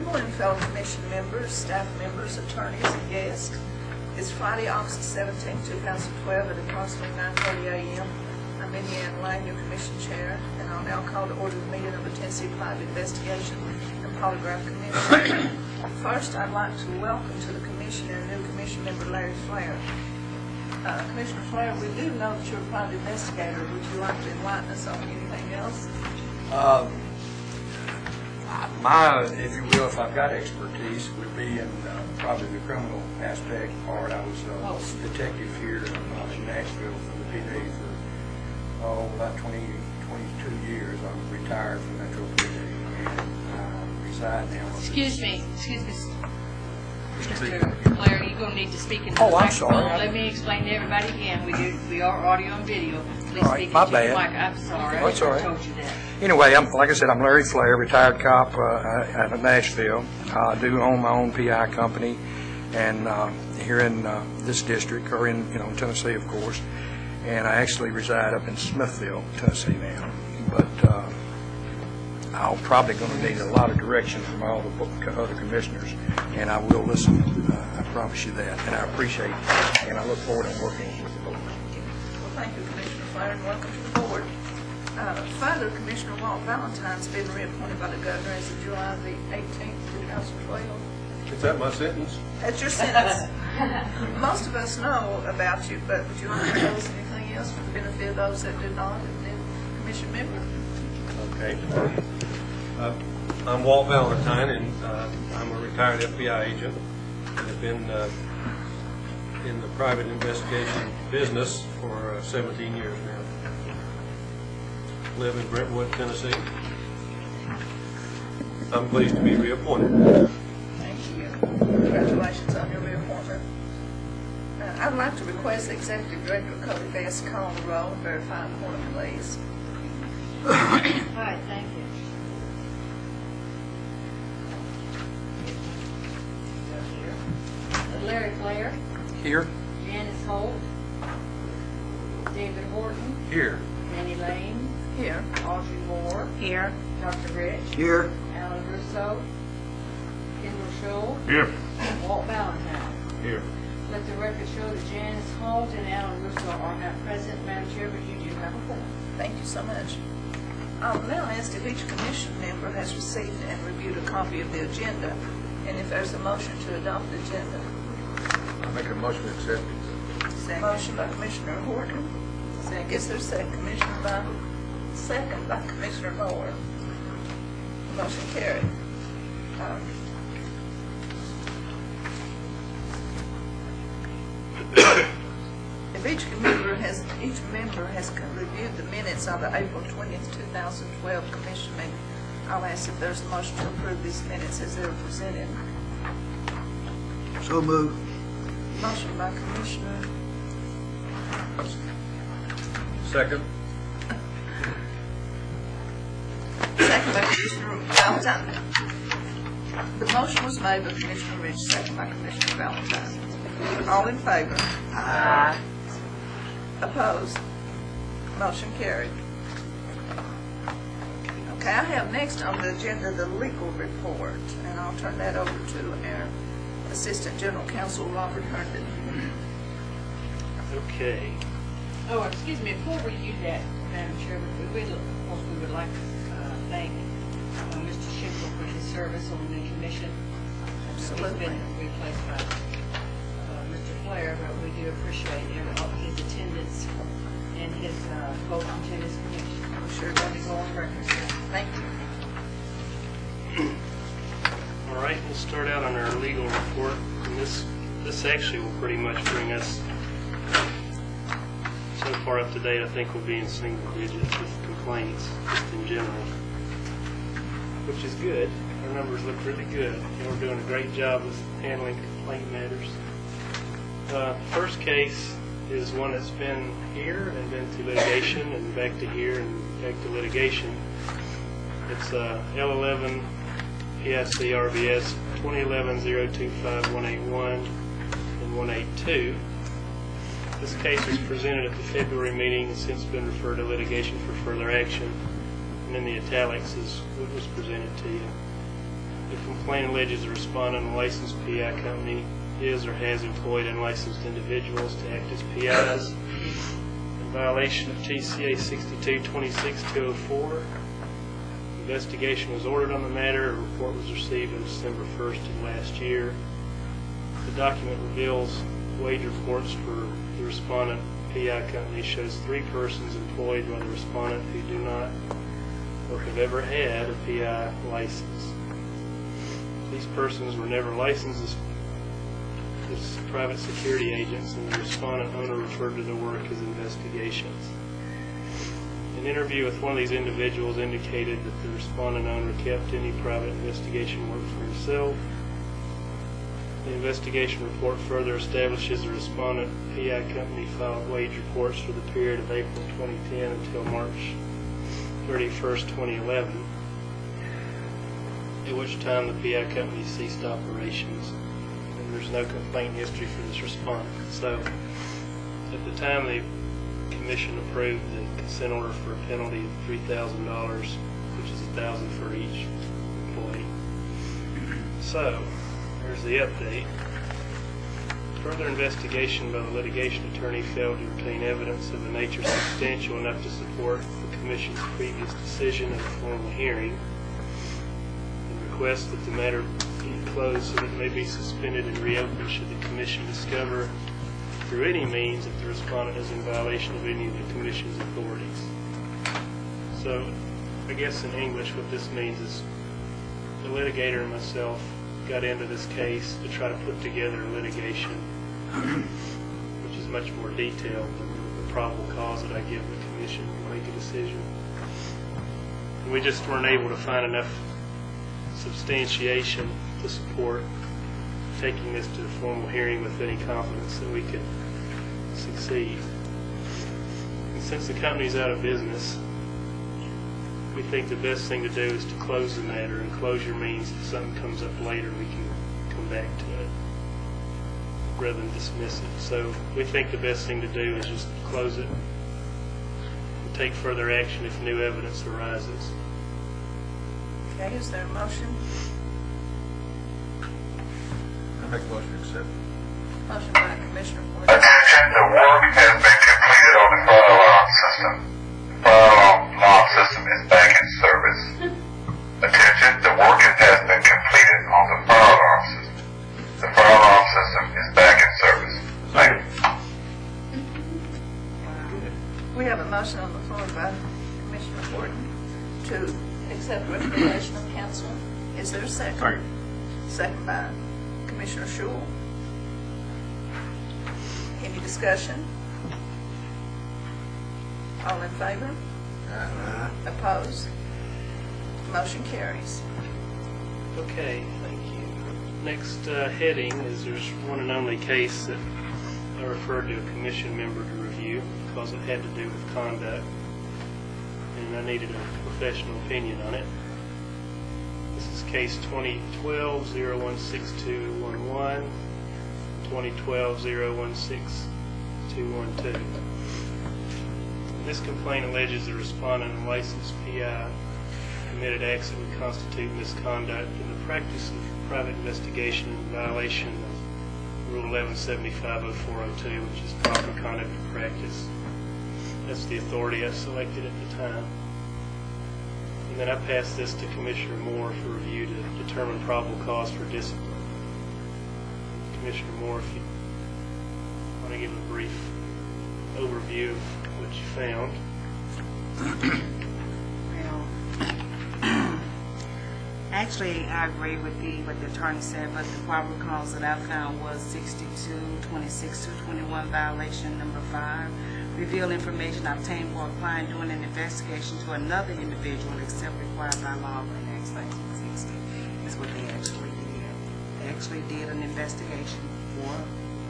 Good morning, fellow commission members, staff members, attorneys, and guests. It's Friday, August 17, 2012 at approximately 9:30 a.m. I'm Indiana Lane, your commission chair, and I'll now call to order the meeting of the Tennessee Private Investigation and Polygraph Commission. First, I'd like to welcome to the commission our new commission member, Larry Flair. Commissioner Flair, we do know that you're a private investigator. Would you like to enlighten us on anything else? If you will, if I've got expertise, would be in probably the criminal aspect part. I was a detective here in Nashville for the PD for about 22 years. I'm retired from Metro PD and I reside now. Excuse me, Mr. Blair, you're going to need to speak into the microphone. I'm sorry. Let me explain to everybody again. We are audio and video. Please all right, speak my into bad. the mic. I'm sorry. Oh, it's all right. I told you that. Anyway, like I said, I'm Larry Flair, retired cop out of Nashville. I do own my own PI company, and here in this district, or in Tennessee, of course. And I actually reside up in Smithville, Tennessee now. But I'm probably going to need a lot of direction from all the other commissioners, and I will listen. I promise you that, and I appreciate it, and I look forward to working with the board. Well, thank you, Commissioner Flair, and welcome to the board. Further, Commissioner Walt Valentine's been reappointed by the governor as of July the 18th, 2012. Is that my sentence? That's your sentence. Most of us know about you, but would you like to tell us anything else for the benefit of those that did not and then commission member? Okay. I'm Walt Valentine, and I'm a retired FBI agent. I've been in the private investigation business for 17 years now. Live in Brentwood, Tennessee. I'm pleased to be reappointed. Thank you. Congratulations on your reappointment. I'd like to request the Executive Director of Cody Bass call on the roll and verify the appointment, please. All right, thank you. Larry Flair. Here. Janice Holt. David Horton. Here. Danny Lane. Here. Audrey Moore. Here. Dr. Rich. Here. Alan Russo. Kendall Scholl. Here. Walt Valentine. Here. Let the record show that Janice Holt and Alan Russo are not present. Madam Chair, but you do have a quorum. Thank you so much. I'll now ask if each commission member has received and reviewed a copy of the agenda, and if there's a motion to adopt the agenda. I make a motion to accept it. Motion by Commissioner Horton. Second. Is there a second? Second by Commissioner Moore. Motion carried. If each member has reviewed the minutes of the April 20th, 2012 commission meeting, I'll ask if there's a motion to approve these minutes as they were presented. So moved. Motion by Commissioner. Second. Second by Commissioner Valentine. The motion was made by Commissioner Rich, second by Commissioner Valentine. All in favor? Aye. Opposed? Motion carried. Okay, I have next on the agenda the legal report, and I'll turn that over to our Assistant General Counsel, Robert Herndon. Okay. Oh, excuse me, before we do that, Madam Chair, of course, we would like to thank Mr. Schiffel for his service on the commission. Absolutely. He's been replaced by Mr. Flair, but we do appreciate his attendance and his vote to this commission. I'm sure going to go on record, sir. Thank you. All right, we'll start out on our legal report. And this actually will pretty much bring us so far up to date. I think we'll be in single digits with complaints just in general, which is good. Our numbers look really good. And we're doing a great job with handling complaint matters. First case is one that's been here and been to litigation and back to here and back to litigation. It's L11 PIC RBS 2011-025-181 and 182. This case was presented at the February meeting and since been referred to litigation for further action. And in the italics is what was presented to you. The complaint alleges the respondent, a licensed PI company, is or has employed unlicensed individuals to act as PIs in violation of TCA 62-26-204. Investigation was ordered on the matter. A report was received on December 1st of last year. The document reveals wage reports for the respondent PI company shows 3 persons employed by the respondent who do not or have ever had a PI license. These persons were never licensed as private security agents, and the respondent owner referred to their work as investigations. An interview with one of these individuals indicated that the respondent owner kept any private investigation work for himself. The investigation report further establishes the respondent PI company filed wage reports for the period of April 2010 until March 31st, 2011, at which time the PI company ceased operations. And there's no complaint history for this respondent. So at the time the Commission approved the consent order for a penalty of $3,000, which is $1,000 for each employee. So here's the update. Further investigation by the litigation attorney failed to obtain evidence of a nature substantial enough to support the Commission's previous decision in a formal hearing, and requests that the matter be closed so that it may be suspended and reopened should the Commission discover through any means that the respondent is in violation of any of the Commission's authorities. So I guess in English what this means is the litigator and myself got into this case to try to put together a litigation which is much more detailed than the probable cause that I give the Commission to make a decision. And we just weren't able to find enough substantiation to support taking this to a formal hearing with any confidence that we could succeed. And since the company's out of business, we think the best thing to do is to close the matter, and closure means if something comes up later we can come back to it rather than dismiss it. So we think the best thing to do is just close it and take further action if new evidence arises. Okay, is there a motion? I make a motion to accept. Motion by Commissioner Ford. Attention, the work has been completed on the fire alarm system. The fire alarm system is back in service. Attention, the work has been completed on the fire alarm system. The fire alarm system is back in service. Thank you. We have a motion on the floor by Commissioner Horton to accept recommendation of council. Is there a second? Second. Second by Commissioner Shule. Any discussion? All in favor? Opposed? Motion carries. Okay, thank you. Next heading is there's one and only case that I referred to a Commission member to review because it had to do with conduct, and I needed a professional opinion on it. This is case 2012-016211, 2012-016212. This complaint alleges the respondent, a licensed PI, committed acts that would constitute misconduct in the practice of private investigation in violation of Rule 1175-0402, which is proper conduct of practice. That's the authority I selected at the time. And then I passed this to Commissioner Moore for review to determine probable cause for discipline. Commissioner Moore, if you want to give a brief overview of what you found. Actually, I agree with what the attorney said, but the probable cause that I found was 62-26-221 violation number 5. Reveal information obtained while applying during an investigation to another individual except required by law in Acts 1960. That's what they actually did. They actually did an investigation for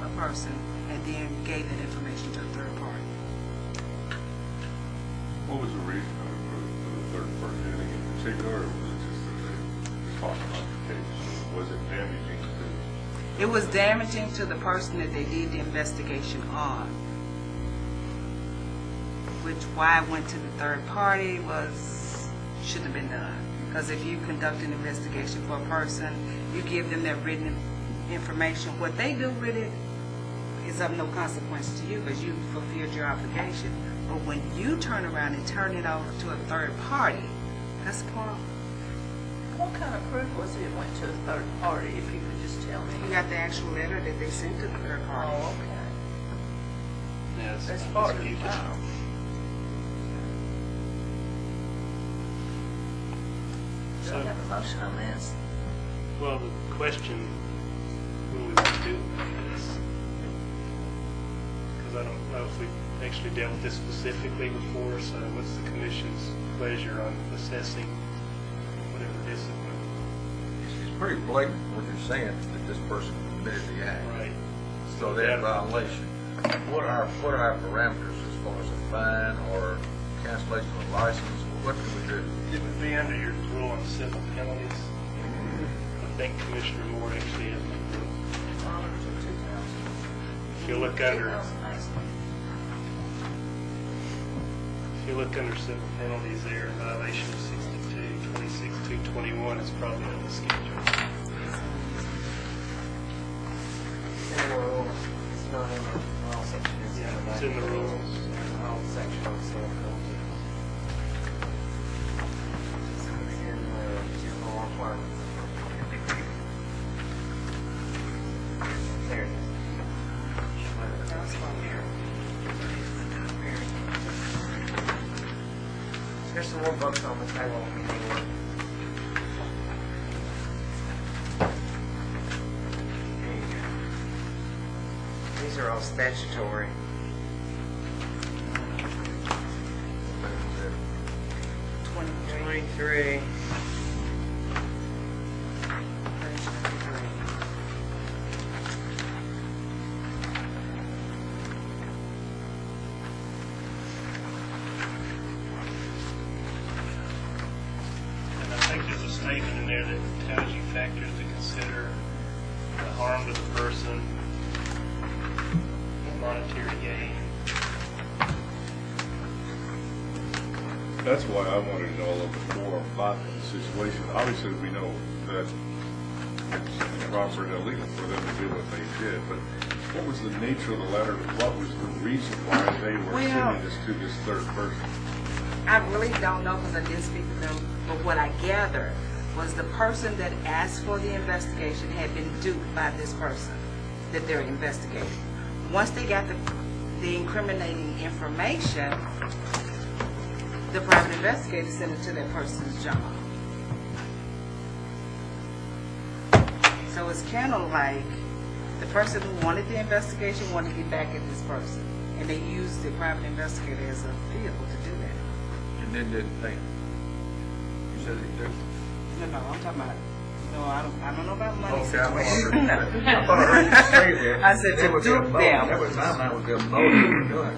a person and then gave that information to a third party. What was the reason for the third party? Anything in particular, or was it just that they talked about the case? Was it damaging to? It was damaging to the person that they did the investigation on, which why it went to the third party shouldn't have been done. Because if you conduct an investigation for a person, you give them that written information. What they do with it is of no consequence to you because you fulfilled your obligation. But when you turn around and turn it over to a third party, that's a problem. What kind of proof was it went to a third party, if you could just tell me? You got the actual letter that they sent to the third party. Oh, okay. Yes, That's part of the you can- file. Do I have a motion on this? Well, the question, what do we want to do with this? Because I don't know if we've actually dealt with this specifically before, so what's the commission's pleasure on assessing whatever discipline? It's pretty blatant what you're saying, that this person committed the act. Right. So they're in violation. What are our parameters as far as a fine or cancellation of license? What can we do? It would be under your rule on civil penalties. I think Commissioner Moore actually has the rule. If you look under, civil penalties there, violation of 62, 26, 221 is probably on the schedule. It's in the rules. It's not in the law section. Yeah, it's in the rules. Law section on civil penalty. It's in the general requirements. There it is. That's one here. There's some more books on the table. These are all statutory. 23. And I think there's a statement in there that tells you factors to consider: the harm to the person, monetary gain. That's why I wanted to know a little bit more about the situation. Obviously, we know that it's improper and illegal for them to do what they did, but what was the nature of the letter? What was the reason why they were Well, sending this to this third person? I really don't know because I didn't speak to them, but what I gathered was the person that asked for the investigation had been duped by this person that they're investigating. Once they got the incriminating information, the private investigator sent it to that person's job. So it's kind of like the person who wanted the investigation wanted to get back at this person, and they used the private investigator as a vehicle to do that. And then didn't pay him. You said he did. No, I'm talking about. No, I don't know about money Okay, I situation. thought I heard you say that. I said to That would be a dupe motive. them. That was my mind, would be a motive for doing it.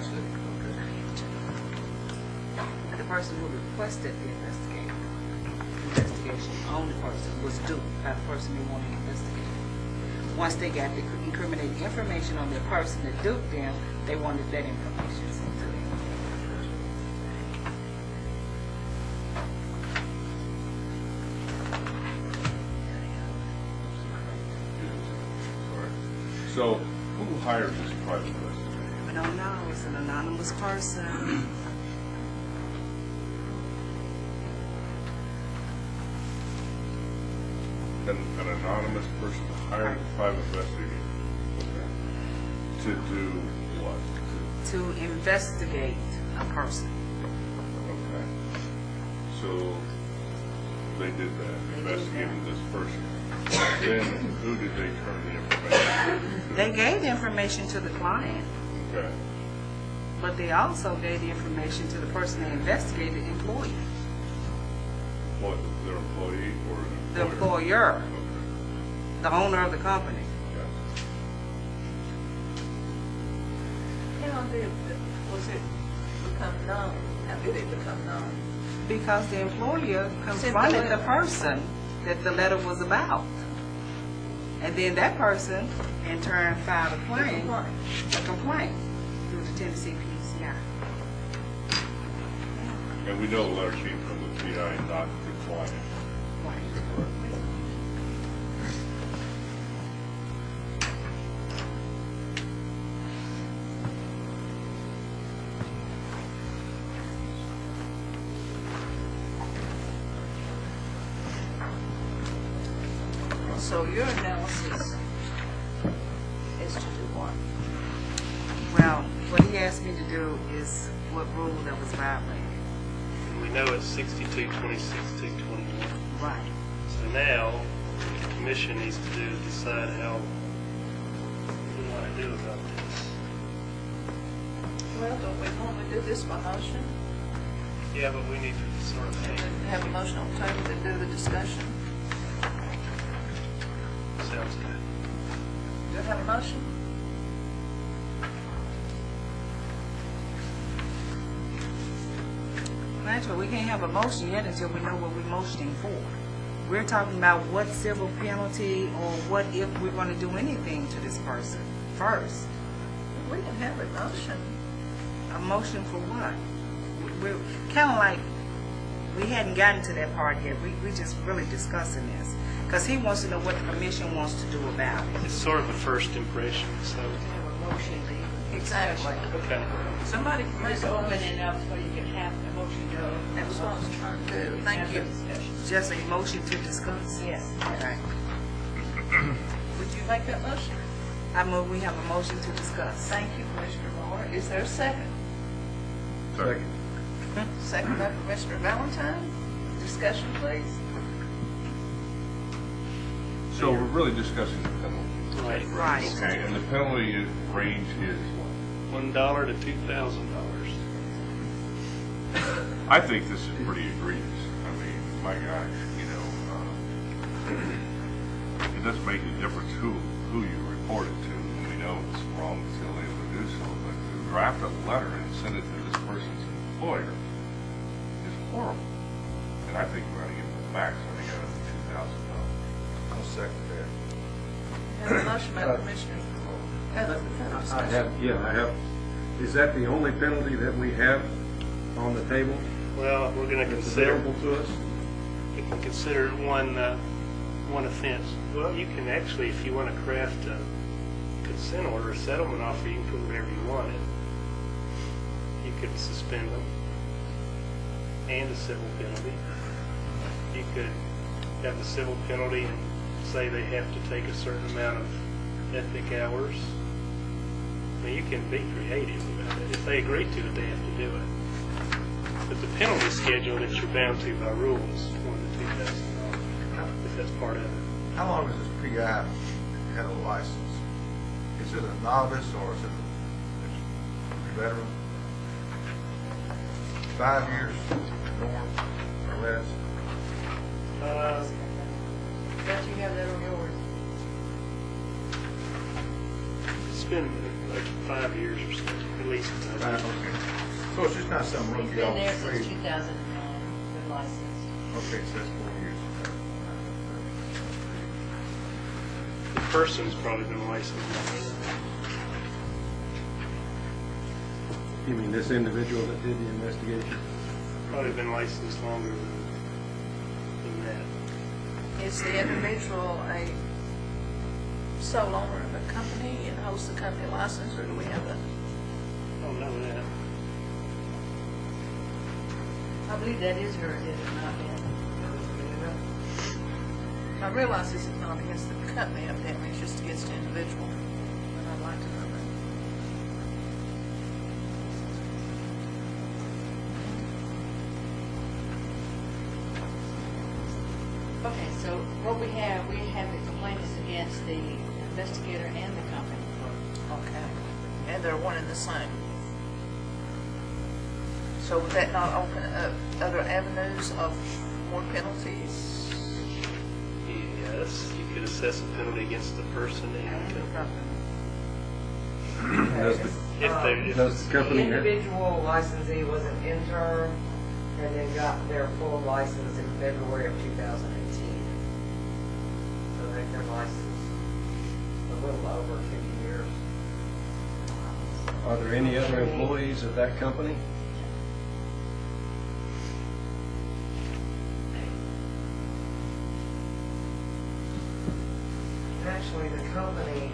The person who requested the investigation on the person was duped by the person they wanted to investigate. Once they got the incriminating information on the person that duped them, they wanted that information sent to them. So, who hired this private investigator? I don't know. It's an anonymous person. An anonymous person hired a private investigator to do what? To investigate a person. Okay. So they did that, investigated this person. Then who did they turn the information to? They gave the information to the client, Okay. but they also gave the information to the person they investigated, the employee. What, their employee or The an employer? employer, Okay. the owner of the company. Yeah. How did, was it become known? How did it become known? Because the employer confronted the person that the letter was about. And then that person, in turn, filed a complaint through the Tennessee PCI. And we know the letter came from the PI, not the client. So your analysis is to do what? Well, what he asked me to do is what rule that was violated. And we know it's 62-26-221. Right. So now, what the commission needs to do is decide how we want to do about this. Well, don't we normally do this by motion? Yeah, but we need to sort of And then have a motion on the table to do the discussion? sounds good. Do you have a motion? Actually, we can't have a motion yet until we know what we're motioning for. We're talking about what civil penalty or what if we're going to do anything to this person first. We can have a motion. A motion for what? We're kind of like, we hadn't gotten to that part yet. We're just really discussing this. Because he wants to know what the commission wants to do about it. It's sort of a first impression, so. Exactly. Okay. Somebody can make Just a open motion. it up so you can have the motion go. That's what I was trying to do. Thank you. Just a motion to discuss? Yes. Okay. Would you make that motion? I move we have a motion to discuss. Thank you, Commissioner Moore. Is there a second? Second. Second by Commissioner Valentine. Discussion, please. So we're really discussing the penalty. Right. Right. Okay, and the penalty range is, $1 to $2,000. I think this is pretty egregious. I mean, my gosh, it doesn't make any difference who you report it to. We know it's wrong, it's illegal to do so, but to draft a letter and send it to this person's employer is horrible. And I think we're going to give them the max, I think, out of $2,000. I'll second that. Have a motion by Commissioner Heather. I have. Is that the only penalty that we have on the table Well, we're going to that's consider, available to us? we can consider one offense. Well, you can actually, if you want to craft a consent order, a settlement offer, you can put whatever you want in. You could suspend them and a civil penalty. You could have a civil penalty and say they have to take a certain amount of ethic hours. I mean, you can be creative about it. If they agree to it, they have to do it. But the penalty schedule that you're bound to by rule is $1 to $2,000, if that's part of it. How long has this PI had a license? Is it a novice or is it a veteran? 5 years, norm, or less? Don't you have that on yours? It's been like 5 years or so, at least. Okay. So it's just not some He's rookie been off there the since street? 2009, been licensed. Okay, so that's 4 years. The person's probably been licensed. You mean this individual that did the investigation? Probably been licensed longer than that. Is the individual a sole owner of a company and holds the company license, or do we have a? I don't know that. I believe that is her, is it not? I realize this is not against the company, evidently, it's just against the individual, and I'd like to know that. Okay, so what we have the complaint is against the investigator and the company. Okay. And they're one and the same. So would that not open up other avenues of more penalties? Yes, you could assess a penalty against the person and Does the company The have? individual licensee was an intern and then got their full license in February of 2018. So they've been licensed a little over 2 years. Are there any other employees of that company? Actually, the company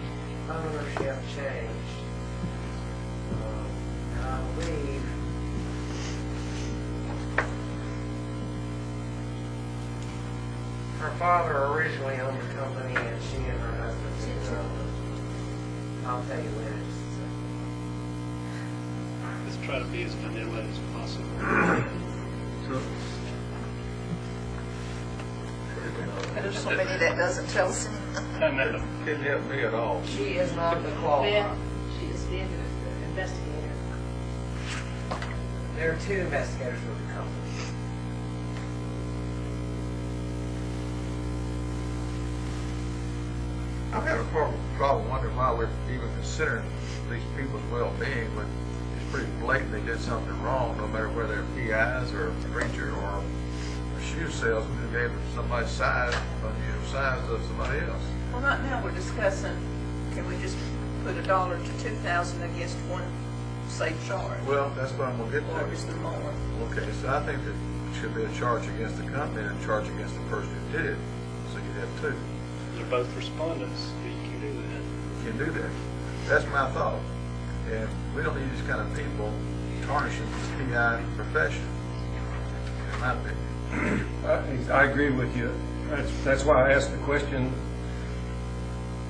ownership changed. And I believe Her father originally owned the company, and she and her husband took it over. I'll tell you when in just a second. Let's try to be as vanilla as possible. There's so many that doesn't tell us. I know. Couldn't help me at all. She is not the qualified. She is the investigator. There are two investigators with the company. I'm having a problem wondering why we're even considering these people's well-being when it's pretty blatant they did something wrong, no matter whether they're PIs or a preacher or a shoe salesman who gave somebody size, unusual size to somebody else. Well, right now, we're discussing, can we just put $1 to 2,000 against one safe charge? Well, that's what I'm gonna get Or to. is there more? Okay, so I think that it should be a charge against the company and a charge against the person who did it. So you have two. They're both respondents. You can do that. You can do that. That's my thought. And we don't need these kind of people tarnishing the PI profession, in my opinion. I agree with you. That's why I asked the question.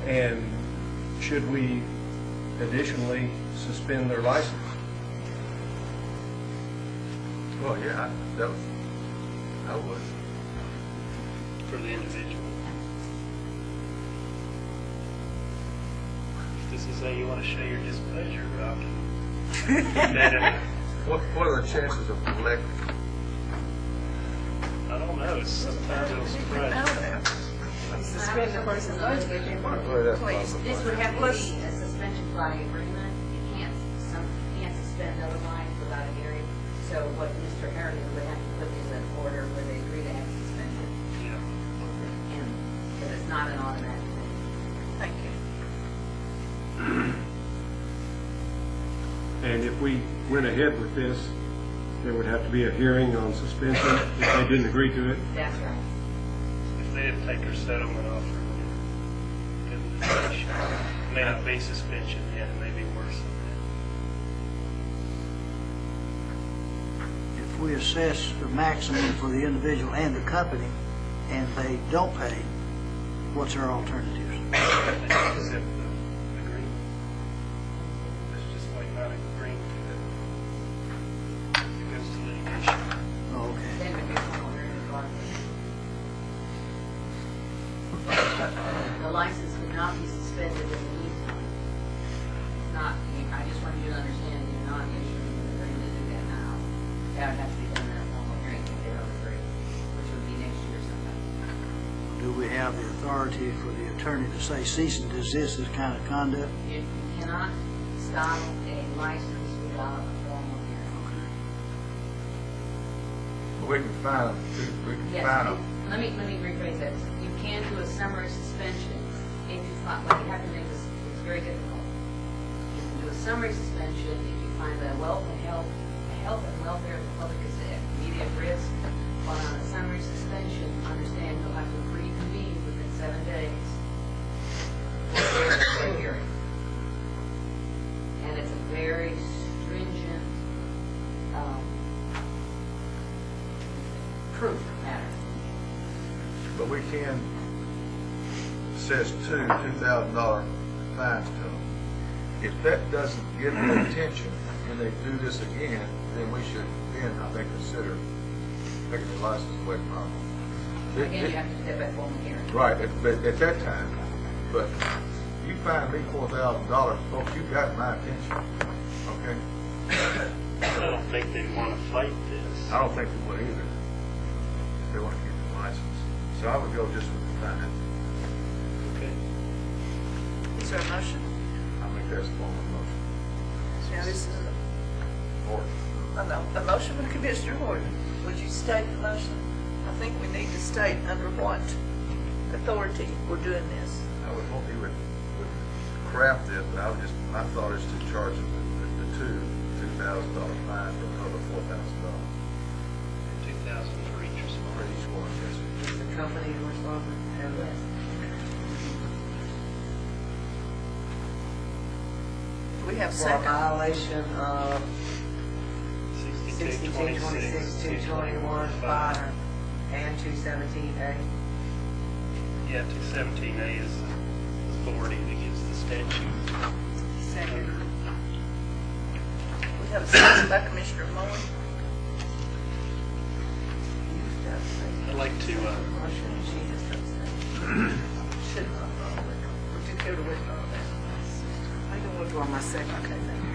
And should we additionally suspend their license? Well, yeah, I would. For the individual. If this is how you want to show your displeasure, Rob, that What are the chances of collecting? I don't know. Sometimes it'll surprise you. Suspend the person's license. Please. This would have to be a suspension by agreement. You can't suspend other lines without a hearing. So what Mr. Harrigan would have to put is an order where they agree to have suspension. Yeah. And, but it's not an automatic thing. Thank you. And if we went ahead with this, there would have to be a hearing on suspension if they didn't agree to it. That's right. If they take their settlement offer, then it may not be suspension, yeah, it may be worse than If we assess the maximum for the individual and the company, and they don't pay, what's our alternatives? that. Accept the agreement. Let's just wait on agreeing to it. It goes to litigation. Oh, okay. Then we do formal hearing regardless. The license would not be suspended in the meantime. Not, I just want you to understand, you're not issuing an agreement to do that now. That would have to be done in a formal hearing if they don't agree, which would be next year sometime. Do we have the authority for the attorney to say cease and desist this kind of conduct? You cannot stop a license without a formal hearing. We can find them. We can Yes, find them. let me rephrase that. You can do a summary suspension if you find, what you have to make this, it's very difficult. You can do a summary suspension if you find the health and welfare of the public is at immediate risk. But on a summary suspension, understand you'll have to reconvene within 7 days for a hearing. And it's a very stringent, proof matter. But we can assess $2,000 fines to them. If that doesn't get their attention and they do this again, then we should then, I think, consider taking the license away from them. Again, you have to do that by formal hearing. Right, but at that time, but you find me $4,000, folks, you got my attention, okay? I don't think they'd want to fight this. I don't think they would either, if they want to keep the license. So I would go just with the fine. Okay. Is there a motion? I think that's a form of motion. Now, this is Or, a motion from Commissioner Horton. Would you state the motion? I think we need to state under what authority we're doing this. I would hope he would craft this, but I would just, my thought is to charge them the $2,000 fine for another $4,000 2,000 for each for respondent. each one, yes. Is the company responsible? Yes. We have For a second. violation of 62, 62, 26, 221, 5, and 217A. Yeah, 217A is the authority that gives the statute. Second. We have a second by Commissioner Moore. I'd like to, Should, would you care to withdraw that? I can withdraw my second. Okay, thank you.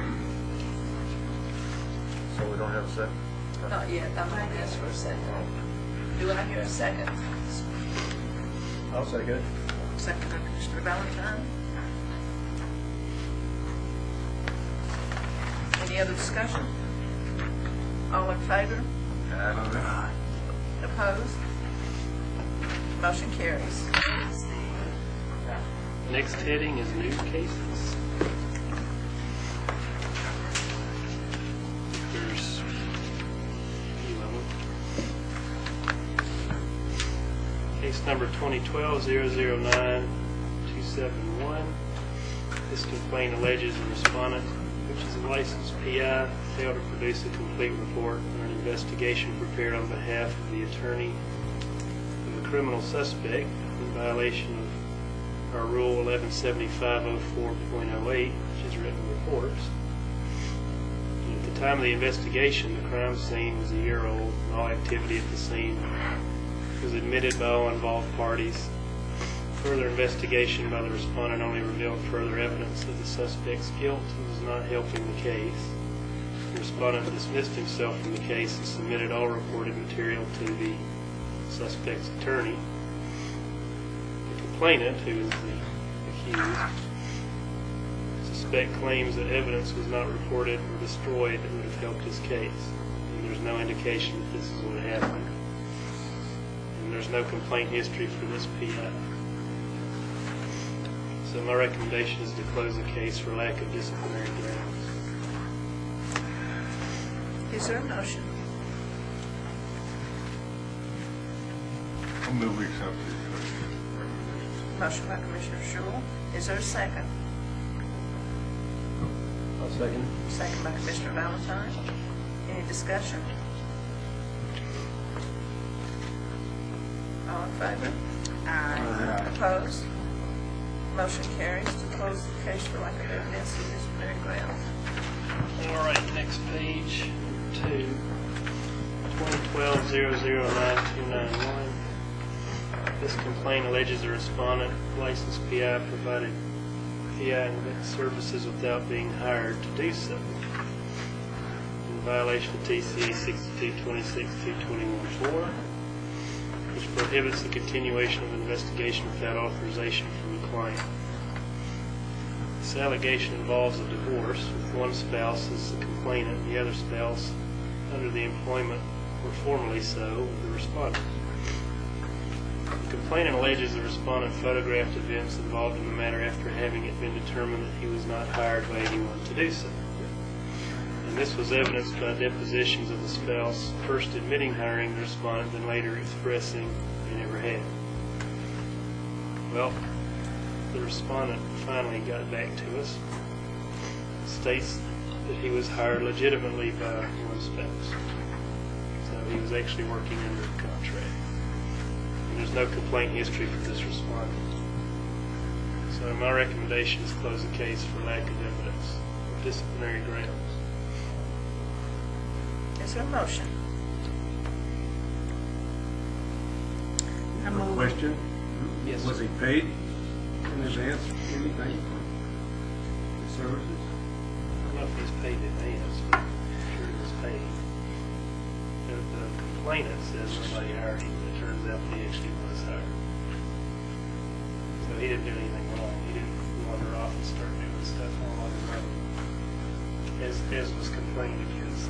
So we don't have a second? Not yet, I'm going to ask for a second. Do I hear a second? I'll say good. Second by Commissioner Valentine. Any other discussion? All in favor? Opposed? Motion carries. next heading is new cases. There's a few of them. Case number 2012-009-271. This complaint alleges a respondent, which is a licensed PI, failed to produce a complete report on an investigation prepared on behalf of the attorney of a criminal suspect in violation of our Rule 117504.08, which is written reports. At the time of the investigation, the crime scene was a year old, and all activity at the scene was admitted by all involved parties. Further investigation by the respondent only revealed further evidence of the suspect's guilt and was not helping the case. The respondent dismissed himself from the case and submitted all reported material to the suspect's attorney. The complainant, who is the accused, suspect claims that evidence was not reported or destroyed that would have helped his case. And there's no indication that this is what happened. And there's no complaint history for this PI. So my recommendation is to close the case for lack of disciplinary grounds. Is there a motion? I'll move we accept the recommendation. Motion by Commissioner Sewell. Is there a second? I'll second. Second by Commissioner Valentine. Any discussion? All in favor? Aye. Opposed? Motion carries to close the case for lack of evidence of disciplinary grounds. All right, next page, 2, 2012-009-291. This complaint alleges a respondent, licensed PI, provided PI services without being hired to do so, in violation of TCA 6226-221-4, which prohibits the continuation of an investigation without authorization from the client. This allegation involves a divorce with one spouse as the complainant and the other spouse under the employment, or formerly so, of the respondent. The complainant alleges the respondent photographed events involved in the matter after having it been determined that he was not hired by anyone to do so. And this was evidenced by depositions of the spouse first admitting hiring the respondent, then later expressing they never had. Well, the respondent finally got back to us, states that he was hired legitimately by one spouse. So he was actually working under a contract. And there's no complaint history for this respondent. So my recommendation is close the case for lack of evidence of disciplinary grounds. Is there a motion? I move. Question? Yes. Was he paid in advance, anything for the services? I don't know if he's paid in advance, but I'm sure he was paid. The complainant says somebody hired him, but it turns out that he actually was hired. So he didn't do anything wrong. He didn't wander off and start doing stuff on his own, as was complained against.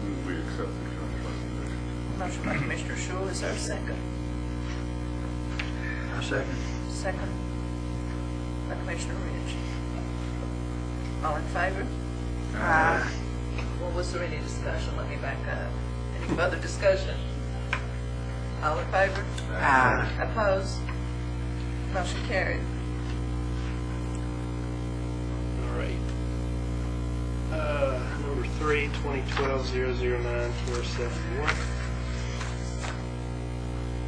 Move we accept the recommendation. Motion by Commissioner Sewell. Is there a second? I second. Second by Commissioner Ridge. All in favor? Aye. Well, was there any discussion? Let me back up. Any further discussion? All in favor? Aye. Opposed? Motion carried. All right. Number 3, 2012-009-471.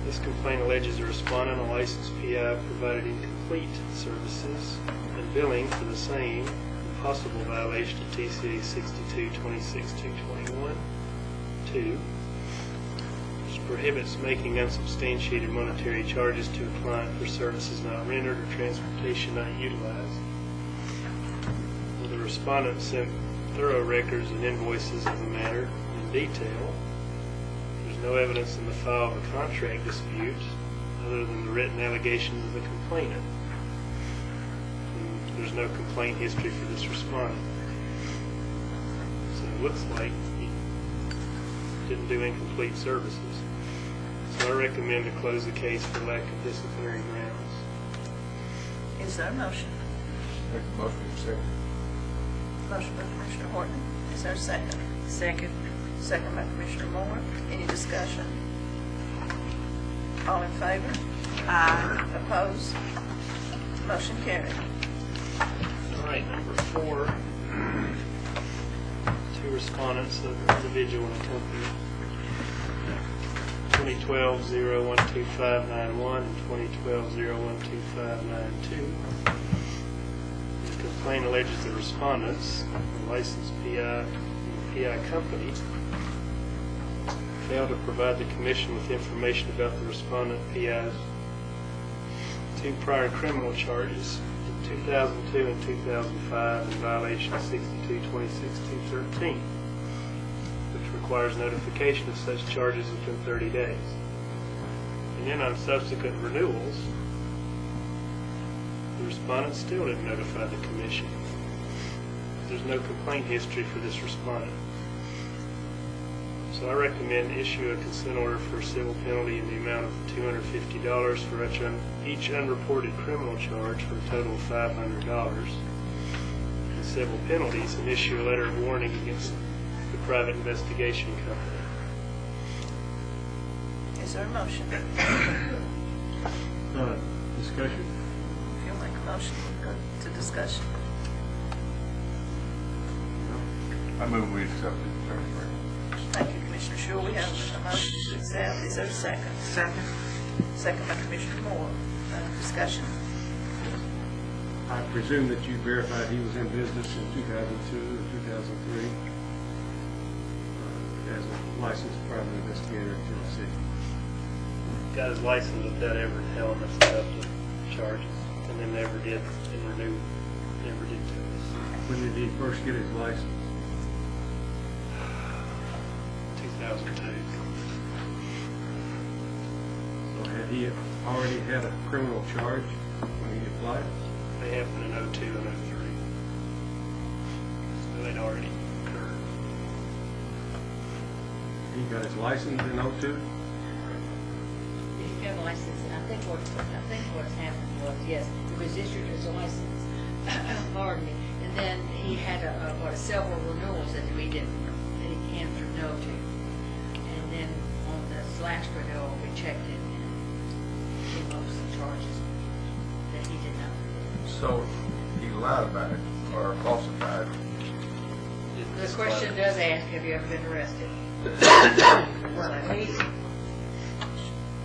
This complaint alleges the respondent, a licensed PI, provided incomplete services and billing for the same possible violation of TCA 62-26-221. 2, which prohibits making unsubstantiated monetary charges to a client for services not rendered or transportation not utilized. The respondent sent thorough records and invoices of the matter in detail. There's no evidence in the file of a contract dispute other than the written allegations of the complainant. And there's no complaint history for this respondent. So it looks like he didn't do incomplete services. So I recommend to close the case for lack of disciplinary grounds. Is there a motion? Make a motion to accept. Motion by Commissioner Horton. Is there a second? Second. Second by Commissioner Moore. Any discussion? All in favor? Aye. Opposed? Motion carried. All right, number 4, 2 respondents, an individual and a company. 2012-012591 and 2012-012592. The complaint alleges the respondents, a licensed PI and PI company, failed to provide the Commission with information about the respondent PI's 2 prior criminal charges in 2002 and 2005 in violation of 62-26-213, which requires notification of such charges within 30 days. And then on subsequent renewals, the respondent still didn't notify the Commission. There's no complaint history for this respondent. So I recommend issue a consent order for a civil penalty in the amount of $250 for each unreported criminal charge for a total of $500 in civil penalties, and issue a letter of warning against the private investigation company. Is there a motion? Discussion? If you'll make a motion, we'll go to discussion. I move we accept the attorney's record. Thank you, Commissioner Sewell. We have a motion to accept. Is there a second? Second. Second by Commissioner Moore. Discussion. I presume that you verified he was in business in 2002 or 2003 as a licensed private investigator in Tennessee. Got his license without ever telling us about the charges, and then never did, and renewed, never did tell us. When did he first get his license? 2002. So had he already had a criminal charge when he applied? They happened in 02 and 03. So they'd already occurred. He got his license in 02? He got a license, and I think what's happened was, yes, it was issued as a license, pardon me, and then he had several renewals that he answered no to. And then on this last renewal, we checked it and came up with some charges that he did not renew. So he lied about it or falsified it. The question does ask, have you ever been arrested? Well,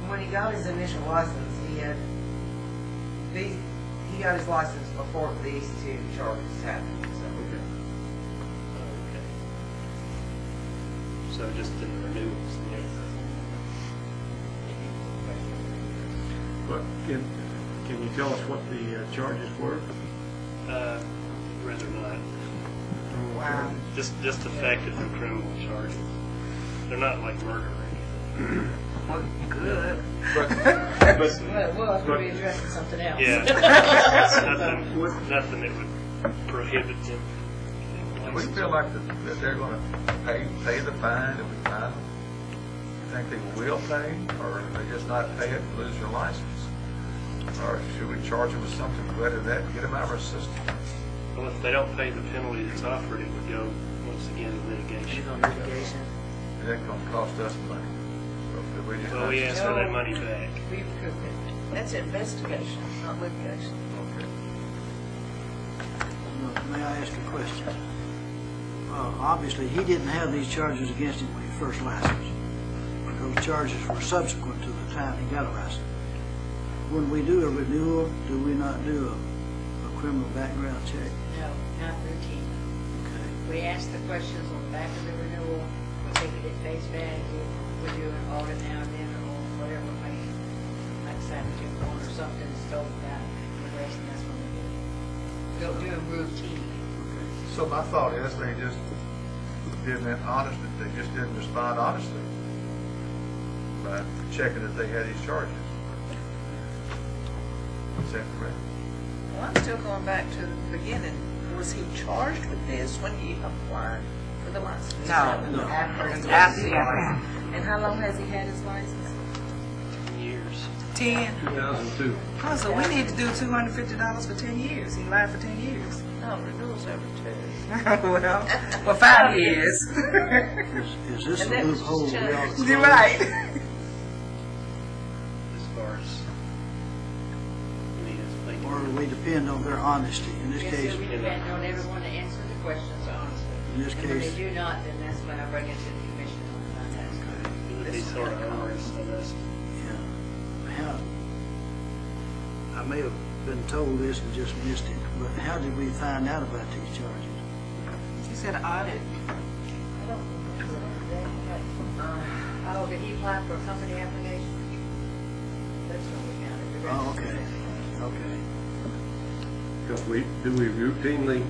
when he got his initial license, he got his license before these 2 charges happened, so. Okay. So just in the renewals. But can you tell us what the charges were? Rather not. Wow. Just the fact that they're criminal charges. They're not like murder or anything. Well, good. But Well, if we'll be addressing something else. yeah, nothing that would prohibit them. Do we feel like that they're going to pay the fine if we fine them? You think they will pay, or they just not pay it and lose their license? Or should we charge them with something better than that and get them out of our system? Well, if they don't pay the penalty that's offered, it would go once again to litigation. Litigation. And that's going to cost us money. So if we just Well, we ask for that money back. We approved it. That's investigation, not litigation. Okay. May I ask a question? Obviously, he didn't have these charges against him when he first licensed. Because those charges were subsequent to the time he got arrested. When we do a renewal, do we not do a criminal background check? No, not routine. Okay. We ask the questions on the back of the renewal, we take it at face value, we do an audit now and then or whatever, maybe, like Savage or something stolen about it, the rest, and that's what we do. We don't do it routine. So my thought is they just didn't honest, they just didn't respond honestly by checking that they had these charges. Is that correct? Well, I'm still going back to the beginning. Was he charged with this when he applied for the license? No, after he got it. And how long has he had his license? Years. 10. 2002. Oh, so we need to do $250 for 10 years. He lied for 10 years. No, renewals every 2. Well, for 5 years. Is this And a that was loophole we ought to close? You're right. As far as, I mean, it's like, Or do we depend on their honesty? In this Yes, case, sir, we depend on everyone to answer the questions honestly. In this And when case- they do not, then that's when I bring it to the commission and find out. it would be sort of onerous on us. yeah. I may have been told this and just missed it, but how did we find out about these charges? He said audit. I don't remember. Oh, did he apply for a company application? That's when we found it. Oh, okay, okay. Because do we routinely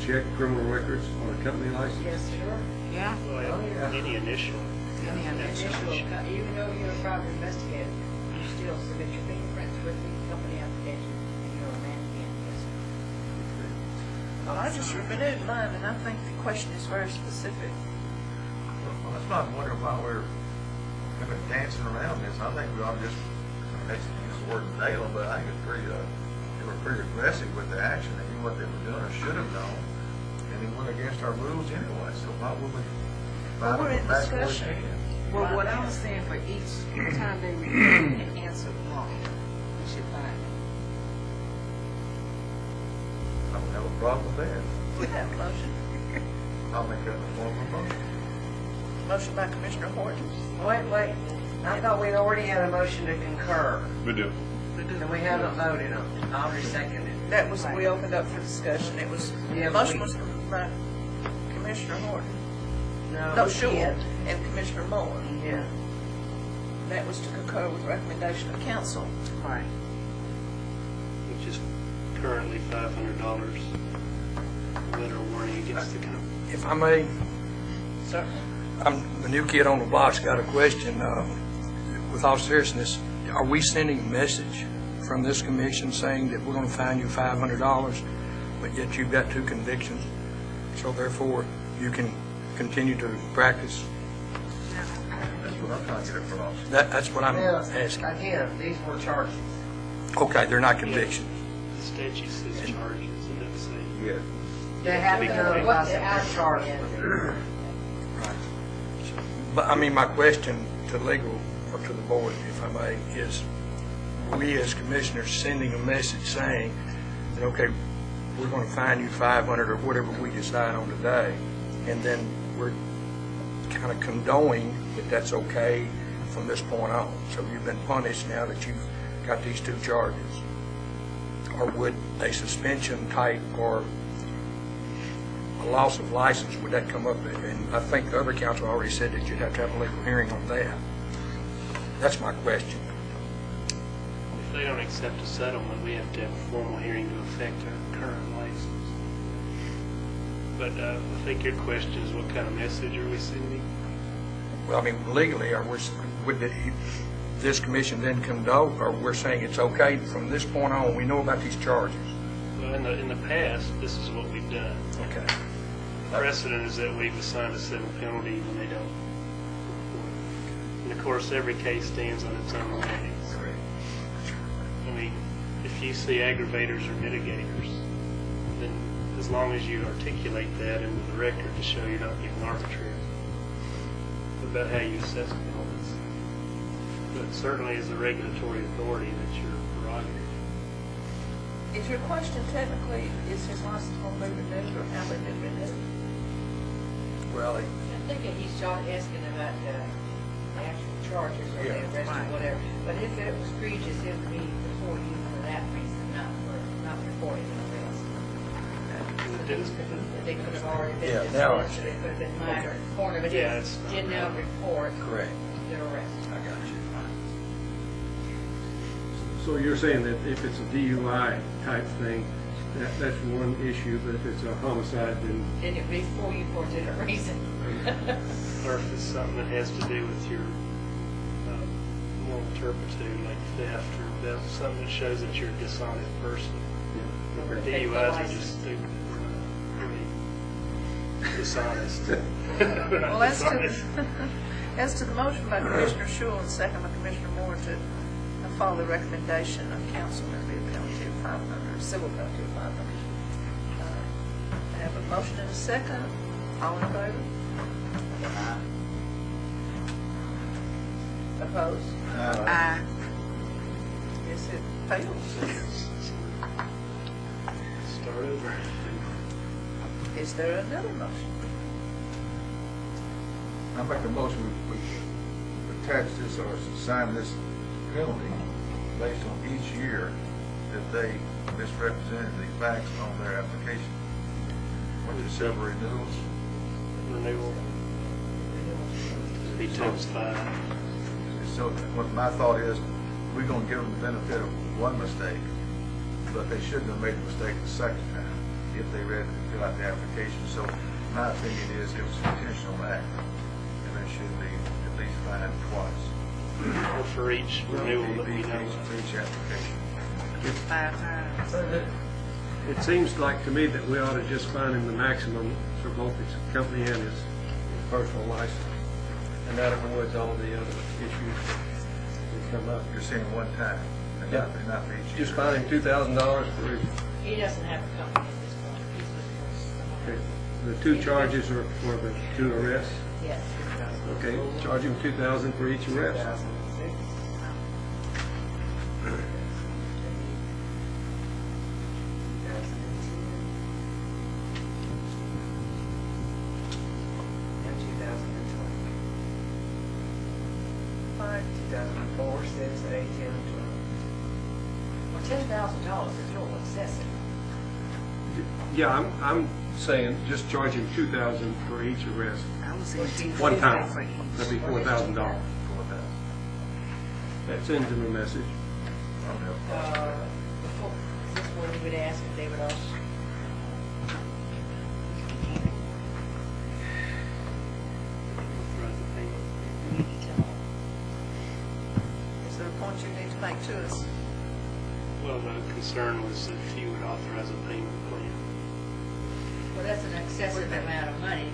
check criminal records on a company license? Yes, sure. Yeah. Well, any initial. Any Initial, even though you're a private investigator, you still submit your fingerprints with the company application, and you're a man again, yes, sir. Well, I just renewed mine, and I think the question is very specific. Well, that's not wondering why we're kind of dancing around this. I think we ought to just, I hate to use the word nail them, but I think it's pretty, they were pretty aggressive with the action. They knew what they were doing or should have known, and they went against our rules anyway, so why would we find Well, we're them in back where we discussion. can? Well, what I was saying, for each time they review and answer wrong, we should find it. I don't have a problem with that. We have a motion. I'll make that a form of motion. Motion by Commissioner Horton. Wait, I thought we'd already had a motion to concur, We do. and we haven't voted on it. I'll resecond it. That was, we opened up for discussion. It was, Yeah, the but motion we- was by Commissioner Horton. No, we Shule can't. and Commissioner Moore. Yeah. That was to concur with recommendation of council. Right. Which is currently $500. Letter of warning against the company. If I may, Sir? I'm the new kid on the block's got a question. With all seriousness, are we sending a message from this commission saying that we're going to fine you $500, but yet you've got 2 convictions, so therefore you can continue to practice? That's what I'm trying to get across. That's what I'm Well, asking. again, these were charges. Okay, they're not convictions. The statute says charges, it doesn't say. Yeah. They have to know What what the they're action charged is. with. Right. But, I mean, my question to legal, or to the board, if I may, is we as commissioners sending a message saying that, okay, we're going to fine you 500 or whatever we decide on today, and then we're kind of condoning that that's okay from this point on. So you've been punished now that you've got these 2 charges. Or would a suspension type or a loss of license, would that come up? And I think the other council already said that you'd have to have a legal hearing on that. That's my question. If they don't accept a settlement, we have to have a formal hearing to affect our current license. But I think your question is, what kind of message are we sending? Well, I mean, legally, would this commission then condone, or we're saying it's okay from this point on, we know about these charges? Well, in the past, this is what we've done. Okay. Precedent is that we've assigned a civil penalty when they don't report. And of course, every case stands on its own legs. I mean, if you see aggravators or mitigators, then as long as you articulate that into the record to show you're not being arbitrary about how you assess penalties. But certainly as a regulatory authority, that's your prerogative. Is your question technically, is his license going to be renewed, or have they been renewed? Well, I think that he's asking about the actual charges or the arrest or whatever. But if it was egregious, it would be before you for that reason, not before an arrest. They could have already been Yeah, now I dismissed, see. it could have been minor, corner, but Yeah, it it's- did not report Correct. the arrest. I got you. So you're saying that if it's a DUI type thing, that's one issue, but if it's a homicide, then Then it before you for a different reason. Or if it's something that has to do with your moral turpitude, like theft or theft, something that shows that you're a dishonest person. Or DUIs are just stupid, really dishonest. Well, as to the motion by Commissioner Shule and second by Commissioner Moore to follow the recommendation of council, there be a penalty of 500, civil penalty of 500. I have a motion and a second. All in favor? Opposed? Aye. Yes, it fails. Start over. Is there another motion? I make a motion, we attach this or assign this penalty based on each year that they misrepresented the facts on their application. What is several renewals? Renewal. Be times 5. So what my thought is, we're gonna give them the benefit of one mistake, but they shouldn't have made the mistake the second time if they read and fill out the application. So my opinion is it was an intentional act, and they should be at least fined twice. Or for each renewal that we know. For each application. 5 times. it seems like to me that we ought to just find him the maximum for both his company and his personal license. And that avoids all the other issues that come up. You're saying one time, and Yeah. not for each year. Just find him $2,000 for his, He doesn't have a company at this point. He's with someone else. the two charges are for the 2 arrests. Yes. Okay, charge him $2,000 for each arrest. 2006. And 2020. 2004, 6, 8, 10, and 12. Well, $10,000 is a little excessive. Yeah, I'm saying just charge him $2,000 for each arrest. I was saying One time. for each. That'd be $4,000. 4,000. That sends him a message. Before, is this where we would ask if they would also? Authorize the payment. We need to tell them. Is there a point you need to make to us? Well, the concern was if you would authorize a payment plan. Well, that's an excessive amount of money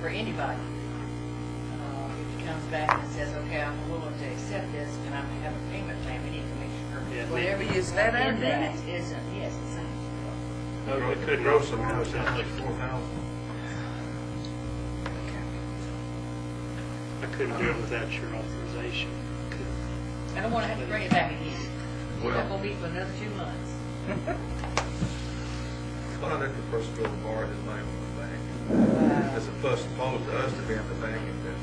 for anybody. If he comes back and says, okay, I'm willing to accept this, and I'm have a payment plan, we need to make Yeah. sure whatever you Is that in in that there? isn't, yes, it's in. No, it couldn't. Gross amount sounds like 4,000. I couldn't do it without your authorization. I don't want to have to bring it back again. Well- That will be for another 2 months. Why don't let the person go and borrow his money from the bank? As opposed to us to be in the banking business.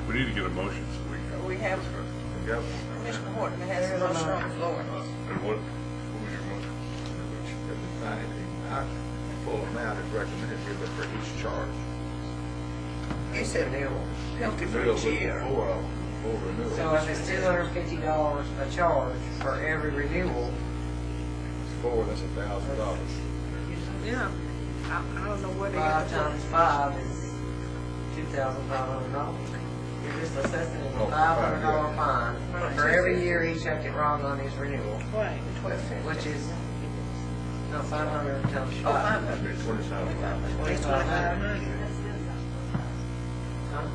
We need to get a motion so we can. We have, The government. Commissioner Horton has a motion on the floor. And what was your motion? That we find the full amount is recommended here, but for each charge. You said penalty for each year. Full renewal. So if it's $250 a charge for every renewal, It's 4, that's $1,000. Yeah. I don't know what they 5 times 5 is $2,500. You're just assessing it a $500 fine for every year he checked it wrong on his renewal, Right. which is, no, 500 times 5. 500. It's $2,500. 2,500. Huh?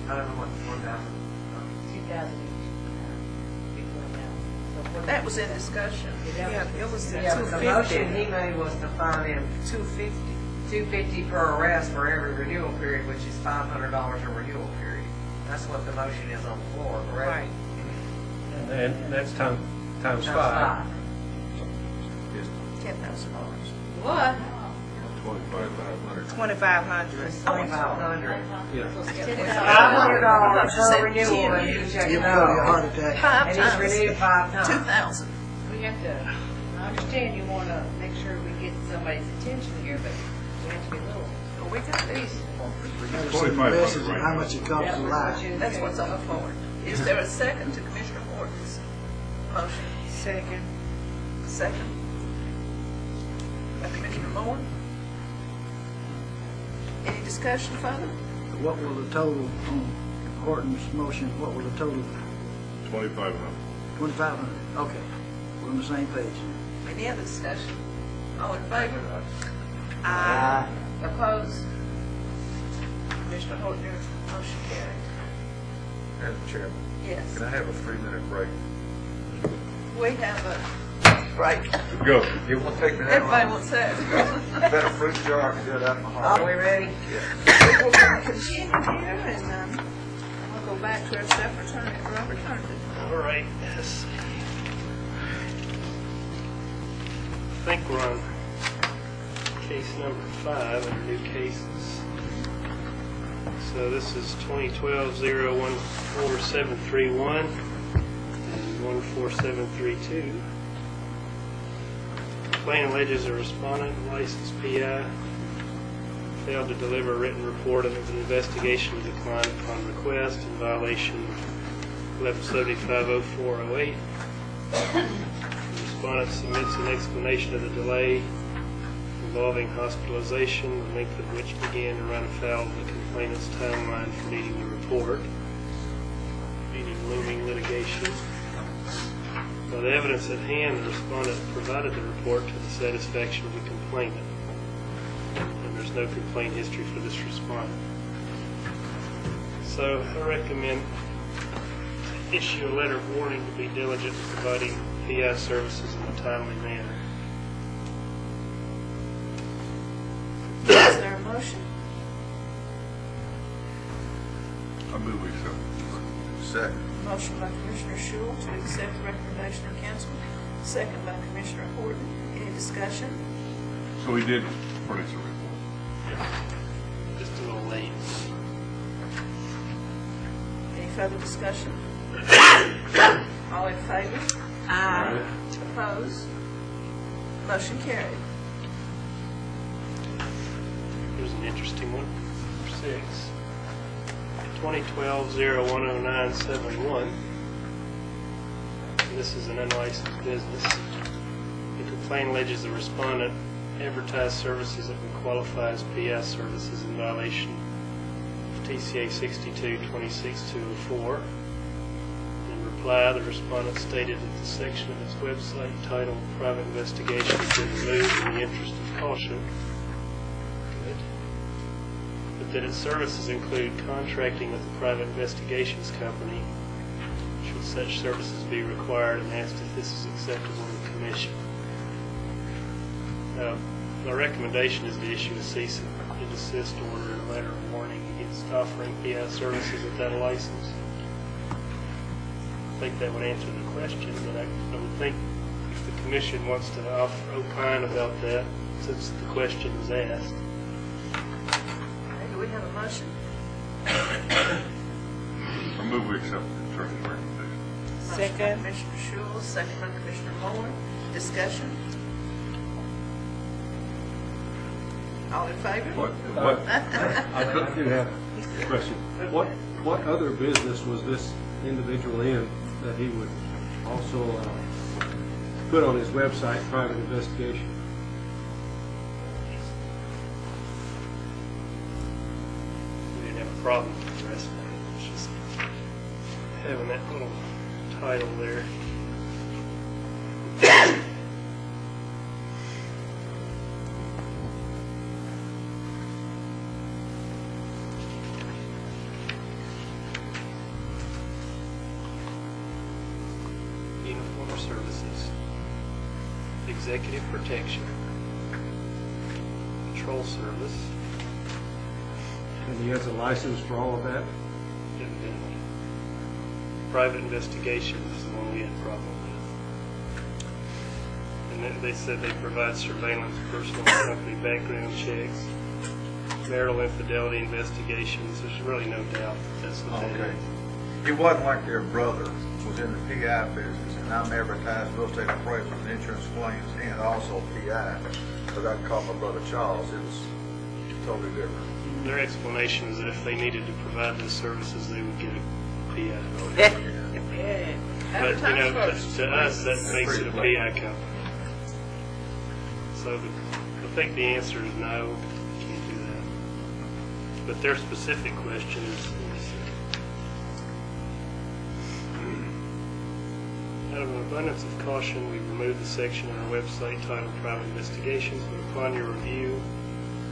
I don't know what the 4,000. 2,000 each. So That was in discussion. Yeah, it was the Yeah, but the motion 250. he made was to fine him 250 per arrest for every renewal period, which is $500 a renewal period. That's what the motion is on the floor, correct? Right. And that's times Times 5. five. $10,000. What? $2,500. 2,500. $2,500. Yeah. $500 per renewal and you check Give it me a out. heart attack. Five And it's times, renewed 5 times. 2,000. We have to, I understand you want to make sure we get somebody's attention here, but we have to be little. Well, we got these. Never seen the message of how much it costs to lie. That's what's on the floor. Is there a second to Commissioner Horton's motion? Second. Second. By Commissioner Moore. Any discussion further? What will the total on Horton's motion, what will the total, 2,500. 2,500? Okay, we're on the same page. Any other discussion? All in favor? Aye. Opposed? Commissioner Horton, your motion carried. Madam Chairman, Yes. can I have a 3-minute break? We have a break. Go. It won't take me that Everybody long. wants that. Better fruit jar, I can do it out in the hall. Are we ready? We're going to continue here and we'll go back to our self-return, Robert Herndon. All right, let's see. I think we're on case number 5 under new cases. So this is 2012-014731 and 14732. Complaint alleges a respondent, licensed PI, failed to deliver a written report of an investigation declined upon request in violation of 1175-0408. The respondent submits an explanation of the delay involving hospitalization, the length of which began to run afoul of the complainant's timeline for needing the report, meaning looming litigation. By the evidence at hand, the respondent provided the report to the satisfaction of the complainant, and there's no complaint history for this respondent. So I recommend to issue a letter of warning to be diligent in providing PI services in a timely manner. Is there a motion? I move we accept. Second. Motion by Commissioner Shule to accept the recommendation of council. Second by Commissioner Horton. Any discussion? So he did furnish a report. Just a little late. Any further discussion? All in favor? Aye. Opposed? Motion carried. Here's an interesting one, number 6. 2012-010971. This is an unlicensed business. The complaint alleges the respondent advertised services that would qualify as PI services in violation of TCA 62-26204. In reply, the respondent stated that the section of its website titled Private Investigation has been removed in the interest of caution. Good. But that its services include contracting with a private investigations company should such services be required, and asked if this is acceptable to the commission. My recommendation is to issue a cease and desist order and a letter of warning against offering PI services without a license. I think that would answer the question, but I would think if the commission wants to opine about that, since the question was asked. Okay, do we have a motion? I move we accept the attorney's recommendation. Motion by Second. Commissioner Shule, second by Commissioner Moore. Discussion? All in favor? What? I do have a question. What other business was this individual in that he would also put on his website, private investigation? We didn't have a problem with the rest of it. It's just having that little title there. Uniform services, executive protection, patrol service, And he has a license for all of that? evidently. Private investigation is the one we had a problem with. And And they said they provide surveillance, personal and company background checks, marital infidelity investigations. There's really no doubt that that's what that Okay. is. It wasn't like their brother was in the PI business, and I'm advertising real estate appraisal and insurance claims and also PI, because I called my brother Charles. It was totally different. Their explanation is that if they needed to provide those services, they would get a PI. But, you know, to us, that makes it a PI company. So I think the answer is no, can't do that. But their specific question is, out of an abundance of caution, we've removed the section on our website titled Private Investigations, but upon your review,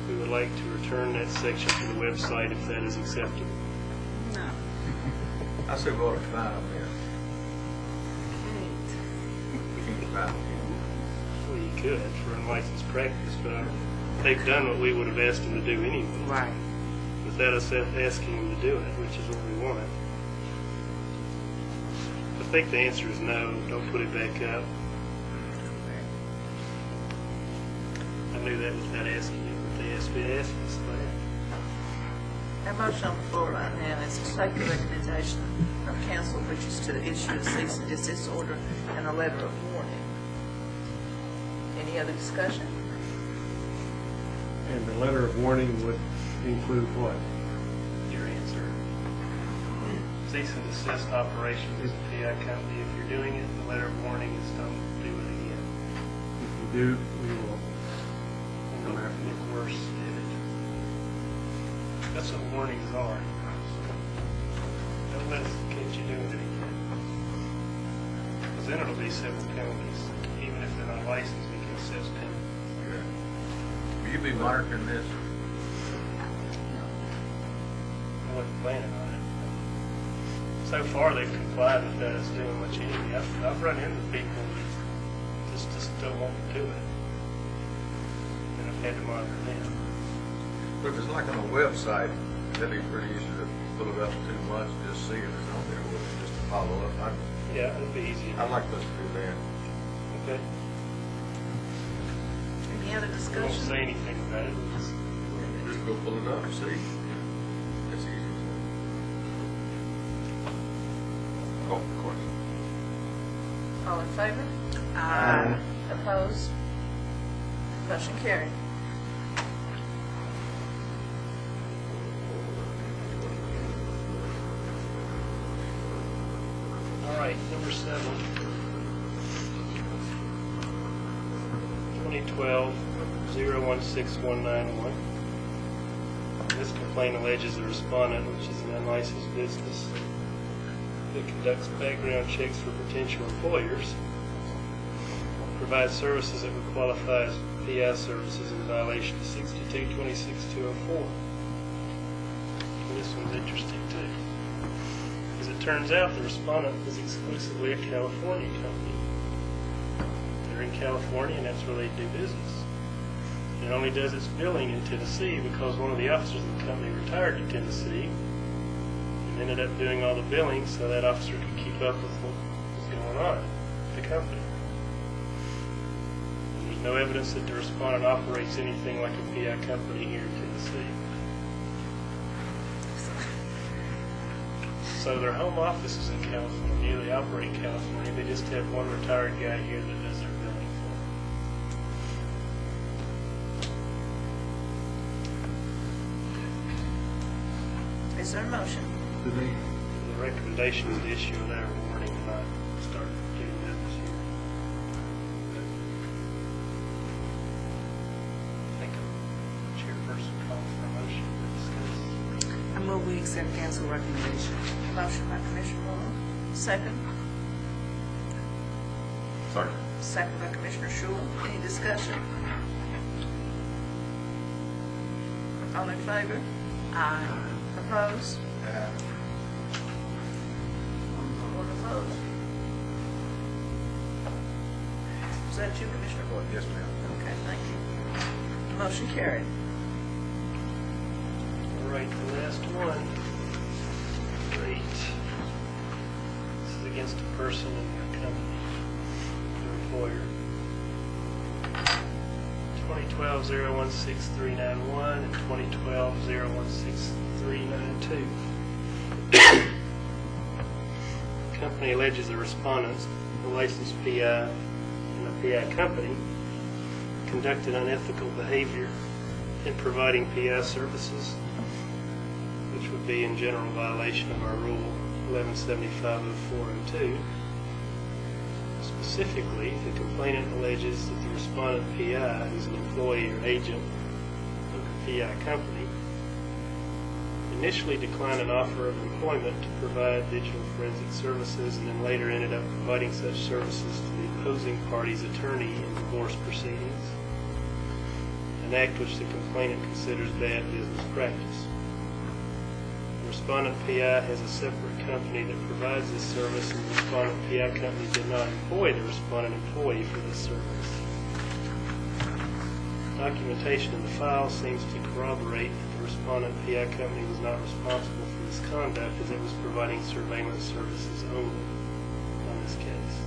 we would like to return that section to the website if that is acceptable. No. I said we ought to find them here. We can't find them Well, you could for unlicensed practice, but they've done what we would have asked them to do anyway. Right. Without us asking them to do it, which is what we want. I think the answer is no. Don't put it back up. I knew that without asking you, but they asked me to ask us that. Our motion on the floor right now is to take the recommendation of council, which is to issue a cease and desist order and a letter of warning. Any other discussion? And the letter of warning would include what? Your answer. Cease and desist operations as a PI company. If you're doing it, the letter of warning is don't do it again. If you do, we will come after you. Look worse at it. That's what warnings are. Don't let us catch you doing it again. Because then it'll be civil penalties. Even if they're not licensed, we can assess penalties. here. Will you be monitoring this? I wasn't planning on it. So far, they've complied without us doing much anything. I've run into people that just don't want to do it. And I've had to monitor them. But if it's like on a website, that'd be pretty easy to pull it up in 2 months and just see if it's on there, with it, just to follow up. Yeah, it'd be easy. I'd like us to do that. Okay. Any other We won't discussion? say anything about it. We'll just Just go pull it up and see. That's easy. Oh, of course. All in favor? Aye. Opposed? Motion carried. All right, number 7. 2012-016191. This complaint alleges the respondent, which is an unlicensed business, that conducts background checks for potential employers, provides services that would qualify as PI services in violation of 6226-204. And this one's interesting too. As it turns out, the respondent is exclusively a California company. They're in California, and that's where they do business. It only does its billing in Tennessee because one of the officers of the company retired to Tennessee and ended up doing all the billing so that officer could keep up with what was going on at the company. And there's no evidence that the respondent operates anything like a PI company here in Tennessee. So their home office is in California, they operate in California, they just have one retired guy here that does their billing for them. Is there a motion? Do they, The recommendation is to issue a letter of warning and not start doing that this year. I think a chairperson called for a motion to discuss. I move we accept council recommendation. Motion by Commissioner Moore. Second. Sorry. Second by Commissioner Shule. Any discussion? All in favor? Aye. Opposed? One opposed. Was that you, Commissioner Gordon? Yes, ma'am. Okay, thank you. Motion carried. All right, the last one. Great. This is against a person in your company, your employer. 2012-016391 and 2012-016392. Company alleges the respondents, a licensed PI and a PI company, conducted unethical behavior in providing PI services, which would be in general violation of our Rule 1175-0402. Specifically, the complainant alleges that the respondent PI, who is an employee or agent of the PI company, initially declined an offer of employment to provide digital forensic services and then later ended up providing such services to the opposing party's attorney in divorce proceedings, an act which the complainant considers bad business practice. The respondent PI has a separate company that provides this service, and the respondent PI company did not employ the respondent employee for this service. Documentation in the file seems to corroborate that the respondent PI company was not responsible for this conduct, as it was providing surveillance services only on this case.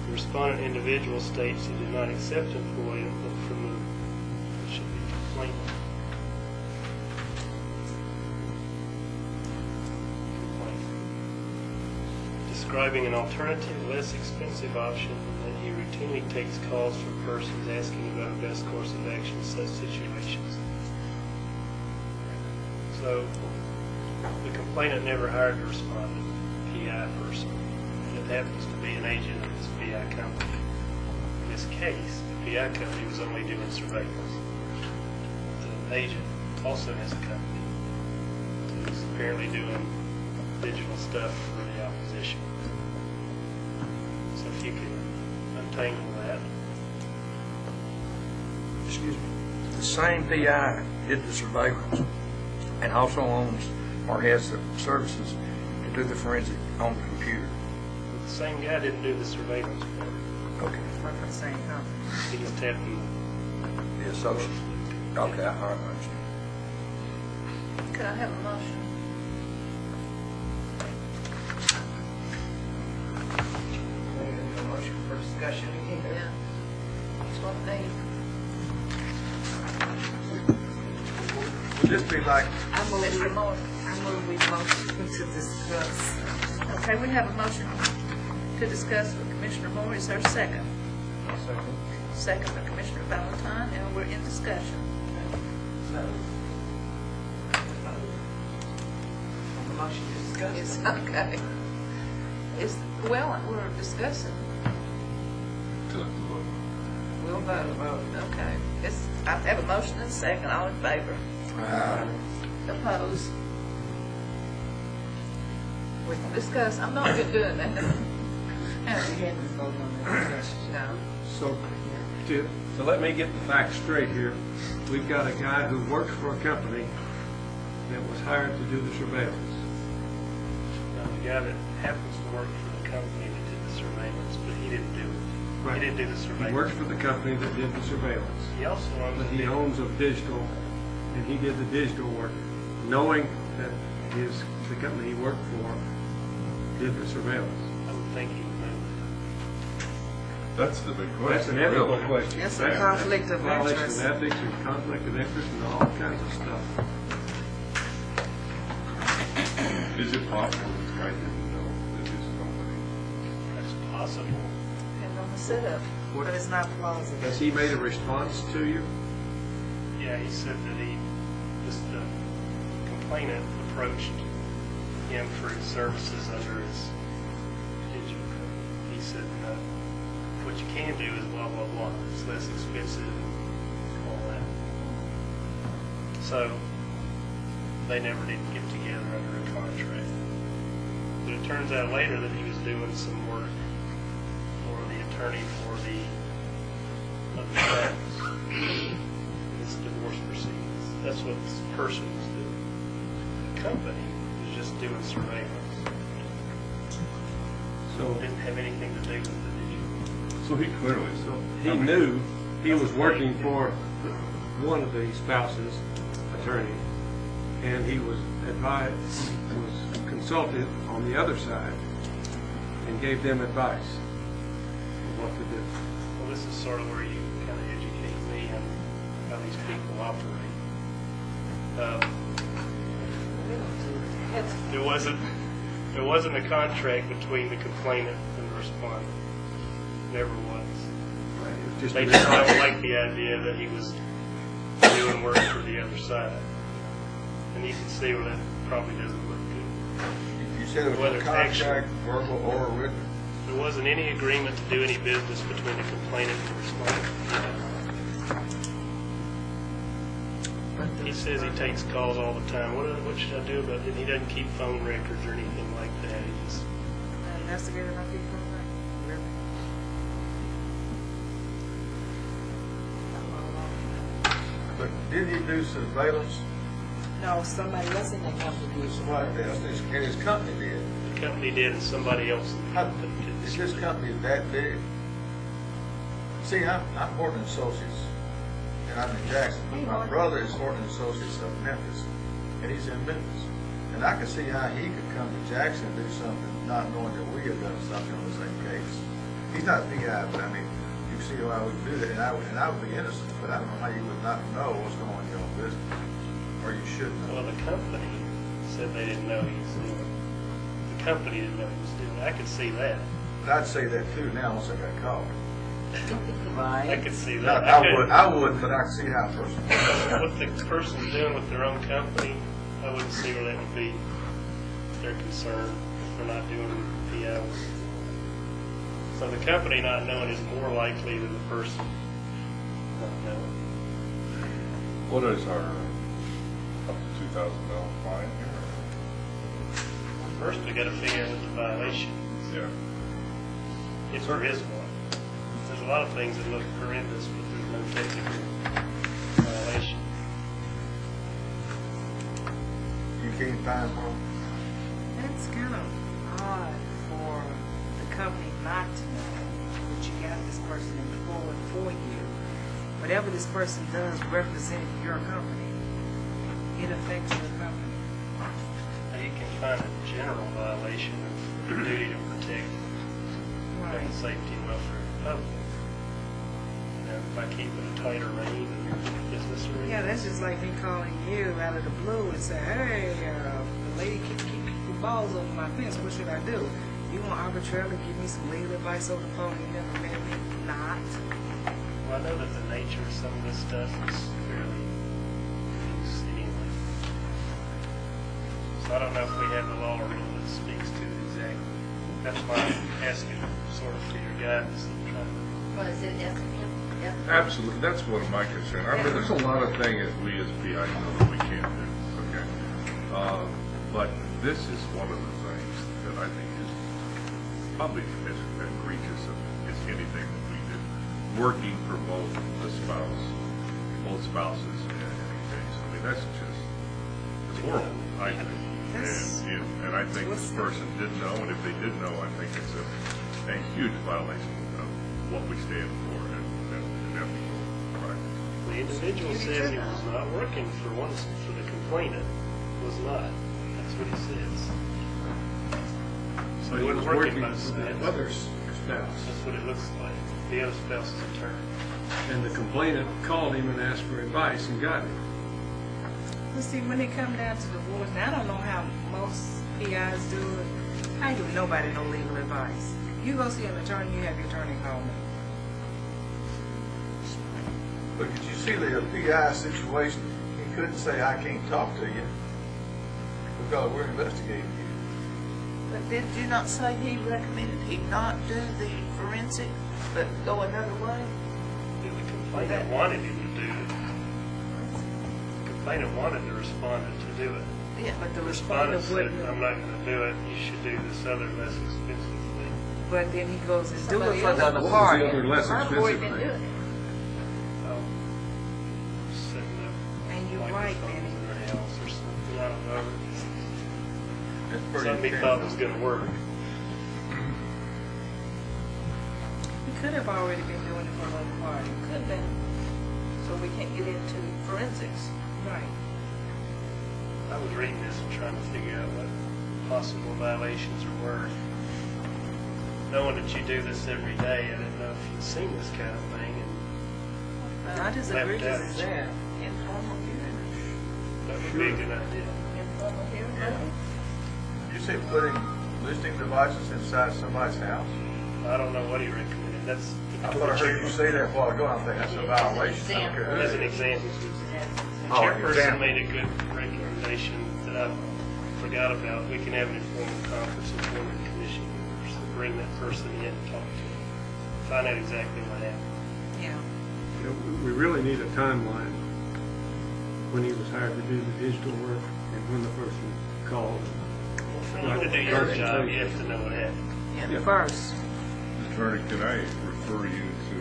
The respondent individual states he did not accept employment from the complainant. Describing an alternative, less expensive option, and that he routinely takes calls from persons asking about a best course of action in such situations. So, the complainant never hired the respondent PI person, and it happens to be an agent of this PI company. In this case, the PI company was only doing surveillance. The agent also has a company who's apparently doing digital stuff for the opposition. So if you can untangle that. Excuse me. The same PI did the surveillance and also owns or has the services to do the forensic on the computer. But the same guy didn't do the surveillance part. Okay. Work for the same company. He just happened. The associate. Okay, I understand. Could I have a motion? A motion for discussion again. Yeah. That's what they, Would this be like, Mr. Moore. I move we motion to discuss. Okay, we have a motion to discuss with Commissioner Moore. Is there a second? Second. Second by Commissioner Valentine, and we're in discussion. A motion to discuss. It's okay. It's, well, we're discussing. We'll vote. Okay. It's, I have a motion and a second. All in favor? Opposed? We can discuss. I'm not good doing that. We hadn't voted on the discussion. No. So, to let me get the facts straight here, we've got a guy who works for a company that was hired to do the surveillance. Now, the guy that happens to work for the company that did the surveillance, but he didn't do it. Right. He didn't do the surveillance. He works for the company that did the surveillance. He also owns But a he digital. owns a digital, and he did the digital work, knowing that the company he worked for did the surveillance. I would think he would know That's the big question. That's an ethical really. question. It's a That's conflict of violation interest. of ethics and conflict of interest and all kinds of stuff. Is it possible this guy didn't know that his company? that. That's possible. Depending on the setup. But it's not plausible. Has he made a response to you? Yeah, he said that the complainant approached him for his services under his digital company. He said, what you can do is blah, blah, blah. It's less expensive and all that. So they never did get together under a contract. But it turns out later that he was doing some work for the attorney for the other spouse. It's divorce proceedings. That's what this person was doing. The company was just doing surveillance. So It didn't have anything to do with the digital. So he clearly, he knew he was working for one of the spouse's attorney, and he was consulted on the other side and gave them advice on what to do. Well, this is sort of where you kind of educate me and how these people operate. There wasn't a contract between the complainant and the respondent. Never was. They just don't like the idea that he was doing work for the other side. And you can see where that probably doesn't look good. You said it was Whether a it's actual- contract, verbal or written? There wasn't any agreement to do any business between the complainant and the respondent. He says he takes calls all the time. What should I do about it? He doesn't keep phone records or anything like that. He just, Investigator, not people, right? Really? But did he do surveillance? No, somebody else in that company did. Somebody else, and his company did. the company did and somebody else How- didn't. Is this company that big? See, I'm Horton Associates, and I'm in Jackson. My brother is Horton Associates of Memphis, and he's in Memphis. And I can see how he could come to Jackson and do something, not knowing that we have done something on the same case. He's not a PI, but I mean, you see why we would do that, and I would be innocent, but I don't know how you would not know what's going on in your own business, or you should know. Well, the company said they didn't know he was doing it. The company didn't know he was doing it. I could see that. But I'd say that too now once I got caught. I could see that. I would, but I can see how a person. What the person's doing with their own company, I wouldn't see where that would be their concern if they're not doing PI work. So the company not knowing is more likely than the person not knowing. What is our up to $2,000 fine here? First, we got to figure out what the violation is, Yeah. if there is one. There's a lot of things that look horrendous, but there's no technical violation. You can't find one. That's kind of odd for the company not to know that you got this person employed for you. Whatever this person does represents your company. It affects your company. Now, you can find a general violation of your duty to protect Right. the safety and welfare of the public. You know, by keeping a tighter rein in your business arena. Yeah, that's just like me calling you out of the blue and say, hey, the lady keep your balls over my fence. What should I do? You want to arbitrarily give me some legal advice over the phone? You never met me? Not. Well, I know that the nature of some of this stuff is fairly loose anyway. So I don't know if we have the law or rule that speaks to it exactly. That's why I'm asking sort of for your guidance and trying to. Well, is it ethical? Absolutely, that's one of my concerns. I mean, there's a lot of things we as PIs know that we can't do, okay? But this is one of the things that I think is probably as egregious as anything that we do. Working for both spouses in any case. I mean, that's just, it's horrible, I think. And I think this person didn't know, and if they did know, I think it's a huge violation of what we stand for and ethical practice. The individual says he was not working for the complainant. Was not. That's what he says. So he wasn't working by the other spouse. That's what it looks like. The other spouse's attorney. And the complainant called him and asked for advice and got it. Well, see, when it come down to divorce, now I don't know how most PIs do it. I ain't giving nobody no legal advice. You go see an attorney, you have your attorney call me. But did you see the PI situation? He couldn't say, I can't talk to you because we're investigating you. But did you not say he recommended he not do the forensic, but go another way? The complainant wanted him to do it. The complainant wanted the respondent to do it. Yeah, but the Respondent respondent said, wouldn't. I'm not going to do it. You should do this other less expensive thing. But then he goes and do Somebody it for else the other was What was party. the other less expensive been thing? doing it. Setting up And you're right, microphones Benny. in their house or something. I don't know. It's pretty Something he intense. thought was going to work. He could have already been doing it for another party. Could have been. So we can't get into forensics. Right. I was reading this and trying to figure out what possible violations there were. Knowing that you do this every day, I didn't know if you'd seen this kind of thing. And I disagree Left out. with that. Informal hearing. That would be a good idea. Informal hearing, maybe? You say putting listening devices inside somebody's house? I don't know what he recommended. That's. I thought I heard you say that a while ago, I think that's a violation. I don't care who As it an is. example. The Oh, chairperson example. made a good recommendation that I forgot about. We can have an informal conference with one of the commission members, to bring that person in and talk to them. Find out exactly what happened. Yeah. You know, we really need a timeline when he was hired to do the digital work and when the person called. For you to do your job, you have to know what happened. Yeah, first. Attorney, can I refer you to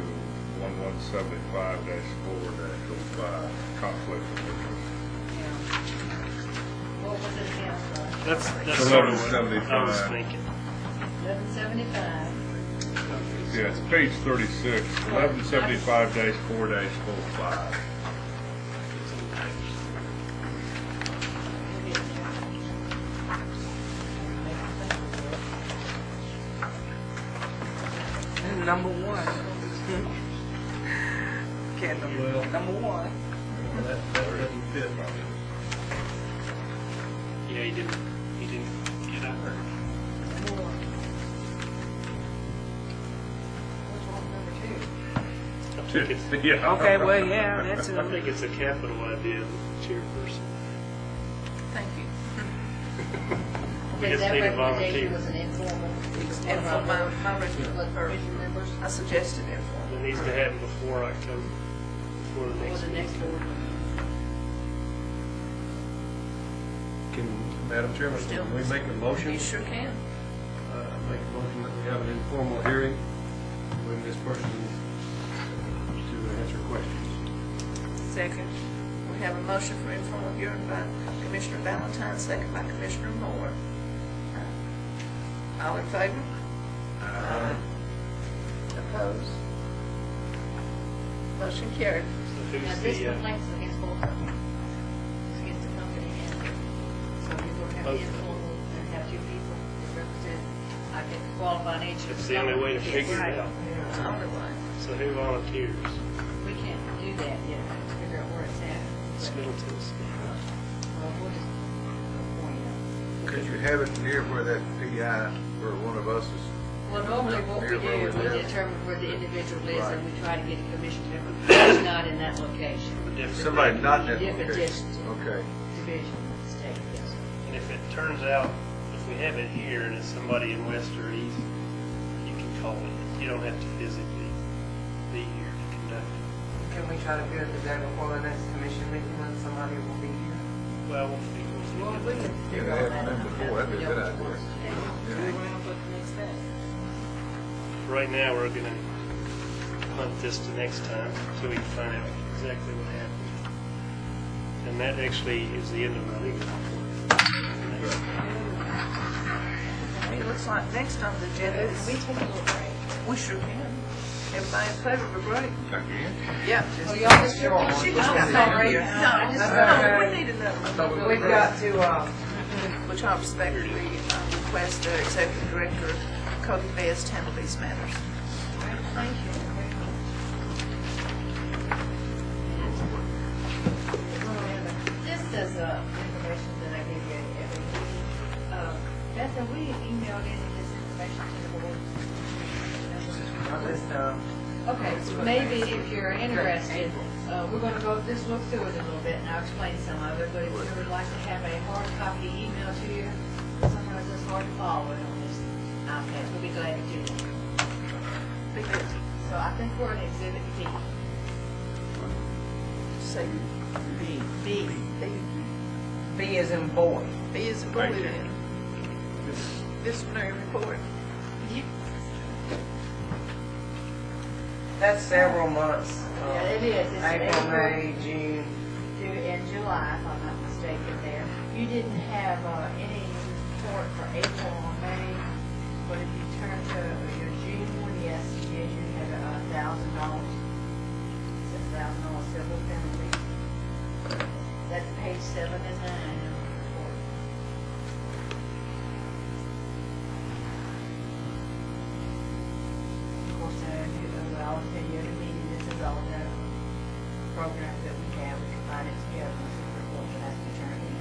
1175-4-05, conflict of interest? What was it again, sorry? That's sort of what I was 1175. thinking. 1175. Yeah, it's page 36, 1175-4-05. Number one. Kendall, number one. That doesn't fit. Yeah, he didn't get out. What's wrong with number two? I think it's, Yeah. Okay, well, yeah, that's I think it's a capital idea, the chairperson. Thank you. We Okay, just that need a recommendation volunteer. was an informal. Informal, my Commission members I suggested informal. It needs to happen before October, before the for next the next meeting. board. Can, Madam Chairman, can we make a motion? You sure can. Make a motion that we have an informal hearing with this person to answer questions. Second. We have a motion for informal hearing by Commissioner Valentine, second by Commissioner Moore. All in favor? Opposed? Motion carried. So Now, who's this the, complaint is against both companies. It's against the company and, so you're gonna have Both. the informal and have two people that represent, I can qualify an agent. It's the only way to figure it out. It's the only way. So who volunteers? We can't do that yet, I have to figure out where it's at. It's Middle Tennessee. Well, we'll just point out. Could you have it near where that PI, where one of us is? Well, normally what we Near do, where we we live. determine where the individual lives and Right. we try to get a commission member who's not in that location. A different Somebody day. not in that Different location? district. Okay. Division of the state, yes. And if it turns out, if we have it here and it's somebody in West or East, you can call it. You don't have to physically be here to conduct it. Can we try to do it the day before the next commission meeting when somebody will be here? Well, we'll figure Well, we can Yeah, figure they all haven't that been out. before, that'd be a good Yeah. idea. Do we want to put the next day? Right now, we're gonna punt this to next time until we can find out exactly what happened. And that actually is the end of my legal report. It looks like next on the agenda Can we is, take a little break? we sure can. Everybody in favor of a break? Again? Yeah. Oh, y'all just She just got back here. No, we need another one. We've got to, Which I respectfully request the Executive Director, Cody Best, handle these matters. Thank you. This is information that I gave you every week. Beth, have we emailed any of this information to the board? Okay, so maybe if you're interested, we're going to go, just look through it a little bit and I'll explain some of it, but if you would like to have a hard copy emailed to you, sometimes it's hard to follow it on this iPad, we'll be glad to do that. Big deal. So I think we're in Exhibit B. Say B. B. B. B is in boy. B is in boy then. Disciplinary report. That's several months. Yeah, it is. It's April, May, June. In July, if I'm not mistaken there. You didn't have any report for April or May, but if you turn to your June one, yes, you did. You had $1,000. $6,000 civil penalty. That's page 7 and 9 in the report. Of course, I'll tell you at a meeting, this is all done. programs that we have, we combine it together, and the report that has to be turned in.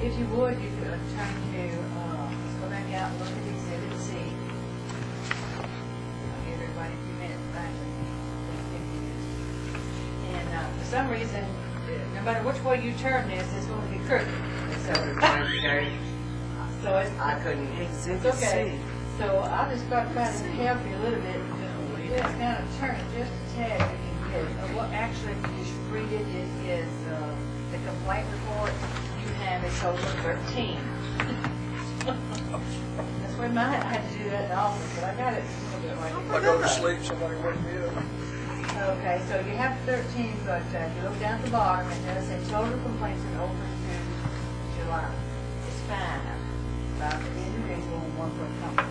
If you would, you could turn to, let's go back out and look at Exhibit C. I'll give everybody a few minutes back. And for some reason, no matter which way you turn this, it's going to be crooked. So it's mine today. So it's, I couldn't. it's okay. So I'll just try to help you a little bit. Just kind of turn it just a tad. What actually, if you just read it, is the complaint report. You have is over 13. That's why mine, I had to do that in the office, but I got it a little bit right If I go to sleep, somebody wake me up. Okay, so you have 13, but if you look down at the bottom, it does say total complaints in open to July. It's 5 about the individual and 1 for a company.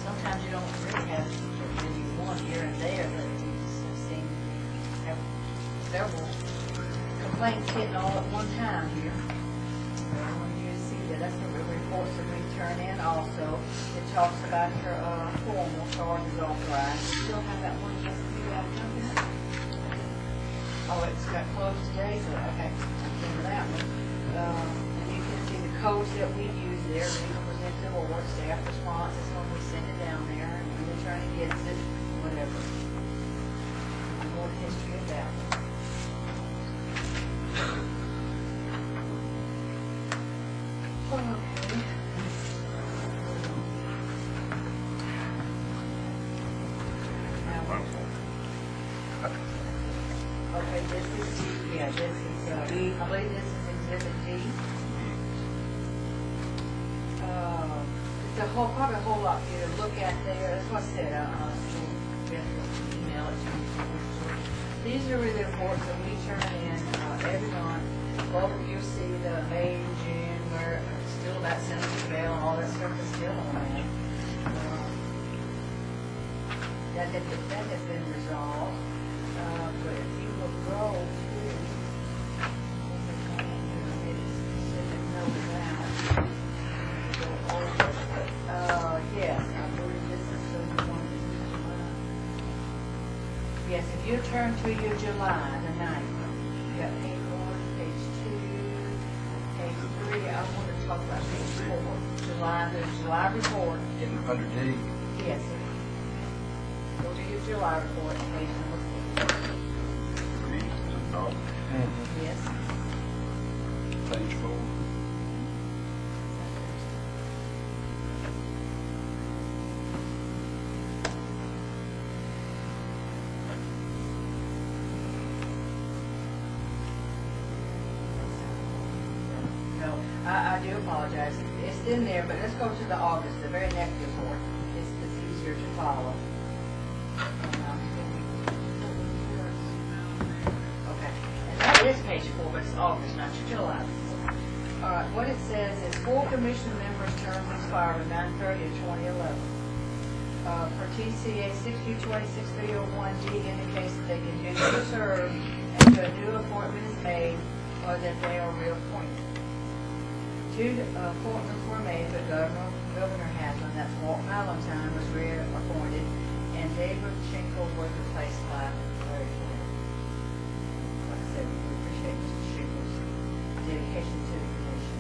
Sometimes you don't really have maybe one here and there, but you seem to have several complaints hitting all at one time here. I want you to see that. That's the reports that we turn in also. It talks about your formal charges authorized. You still have that one against the company? Oh, it's got closed today, so okay, I'm into that one. And you can see the codes that we use there, legal representative or staff response is when we send it down there, and the attorney gets it, whatever. More history of that one. Okay. Okay, this is D, yeah, this is, I believe this is Exhibit D. It's a whole, probably a whole lot for you to look at there, that's what I said, email it to you. These are really reports that we turn in, every month. Well, you'll see the May, June, where it's still about Senator Bell, all that stuff is still on there. That has been resolved. But if you will go to, yes, I believe this is the one. Yes, if you turn to your July, the 9th, you got page 1, page 2, page 3. I want to talk about page 4. July, the July report. Under D. Yes, sir. Go to your July report, page number 4. Yes. Page 4. No, I do apologize. It's in there, but let's go to the August, the very next report. It's easier to follow. Okay, and that is page 4, but it's August, not your July. All right, what it says is 4 commission members' terms expire on 9/30/2011. For TCA 6226-301D indicates that they continue to serve until a new appointment is made or that they are reappointed. 2 appointments were made, but Governor Haslam, that's Walt Valentine, was reappointed, and David Schenkel was replaced by Larry Flynn. Like I said, we appreciate Mr. Schenkel's dedication to the commission.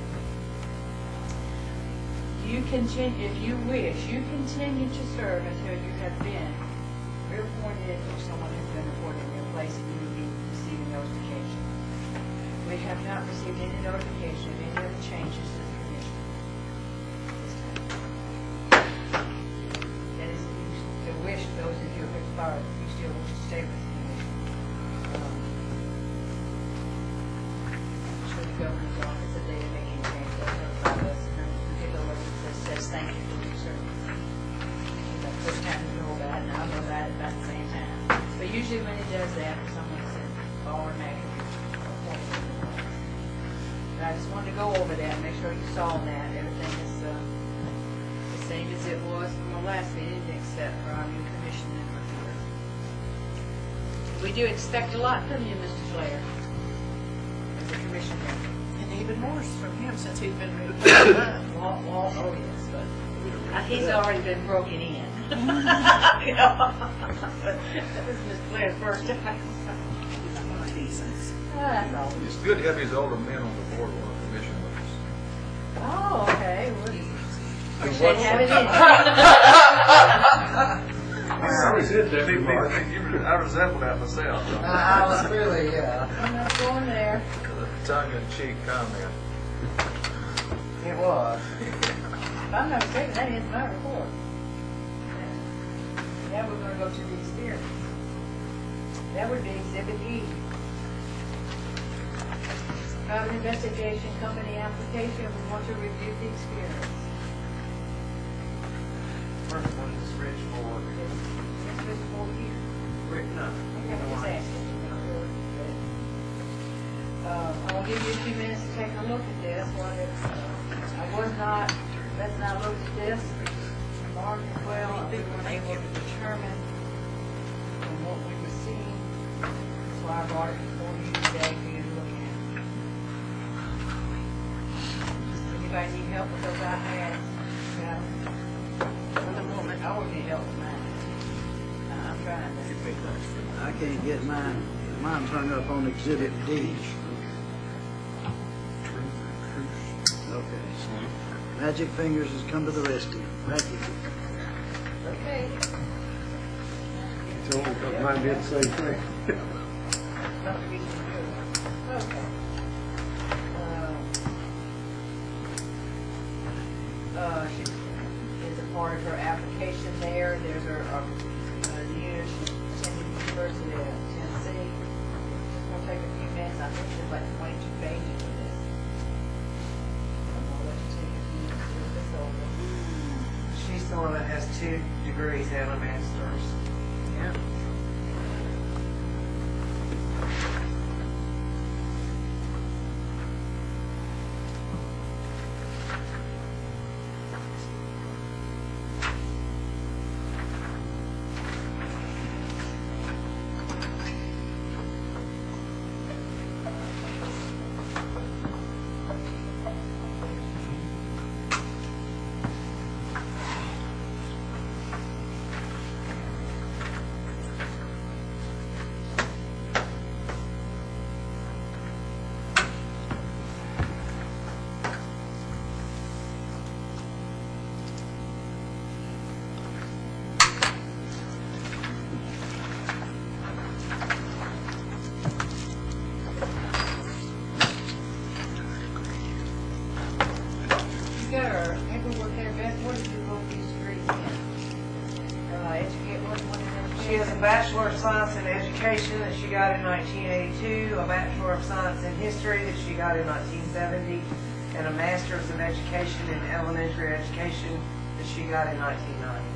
You continue, if you wish, you continue to serve until you have been reappointed or someone has been appointed in your place and you will be receiving notification. We have not received any notification of any other changes to the commission. That is, the wish, those of you who have expired, you still wish to stay with the commission. I'm sure the governor's office, if they make any changes, they'll notify us, and then we get a letter that says thank you for your service. It's the first time you know about it, and I know about it about the same time. But usually when it does that, someone says, automatically. I just wanted to go over that, make sure you saw that. Everything is the same as it was from our last meeting, except for our new commission member here. We do expect a lot from you, Mr. Flair, as a commission member. even more from him since he's been moved to mine. Oh, yes, but he's already been broken in. You know, this is Miss Blair's first time. That's all. It's good to have these older men on the board on a commission with us. Oh, okay. Well, And should have it in. I was in there, Mark. I resemble that myself. I was really, I'm not going there. Tongue-in-cheek comment. it was. If I'm not mistaken, that is my report. Now we're gonna go to the experience. That would be Exhibit E. Private investigation company application, we want to review the experience. First one is Rich Ford. It's just 4 years. Written up. Okay, I'm just asking. I'll give you a few minutes to take a look at this. Let's not look at this. Mark as well, I think we're able to determine from what we were seeing. That's why I brought it before you today for you to look at. Anybody need help with those I had? For the moment, I would need help with mine. I'm trying to. I can't get mine. Mine's hung up on Exhibit D. Okay. Magic Fingers has come to the rescue. Thank you. Okay. It's only because mine did the same thing. Nothing we can do. Okay. She is a part of her application there. There's her year she attended the University of Tennessee. It's gonna take a few minutes. I think there's like 22 pages of this. I'm gonna let you take a few minutes to look this over. She's the one that has 2 degrees and a master's. Yeah. Got her paperwork there, Beth. What did you both these degrees in? Educate, what is education? She has a Bachelor of Science in Education that she got in 1982, a Bachelor of Science in History that she got in 1970, and a Master's in Education in Elementary Education that she got in 1990.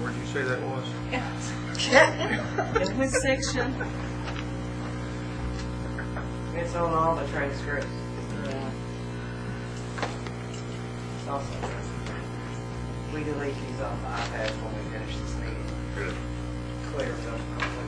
Where'd you say that was? In which section? It's on all the transcripts. It's also, we delete these off the iPad when we finish this meeting. Good. Clears them completely.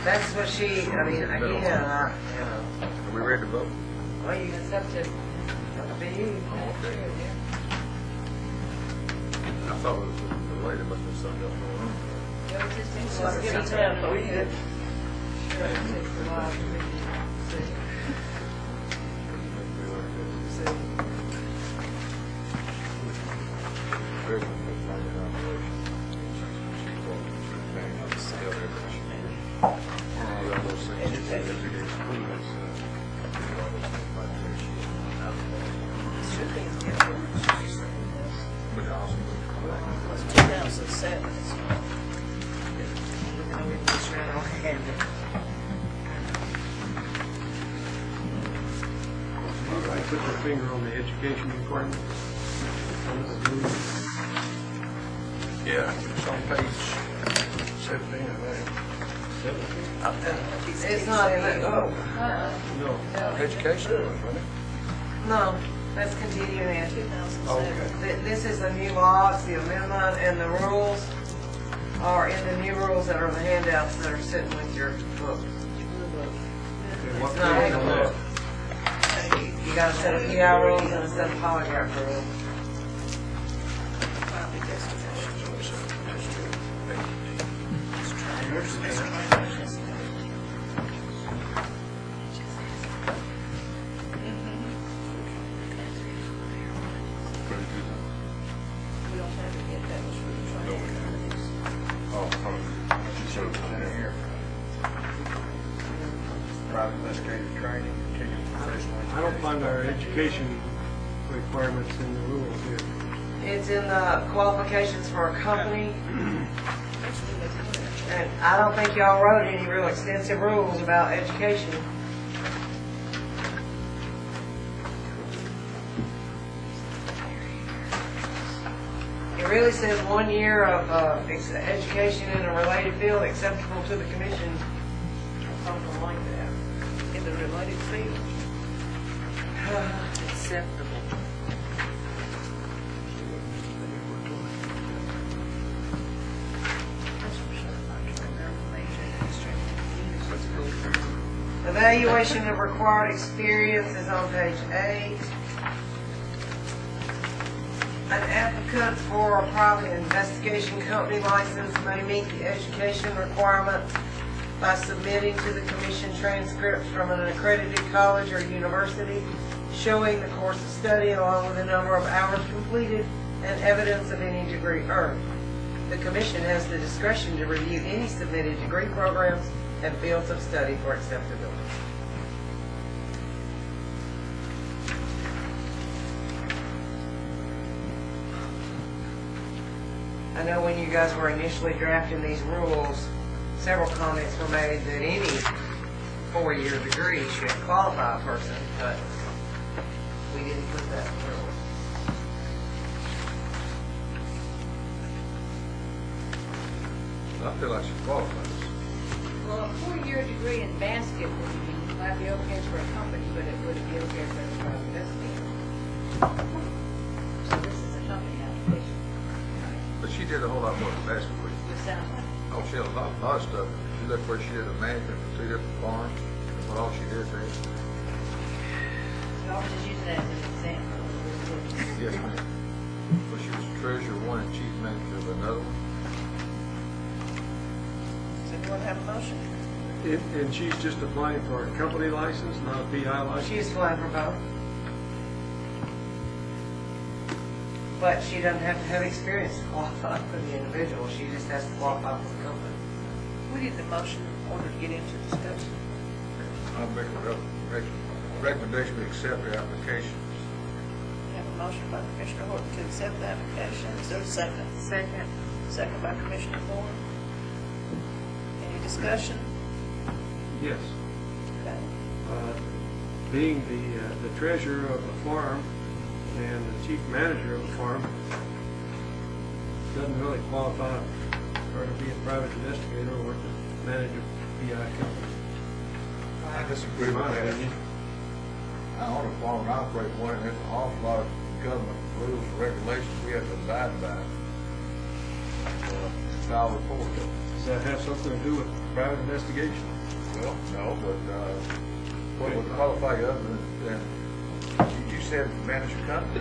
That's what she, I mean, again, you know, Are we ready to vote? well, you accepted, be you. I thought it was related, but there's something else going on. Let's get it done, but we did. It's 2007. All right, put your finger on the education requirements. Yeah, it's on page 17, I think. It's not in that, oh, No. Education, wasn't it? no, that's continuing ed. 2007. Okay. This is the new law, it's the amendment, and the rules are in the new rules that are the handouts that are sitting with your book. Okay, what It's not page in on the that? book. You got a set of PI rules and a set of polygraph rules. We don't have it yet, that was for the training. Private investigative training, continuing professional. I don't find our education requirements in the rules here. It's in the qualifications for a company. And I don't think y'all wrote any real extensive rules about education. It really says 1 year of education in a related field acceptable to the commission, or something like that. In the related field. Acceptable. That's for sure. I can remember major administrative. Evaluation of required experience is on page 8. An applicant for a private investigation company license may meet the education requirements by submitting to the commission transcripts from an accredited college or university showing the course of study along with the number of hours completed and evidence of any degree earned. The commission has the discretion to review any submitted degree programs and fields of study for acceptability. I know when you guys were initially drafting these rules, several comments were made that any four-year degree should qualify a person, but we didn't put that in the rules. I feel like she qualifies. Well, a four-year degree in basketball might be okay for a company, but it wouldn't be okay for a private investigator. So this is a company application. But she did a whole lot more than basketball. It sounds like. Oh, she had a lot of stuff. She looked where she did a management for 2 different farms. That's what all she did there. I was just using that as an example. Yes, ma'am. Well, she was treasurer one and chief manager of another one. Does anyone have a motion? And she's just applying for a company license, not a PI license? She's applying for both. But she doesn't have to have experience to qualify for the individual, she just has to qualify for the company. We need the motion in order to get into discussion. I'll make a recommendation to accept the applications. We have a motion by Commissioner Horton to accept the application. Is there a second? Second. Second by Commissioner Moore. Any discussion? Yes. Okay. Being the treasurer of a farm and the chief manager of a farm doesn't really qualify for to be a private investigator or to manage a PI company. I disagree In with my that. opinion. I own a farm and I operate one, and there's an awful lot of government rules and regulations we have to abide by. File report. Does that have something to do with private investigation? Well, no, but what would qualify you other than, you said manage a company?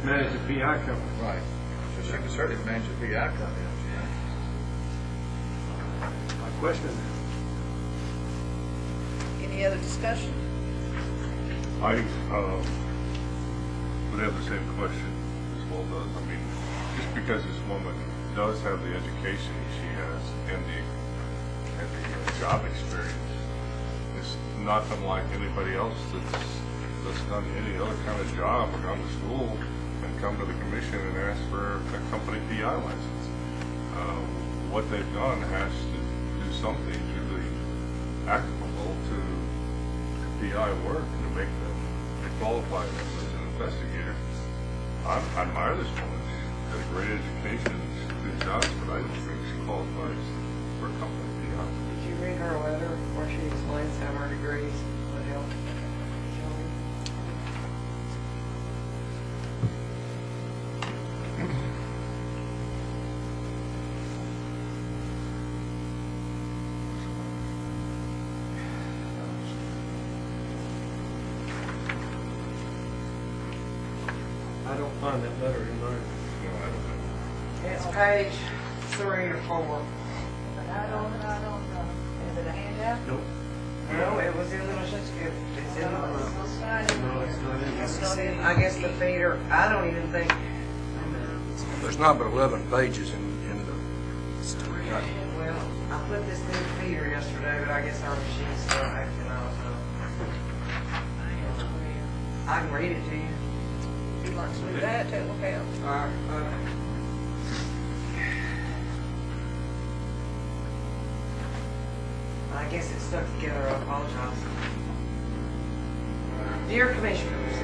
Manage a PI company. Right. So she can certainly manage a PI company, My question, Any other discussion? I would have the same question as well does. I mean, just because this woman does have the education she has and the job experience, it's not unlike anybody else that's done any other kind of job or gone to school and come to the commission and ask for a company PI license. What they've done has to do something to be applicable to PI work to make them qualify them as an investigator. I admire this woman. She's got a great education, she's a good job, but I don't think she qualifies for a company PI. Did you read her letter where she explains how her degrees would help? I don't find that letter in mine. It's page 3 or 4. I don't know. Is it a handout? Nope. No, it was in the, it's in the, No, it's not in it's there. not in, I guess the feeder, I don't even think, There's not but 11 pages in the, well, I put this new feeder yesterday, but I guess our machine's still acting out, so. I can read it to you. If you'd like to do that, that will help. Alright, I guess it's stuck together, I apologize. Dear Commissioners,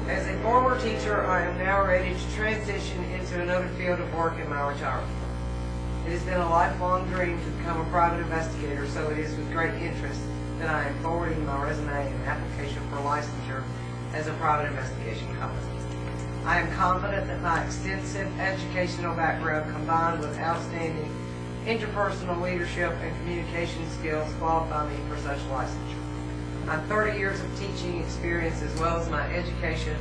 as a former teacher, I am now ready to transition into another field of work in my retirement. It has been a lifelong dream to become a private investigator, so it is with great interest that I am forwarding my resume and application for licensure as a private investigation company. I am confident that my extensive educational background combined with outstanding interpersonal leadership and communication skills qualify me for such licensure. My 30 years of teaching experience as well as my education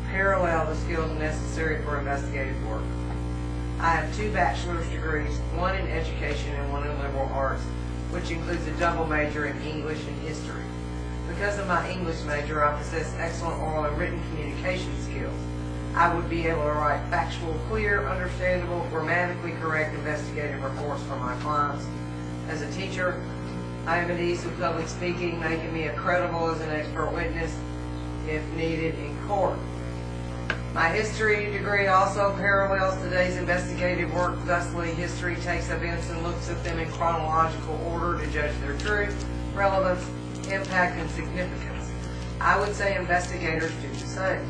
parallel the skills necessary for investigative work. I have 2 bachelor's degrees, one in education and one in liberal arts, which includes a double major in English and history. Because of my English major, I possess excellent oral and written communication skills. I would be able to write factual, clear, understandable, grammatically correct investigative reports for my clients. As a teacher, I am at ease with public speaking, making me credible as an expert witness if needed in court. My history degree also parallels today's investigative work. Thusly, history takes events and looks at them in chronological order to judge their truth, relevance, impact, and significance. I would say investigators do the same.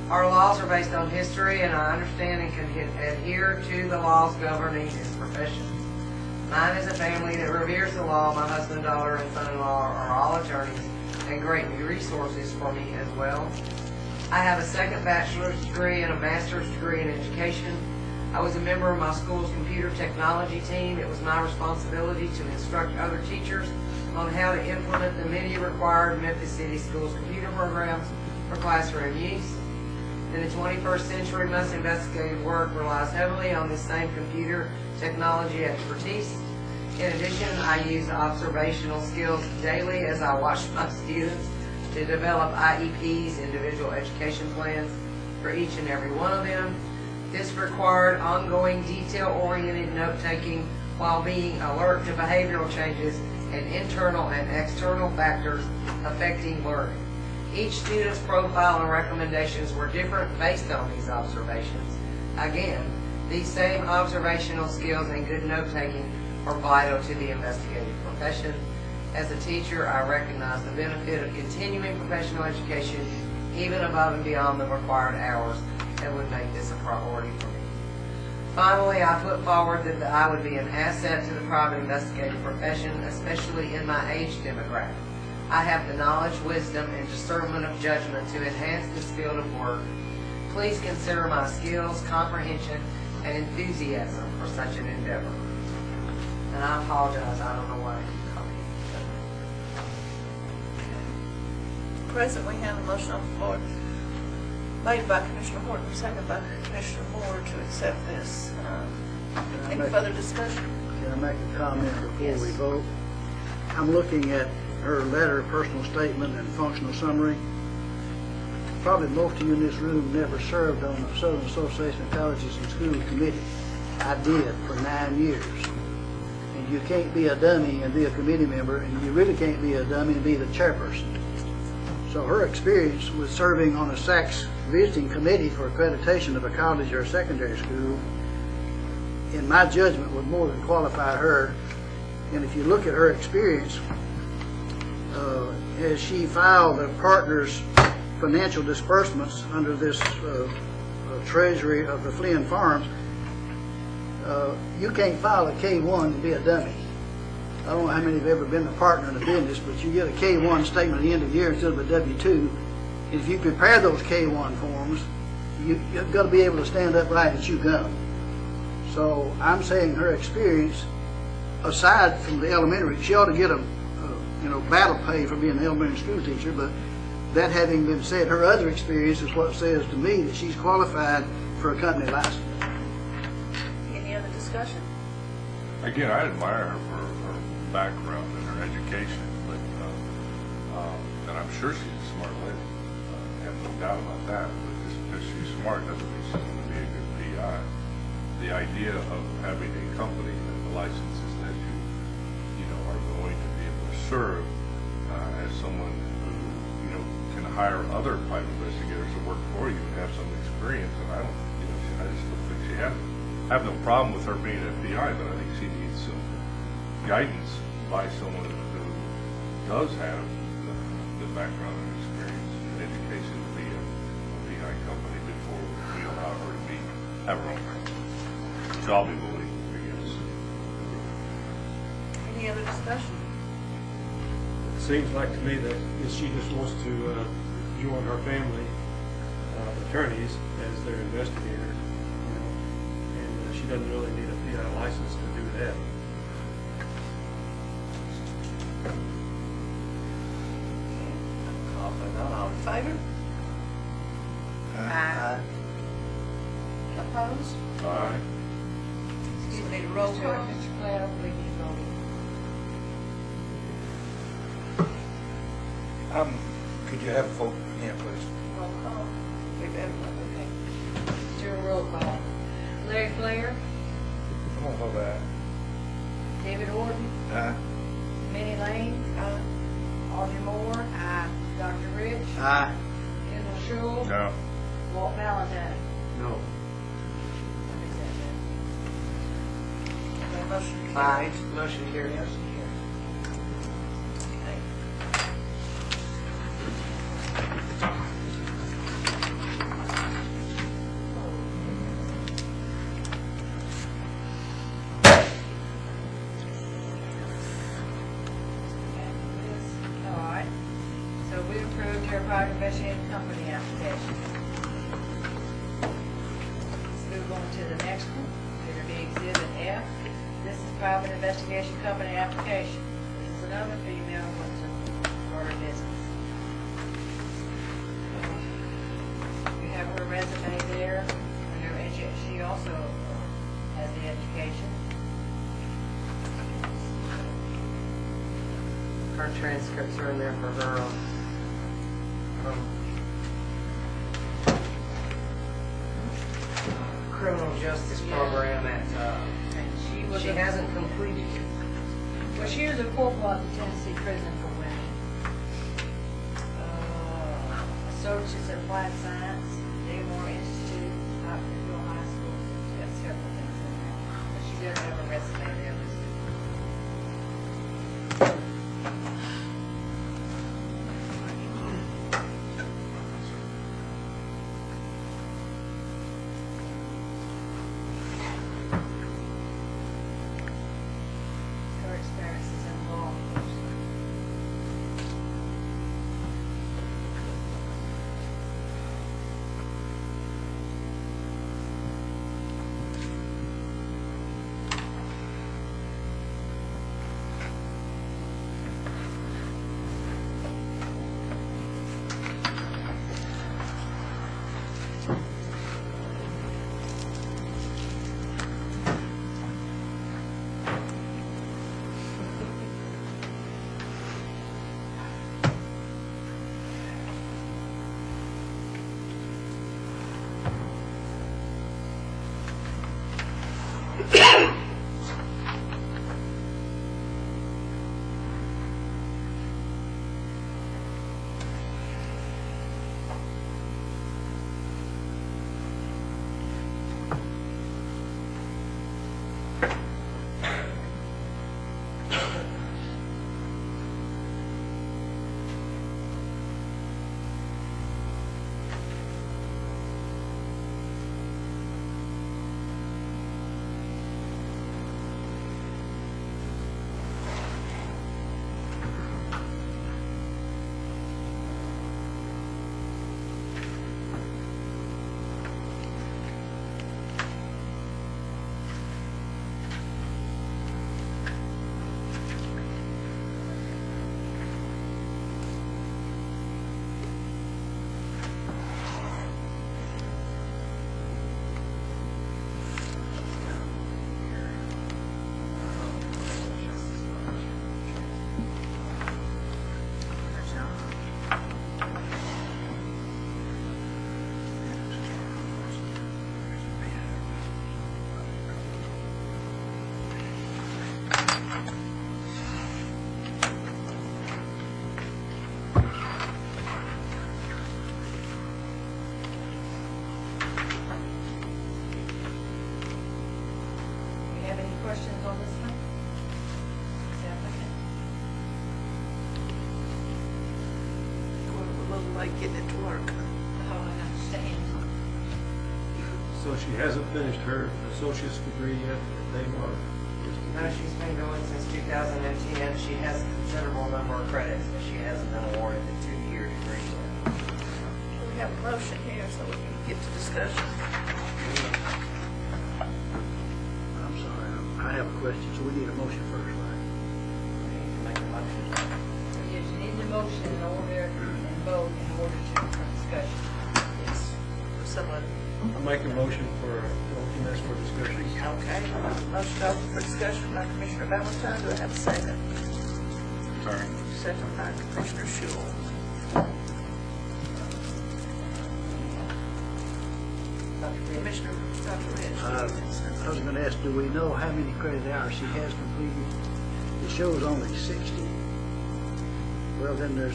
Our laws are based on history, and I understand and can adhere to the laws governing this profession. Mine is a family that reveres the law. My husband, daughter, and son-in-law are all attorneys and great resources for me as well. I have a second bachelor's degree and a master's degree in education. I was a member of my school's computer technology team. It was my responsibility to instruct other teachers on how to implement the many required Memphis City Schools computer programs for classroom use. In the 21st century, most investigative work relies heavily on this same computer technology expertise. In addition, I use observational skills daily as I watch my students to develop IEPs, individual education plans, for each and every one of them. This required ongoing detail-oriented note-taking while being alert to behavioral changes and internal and external factors affecting learning. Each student's profile and recommendations were different based on these observations. Again, these same observational skills and good note-taking are vital to the investigative profession. As a teacher, I recognize the benefit of continuing professional education even above and beyond the required hours that would make this a priority for me. Finally, I put forward that I would be an asset to the private investigative profession, especially in my age demographic. I have the knowledge, wisdom, and discernment of judgment to enhance this field of work. Please consider my skills, comprehension, and enthusiasm for such an endeavor. And I apologize, I don't know why I didn't copy. President, we have a motion on the floor made by Commissioner Horton, seconded by Commissioner Moore to accept this. Any further discussion? Can I make a comment before Yes. we vote? I'm looking at her letter, personal statement, and functional summary. Probably most of you in this room never served on the Southern Association of Colleges and Schools Committee. I did for 9 years. And you can't be a dummy and be a committee member, and you really can't be a dummy and be the chairperson. So her experience with serving on a SACS visiting committee for accreditation of a college or a secondary school, in my judgment, would more than qualify her. And if you look at her experience, as she filed the partners' financial disbursements under this treasury of the Flynn Farms, you can't file a K-1 and be a dummy. I don't know how many have ever been a partner in a business, but you get a K-1 statement at the end of the year instead of a W-2. And if you prepare those K-1 forms, you've got to be able to stand upright and chew gum. So I'm saying her experience, aside from the elementary, she ought to get a battle pay for being an elementary school teacher, but that having been said, her other experience is what says to me that she's qualified for a company license. Any other discussion? Again, I admire her for her background and her education, but and I'm sure she's a smart lady. I have no doubt about that. But just because she's smart doesn't mean she's going to be a good PI. The idea of having a company and the licenses that you are going to be able to serve as someone who can hire other private investigators to work for you and have some experience. And I just don't think she has. I have no problem with her being a PI, but I think she needs some guidance by someone who does have the background and experience and education to be a PI company before we allow her to have her own company. So I'll be voting against. Any other discussion? It seems like to me that if she just wants to join her family of attorneys as their investigator, and she doesn't really need a PI license to do that. Call for a vote. All in favor? Aye. Opposed? Aye. Excuse me, need a roll call. Mr. Clay, we need voting. Could you have a vote again, please? Roll call. We've had one, okay. Do a roll call. Larry Flair, I'm gonna vote aye. David Orton, Aye. Minnie Lane, Audrey Moore, Dr. Rich, Aye. Kendall Shule, No. Walt Valentine. No. Okay, motion Aye. carries. Motion carries. Okay. All right. So we approved her private investigating company application. Let's move on to the next one. It'll be Exhibit F. This is private investigation company application. This is another female wants to start a business. You have her resume there, and she also has the education. Her transcripts are in there for her. Criminal justice program at, And she hasn't completed it. Well, she was a corporal at the Tennessee Prison for Women. Associates in Applied Science, Daymore Institute, Hopkinsville High School. She has several things in there. But she does have a resume there listed. Her experiences in law enforcement. late getting it to work. Oh, I understand. So she hasn't finished her associate's degree yet at Daymar? No, she's been going since 2010. She has a considerable number of credits, but she hasn't been awarded the 2-year degree yet. We have a motion here, so we can get to discussion. I'm sorry, I have a question, so we need a motion first, right? We need to make a motion. Yes, you need the motion in order and vote in order to for discussion. Yes. Someone, I make a motion for, openness for discussion. okay. Motion open for discussion by Commissioner Valentine. Do I have a second? Sorry. Second by Commissioner Shule. Commissioner, Dr. Rich. I was going to ask, do we know how many credit hours she has completed? It shows only 60. Well, then there's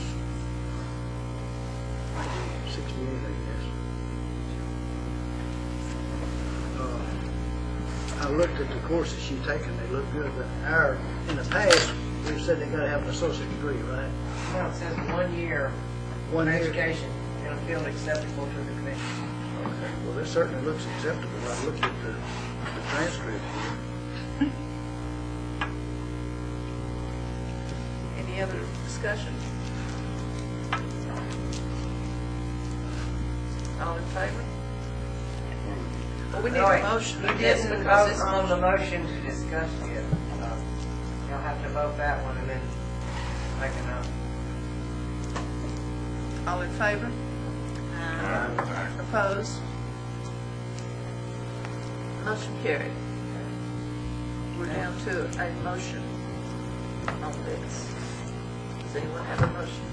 68, I guess. I looked at the courses she's taken, they look good, but in the past, we've said they got to have an associate degree, right? No, it says 1 year 1 of year. education in a field acceptable to the commission. Okay, well, this certainly looks acceptable. I looked at the transcript here. Any other discussion? All in favor? Well, we need No, a wait, motion. You Yes, didn't because vote it's on the motion to discuss it. You'll have to vote that one and then make another. all in favor? Opposed? Motion carried. We're down to a motion on this. Does anyone have a motion?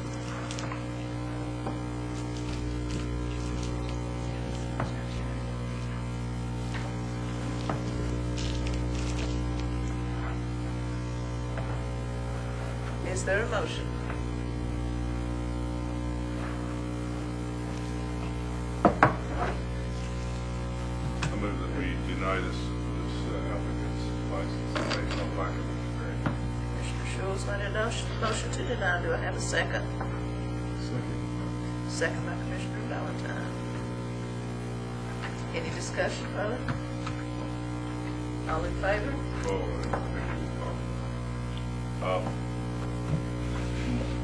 Is there a motion? I move that we deny this applicant's license based on lack of experience. Commissioner Schulz made a motion to deny. Do I have a second? Second by Commissioner Valentine. Any discussion further? All in favor?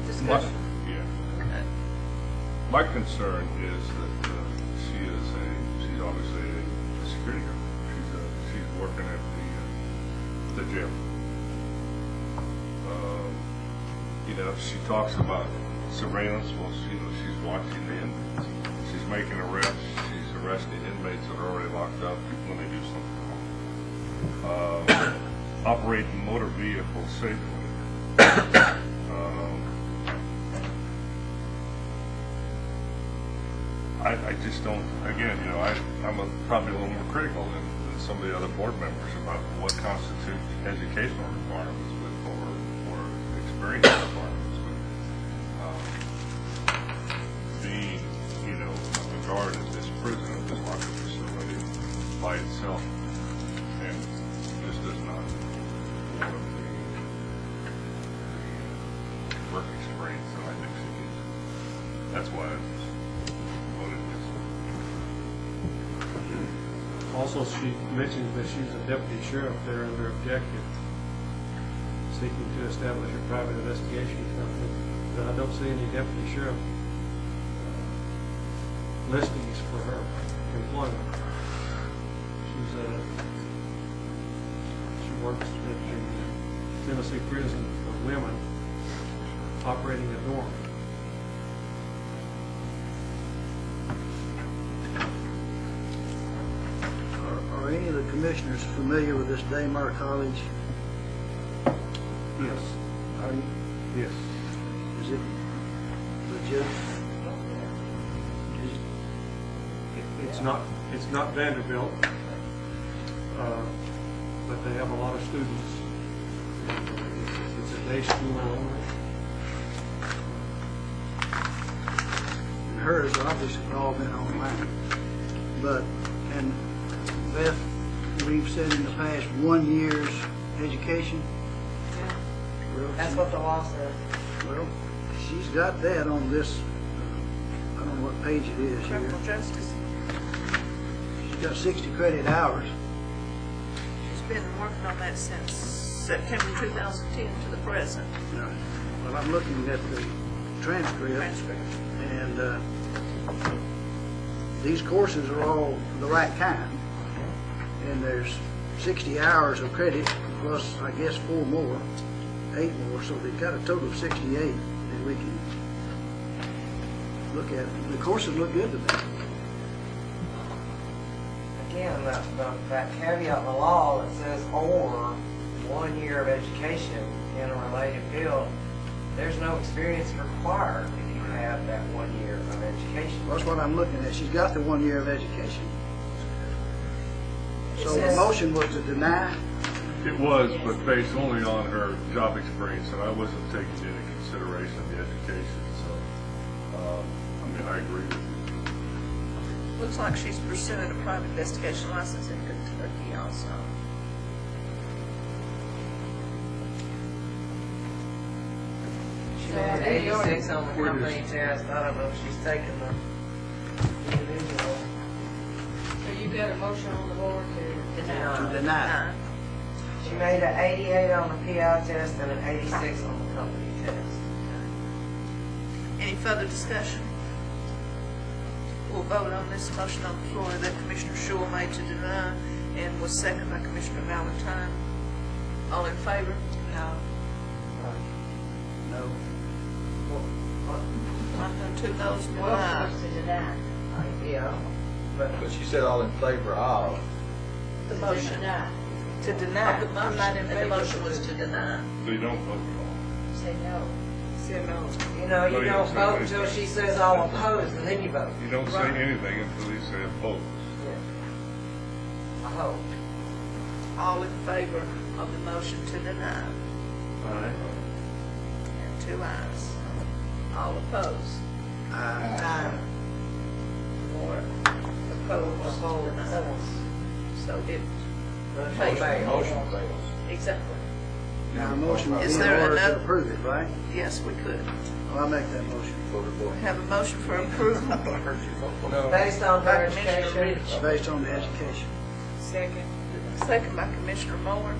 Discussion? Yeah. Okay. My concern is that she's obviously a security guard. She's working at the gym. She talks about surveillance. Well, she's watching the inmates. She's making arrests. She's arresting inmates that are already locked up when they do something wrong. Operating motor vehicles safely. I just don't, again, I'm probably a little more critical than some of the other board members about what constitutes educational requirements or experience requirements. But being, a guard at this prison, at this lockdown facility by itself, and this does not warrant the work experience that I think she needs. That's why I voted this. Also, she mentions that she's a deputy sheriff there under objective, seeking to establish a private investigation company. But I don't see any deputy sheriff listings for her employment. She works at the Tennessee Prison for Women, operating a dorm. Are any of the commissioners familiar with this Daymar College? Yes. Are you? Yes. Is it legit? It's not Vanderbilt, but they have a lot of students. It's a day school only. Hers obviously have all been online. But, and Beth, we've said in the past 1 year's education. Yeah. Well, That's what the law says. Well, she's got that on this know what page it is here. Criminal justice. She's got 60 credit hours. She's been working on that since September 2010 to the present. Well, I'm looking at the transcript, and these courses are all the right kind. And there's 60 hours of credit, plus, I guess, 8 more, so they've got a total of 68 that we can look at. The courses look good to me. Again, that caveat in the law that says or 1 year of education in a related field, there's no experience required if you have that 1 year of education. That's what I'm looking at. She's got the 1 year of education. It So the says- motion was to deny. It was, but based only on her job experience, and I wasn't taking into consideration the education, so, I mean, I agree with you. Looks like she's pursuing a private investigation license in Kentucky also. She had 86 on the company test. I don't know if she's taken the individual. So you got a motion on the board to deny? To deny. She made an 88 on the PI test and an 86 on the company test. Any further discussion? We'll vote on this motion on the floor that Commissioner Shule made to deny and was seconded by Commissioner Valentine. All in favor? No. No. Two noes, The one motion aye. was to deny. Yeah. But she said all in favor of. The To motion deny. to deny. Of the motion. I'm not in favor. And the motion was to deny. So you don't vote at all. Say no. Say no. You know, No, you you don't don't say vote anything. until she says all opposed, and then you vote. You don't say Right. anything until you say opposed. I hope. All in favor of the motion to deny? And two ayes. All opposed? Aye. Or opposed? So it fails. Motion fails. Exactly. Now, the motion would Is be in there order to another- approve it, right? Yes, we could. Well, I'll make that motion. We have a motion for approval Based on by her Commissioner education. Rich. Based on the education. Second. Second by Commissioner Moore.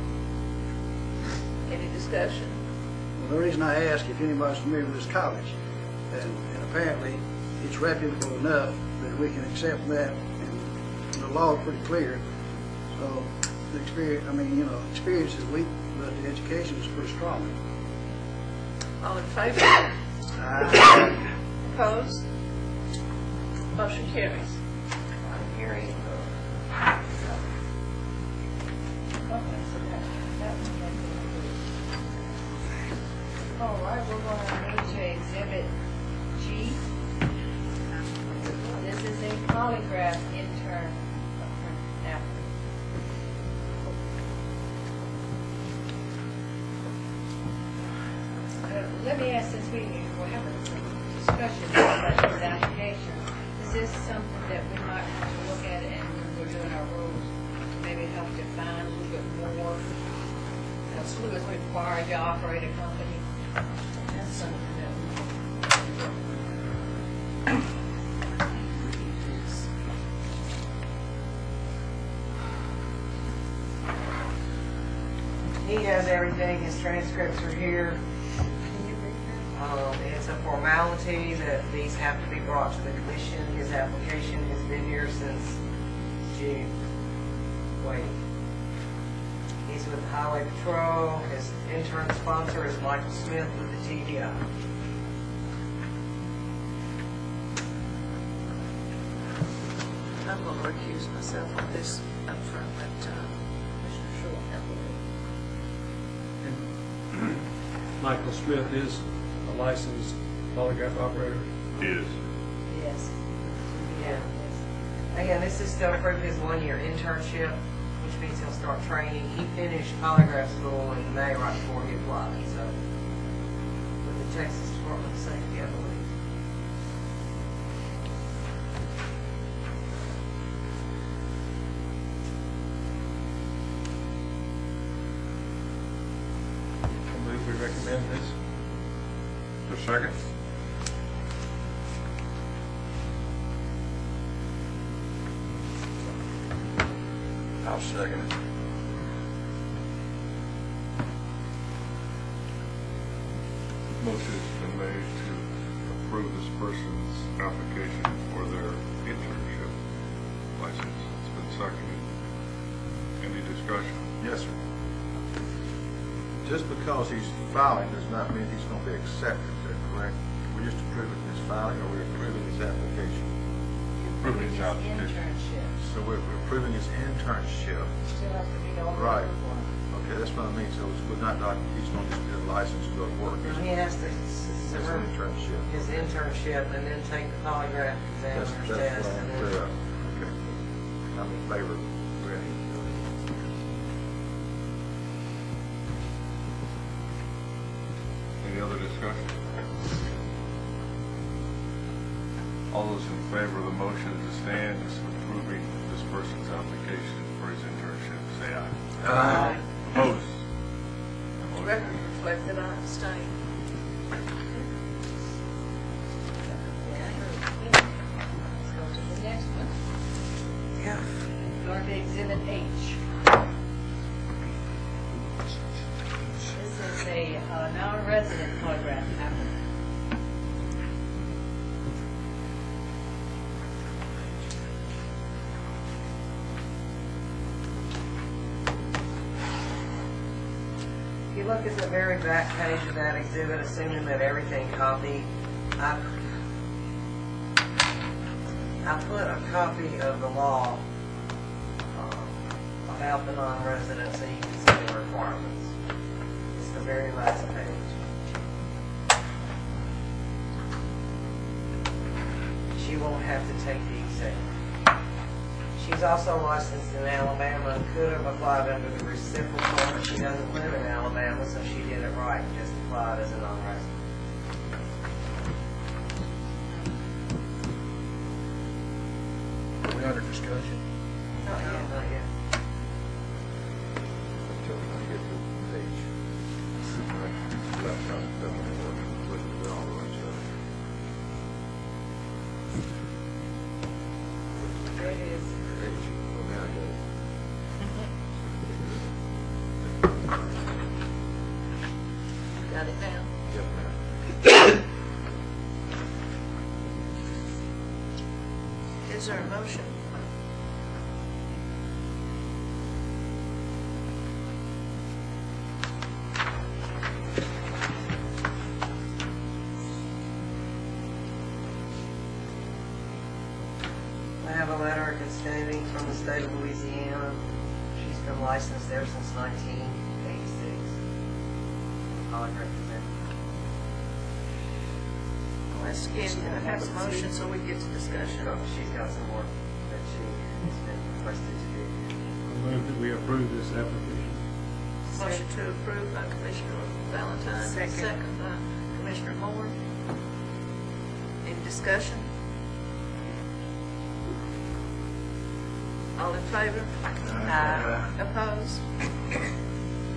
Any discussion? Well, the reason I ask if anybody's familiar with this college, and apparently it's reputable enough that we can accept that, and the law is pretty clear. So the experience, experience is weak, but the education is pretty strong. All in favor? Opposed? Motion carries. Hearing. All right, we're going to move to Exhibit G. This is a polygraph intern applicant. Let me ask, since we're having a discussion about this application, is this something that we might have to look at and when we're doing our rules, maybe help define a little bit more? What's required to operate a company? That's something that He has everything, his transcripts are here. It's a formality that these have to be brought to the commission. His application has been here since June. Wait. He's with the Highway Patrol. His intern sponsor is Michael Smith with the TDI. I'm going to recuse myself on this up front, but Commissioner Shule handled it. Michael Smith is a licensed polygraph operator. Is. yes. Yeah. Again, this is still proof his 1 year internship, which means he'll start training. He finished polygraph school in May right before he applied, so with the Texas Department of Safety, I believe. I believe we recommend this. The second? second it. Motion has been made to approve this person's application for their internship license. It's been seconded. Any discussion? Yes, sir. Just because he's filing does not mean he's going to be accepted, is that correct? We're just approving his filing, or we're approving his application? Approving his application. Internship. So we're approving his internship. Still has to be all Right. paperwork. Okay, that's what I mean, so it's not like he's going to just get a license and go to work. He has to It's an serve internship. his internship and then take the polygraph That's examiner's what test. I'm And clear then of. Okay. I'm in favor of granting. Any other discussion? All those in favor of the motion to stand as approving this person's application for his internship, say aye. Aye. Opposed? The record reflects that I abstain. Let's go to the next one. Yeah. Going to Exhibit H. This is a non-resident polygraph applicant. if you look at the very back page of that exhibit, assuming that everything copied, I put a copy of the law about the non-resident so you can see the requirements. It's the very last page. She won't have to take the exam. She's also licensed in Alabama and could have applied under the reciprocal, but she doesn't live in Alabama, so she did it right, just applied as a non-resident. Are we under discussion? Not yet. Until I get to the page. Laptop doesn't work with all the right stuff. There it is. Page. Oh, now I got it. Got it now. Yep, ma'am. Is there a motion? I have a letter extending from the state of Louisiana. She's been licensed there since 1986. Polygraph exam. Let's get, have a motion so we get to discussion. She's got some work that she has been requested to do. I move that we approve this application. Motion to approve by Commissioner Valentine. Second. By Commissioner Moore. Any discussion? All in favor? Aye. Opposed?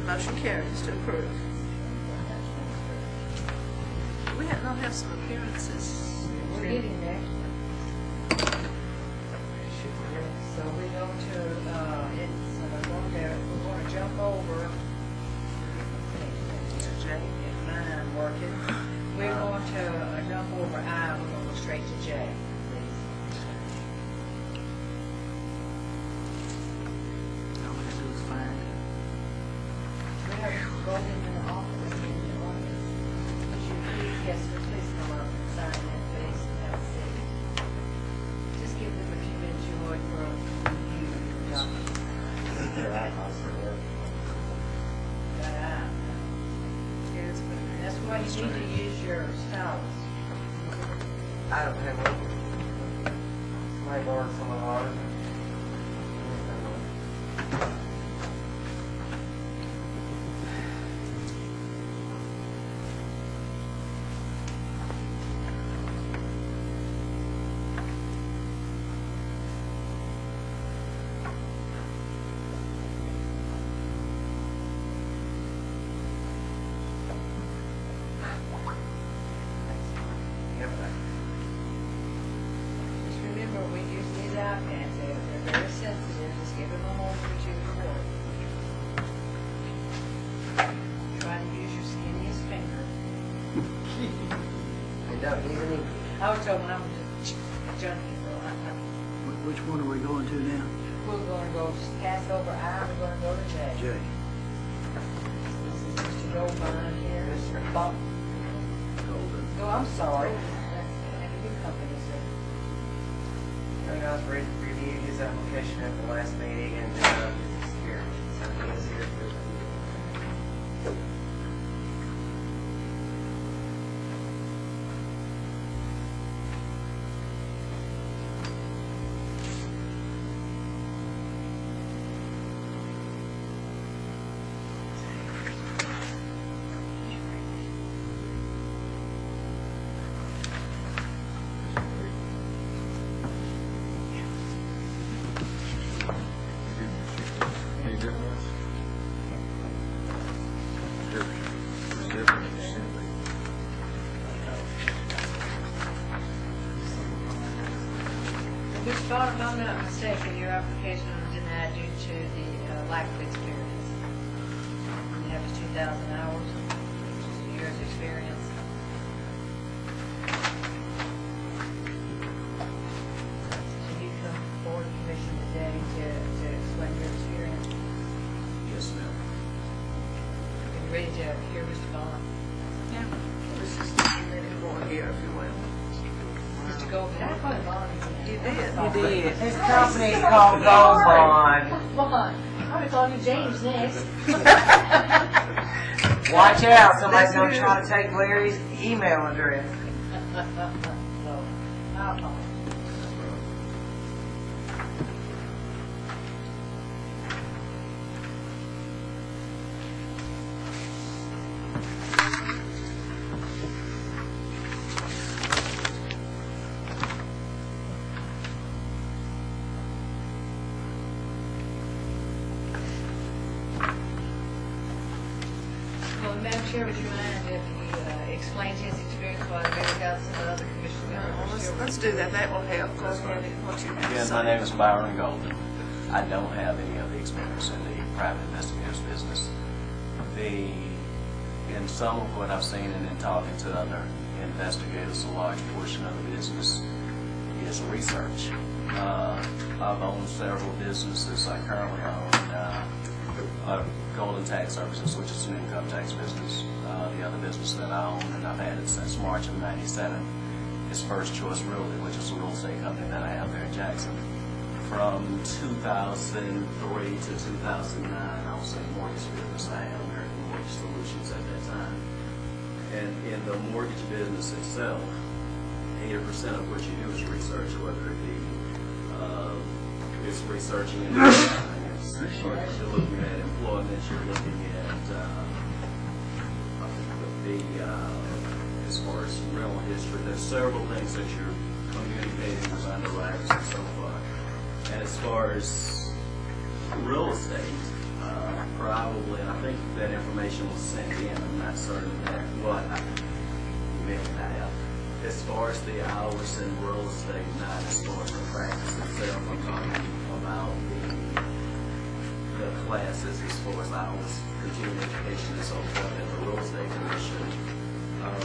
Motion carries to approve. We don't have some appearances. We're getting there. So we go to, we're going to jump over. If mine working. We're going to jump over I, we're going to go straight to J, please. All we gotta do is find it. We have to go into the office, in the office. Would you please, yes, sir, please come up and sign that, please, and have a seat. Just give them a few minutes, you would, for a review of your document. Got out. Yes, but That's why you need to use your stylus. I don't have one. My work's a little hard. Just remember, we use these iPads, they're very sensitive, just give them a moment or two I don't even. I was told when I was a junkie, Which one are we going to now? we're gonna go pass over I, we're gonna go to J. J. This is Mr. Goldbein here. Mr. Bob. Oh, I'm sorry. Your company, sir. You guys reviewed his application at the last meeting and his experience. So he is here for Any difference? Mr. Vaughn, if I'm not mistaken, your application was denied due to the lack of experience. You have 2,000 hours, years experience. So you come forward to commission today to explain your experience. Yes, ma'am. Are you ready to hear Mr. Vaughn? Yeah. This is the minute going here, if you will. Mr. Goldman, I call him Vaughn again. You did. You did. his company is called Goldbond. Vaughn. I'm gonna call you James next. Watch out, somebody's gonna try to take Larry's email address. No, I'll call him. Well, Madam Chair, would you mind if he explains his experience while I read out some of the other commission members? Let's do that. That will help. Go ahead and what you have to Again, say. my name is Byron Golden. I don't have any of the experience in the private investigator's business. In some of what I've seen and in talking to other investigators, a large portion of the business is research. I've owned several businesses. I currently own Golden Tax Services, which is an income tax business. The other business that I own, and I've had it since March of '97, is First Choice Realty, which is a real estate company that I have there in Jackson. From 2003 to 2009, I was in the mortgage business. I had American Mortgage Solutions at that time. And in the mortgage business itself, 80% of what you do is research, whether it be it's researching and you're looking at employment, you're looking at as far as rental history. There's several things that you're communicating with underwriters and so forth. And as far as real estate, probably, and I think that information was sent in, I'm not certain of that, but maybe I have. As far as the hours in real estate, not as far as the practice itself, I'm talking about the classes as far as hours, continuing education and so forth, that the real estate commission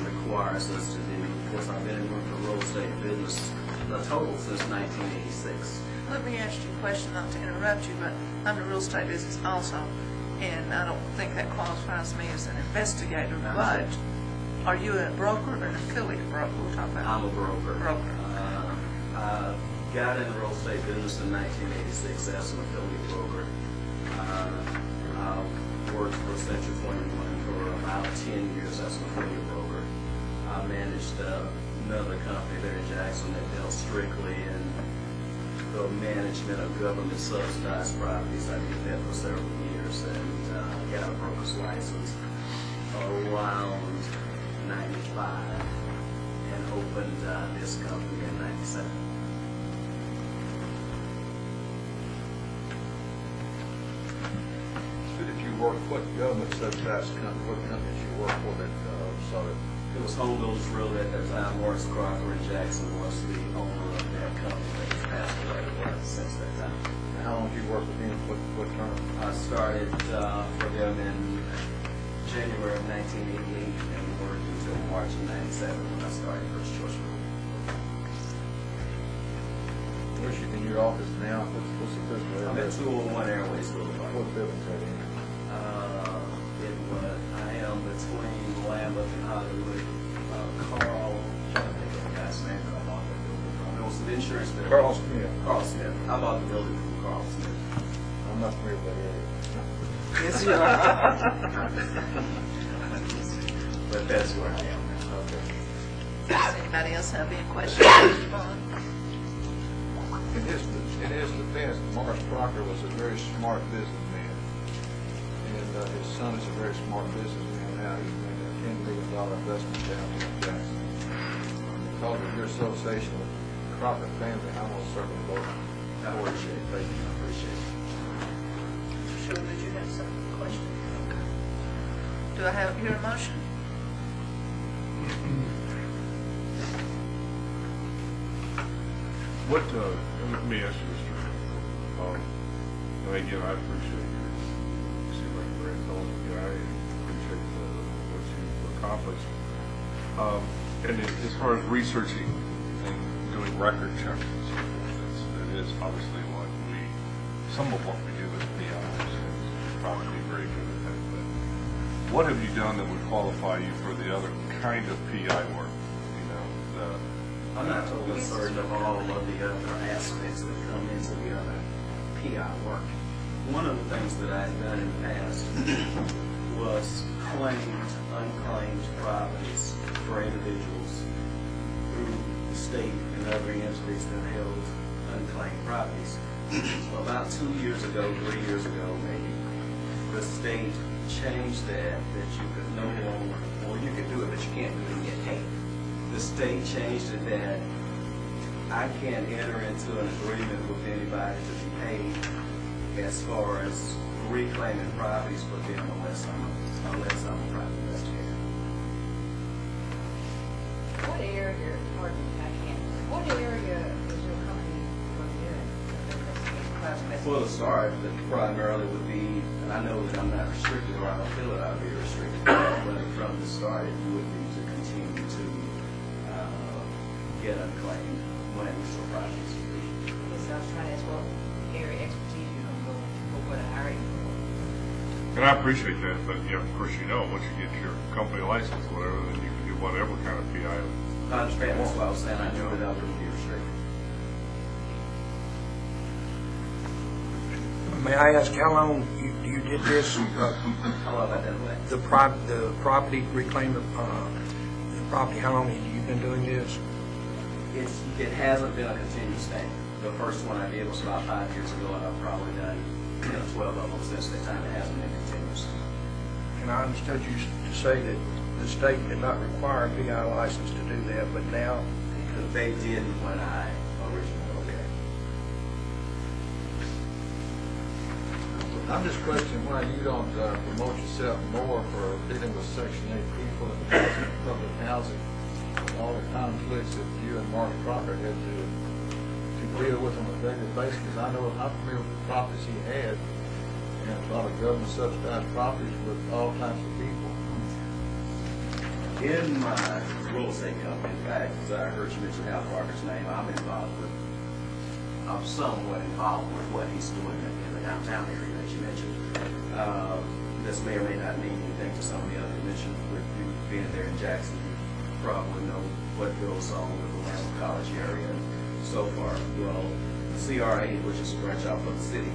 requires us to do. Of course, I've been in the real estate business a total since 1986. Let me ask you a question, not to interrupt you, but I'm in the real estate business also, and I don't think that qualifies me as an investigator, but are you a broker or an affiliate broker? We're talking about. I'm a broker. Broker. I got in the real estate business in 1986 as an affiliate broker. I worked for Century 21 for about 10 years as an affiliate broker. I managed another company there in Jackson that dealt strictly in the management of government subsidized properties. I did that for several years and got a broker's license around 95 and opened this company in 97. So did you work, what government subsidized company, what companies you work for that sort of? It was Home Builders Realty at that time. Morris Crocker in Jackson was the owner of that company that has passed away since that time. How long did you work with him? What term? I started for them in January of 1988 and worked until until March of '97 when I started First Choice Group. Where's you in your office now? What's the physical I'm address? at 201 Airways Boulevard. What building's that in? I am between Lambeth and Hollywood. Carl, trying to think of the guy's name that I bought that building from. It was an insurance building. Carl Smith. Carl Smith. I bought the building from Carl Smith. I'm not familiar with that area. Yes, you are. But that's where I am now. Okay. Does anybody else have any questions? Mr. Bond? In his defense, Morris Crocker was a very smart businessman, and his son is a very smart businessman now. He's made a $10 million investment down here in Jackson. Because of your association with the Crocker family, I'm going to certainly vote I for appreciate it. Thank you. I appreciate it. Sure, did you have some question? Do I have your motion? What, let me ask you, Mr. And again, I appreciate you seem like a very intelligent guy and appreciate what you've accomplished. And as far as researching and doing record checks and so forth, it is obviously some of what we do with PIs is probably very good at that. But what have you done that would qualify you for the other kind of PI work? You know, I'm not totally certain of all of the other aspects that come into the other PI work. One of the things that I had done in the past was claimed, unclaimed properties for individuals through the state and other entities that held unclaimed properties. About 2 years ago, 3 years ago maybe, the state changed that you could no longer, or you could do it, but you can't do it and get paid. The state changed it that I can't enter into an agreement with anybody to be paid as far as reclaiming properties for them unless I'm a private investigator. What area, pardon me, I can't, what area is your company going to do? Well, to start, that primarily would be, and I know that I'm not restricted, or I don't feel that I'll be restricted, but from the start, it would be to continue to get unclaimed monies or properties. Yes, I was trying to ask what area expertise you're going to go for, what area for. and I appreciate that, but yeah, of course, you know, once you get your company license or whatever, then you can do whatever kind of PI. I understand, that's why I was saying I knew that I wouldn't be restricted. May I ask how long you did this? How long have I done that? The property reclaim the property. How long have you been doing this? It hasn't been a continuous thing. The first one I did was about 5 years ago, and I've probably done 12 of them since that time. It hasn't been continuous. And I understood you to say that the state did not require a PI license to do that, but now They did when I originally okay. I'm just questioning why you don't promote yourself more for dealing with Section 8 people and public housing, and all the conflicts that you and Mark Crocker had to deal with on a daily basis. Because I know I'm familiar with the properties he had, and a lot of government subsidized properties with all types of people. In my real estate company, in fact, as I heard you mention Al Parker's name, I'm somewhat involved with what he's doing in the downtown area that you mentioned. This may or may not mean anything to some of the other mentioned. With you being there in Jackson, you probably know what goes on with the Lamb College area and so far. Well, CRA, which is a branch out of the city,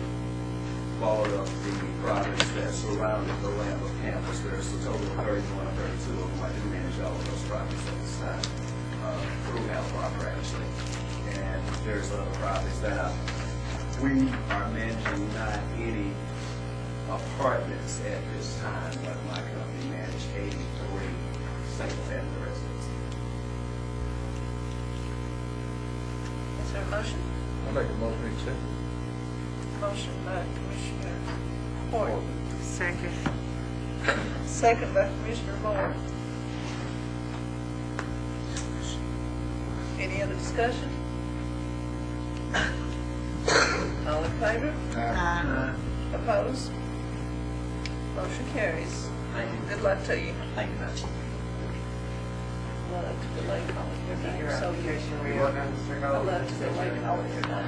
bought up the properties that surrounded the Lambeth campus. There's a total of 31 or 32 of them. I do manage all of those properties at this time, through Al Parker actually. And there's other properties that we are managing, not any apartments at this time, but my company managed 83 single-family residences. Is there a motion? I make a motion to accept. Motion by Commissioner Horton. Second. Second by Commissioner Moore. Any other discussion? All in favor? Opposed? Motion carries. Thank you. Good luck to you. Thank you much. love to delay calling your name. Your So application I reorganized. love to delay calling your name.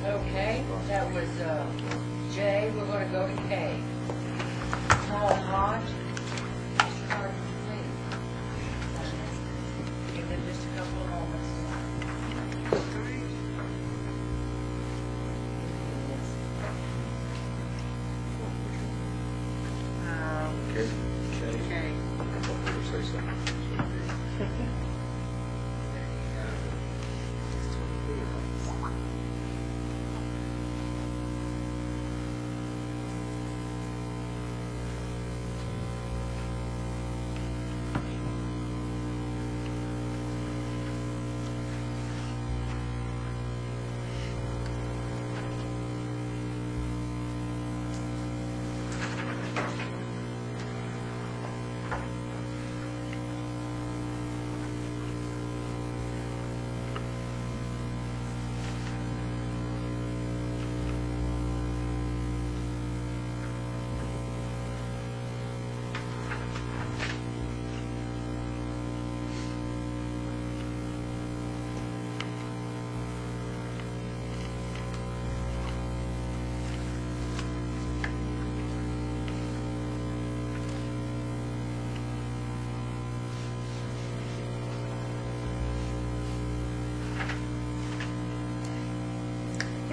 Okay, that was J. We're going to go to K. Paul Hodge. Start complete. Give them just a couple of moments. Okay. Okay. Say something.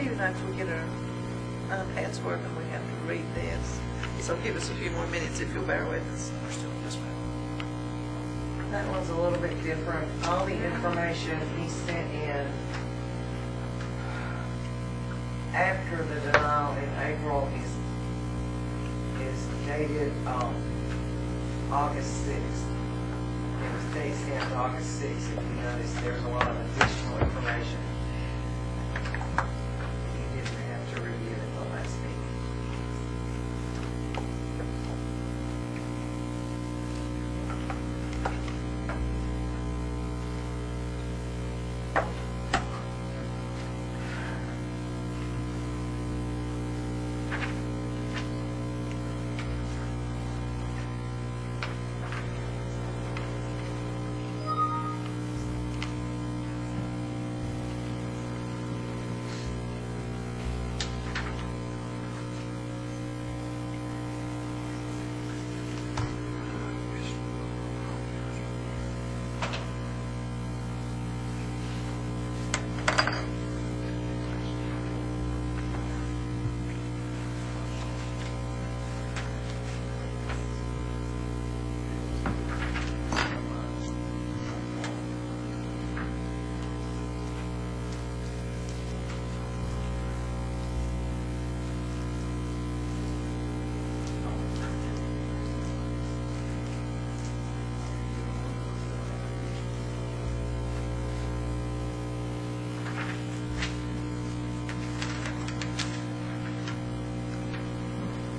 Even after we get our pads working, we have to read this. So give us a few more minutes if you'll bear with us. That one's a little bit different. All the information he sent in after the denial in April is dated August 6th. It was date stamped August 6th. If you notice, there's a lot of additional information. You didn't have to review it the last meeting.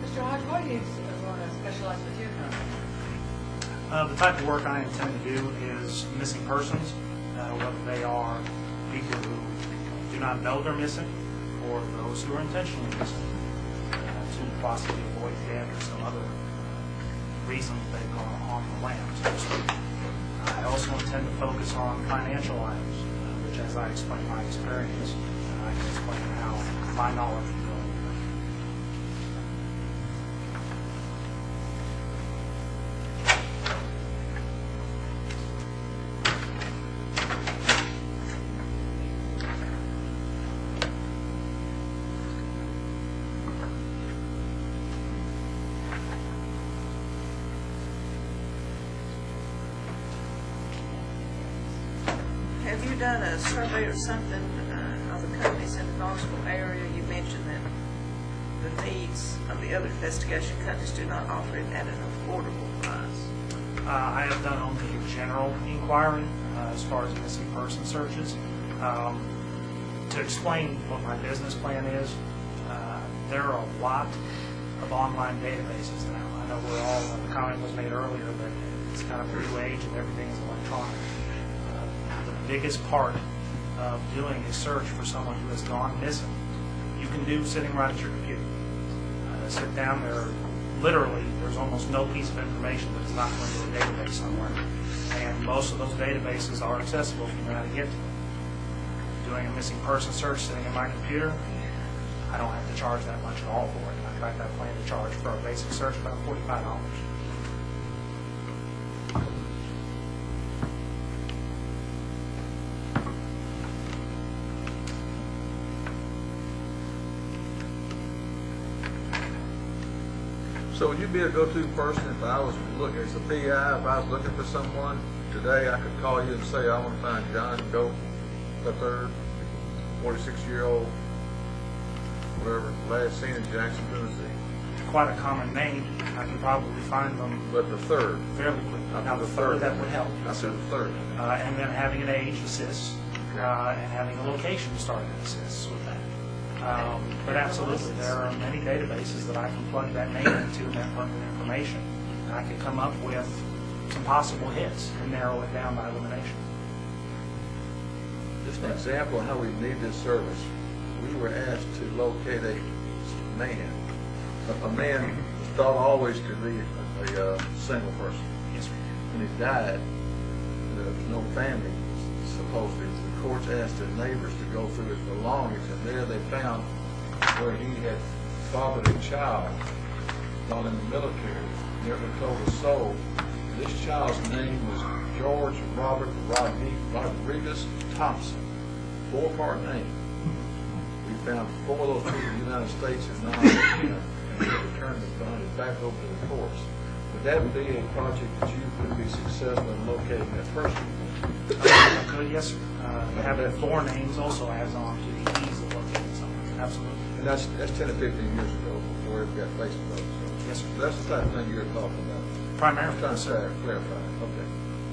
Mr. Hodge, what do you want to specialize with your company? The type of work I intend to do is missing persons, whether they are people who do not know they're missing or those who are intentionally missing to possibly avoid debt or some other reason they've gone on the land, so to speak. I also intend to focus on financial items, which, as I explain my experience, I can explain how my knowledge will go. Have you done a survey or something of the companies in the Knoxville area? You mentioned that the needs of the other investigation companies do not offer it at an affordable price. I have done only a general inquiry as far as missing person searches. To explain what my business plan is, there are a lot of online databases now. I know the comment was made earlier that it's kind of a new age and everything is electronic. The biggest part of doing a search for someone who has gone missing, you can do sitting right at your computer. sit down there, literally, there's almost no piece of information that is not going to a database somewhere. And most of those databases are accessible if you know how to get to them. Doing a missing person search sitting in my computer, I don't have to charge that much at all for it. In fact, I plan to charge for a basic search about $45. So would you be a go-to person if I was looking, as a PI, if I was looking for someone today, I could call you and say, I want to find John Doe III, 46-year-old, whatever, last seen in Jackson, Tennessee. Quite a common name. I can probably find them But the third. fairly quickly. Now, the third, that would help. I said the third. And then having an age assists, and having a location starting assists with that. But absolutely, there are many databases that I can plug that name into and that pertinent information. And I can come up with some possible hits and narrow it down by elimination. Just an example of how we need this service. We were asked to locate a man. A man was thought always to be a single person. Yes, sir. When he died, there was no family, supposedly. The courts asked his neighbors to go through his belongings, and there they found where he had fathered a child while in the military, never told a soul. This child's name was George Robert Rodriguez Thompson. 4-part name. We found 4 of those people in the United States and we returned the funds back over to the courts. Would that be a project that you could be successful in locating that person? I could, yes, sir. Having 4 names also adds on to the ease of locating someone. Absolutely. And that's 10 to 15 years ago before it got Facebook. So Yes, sir. that's the type of thing you're talking about. Primarily. I'm trying to clarify. Okay.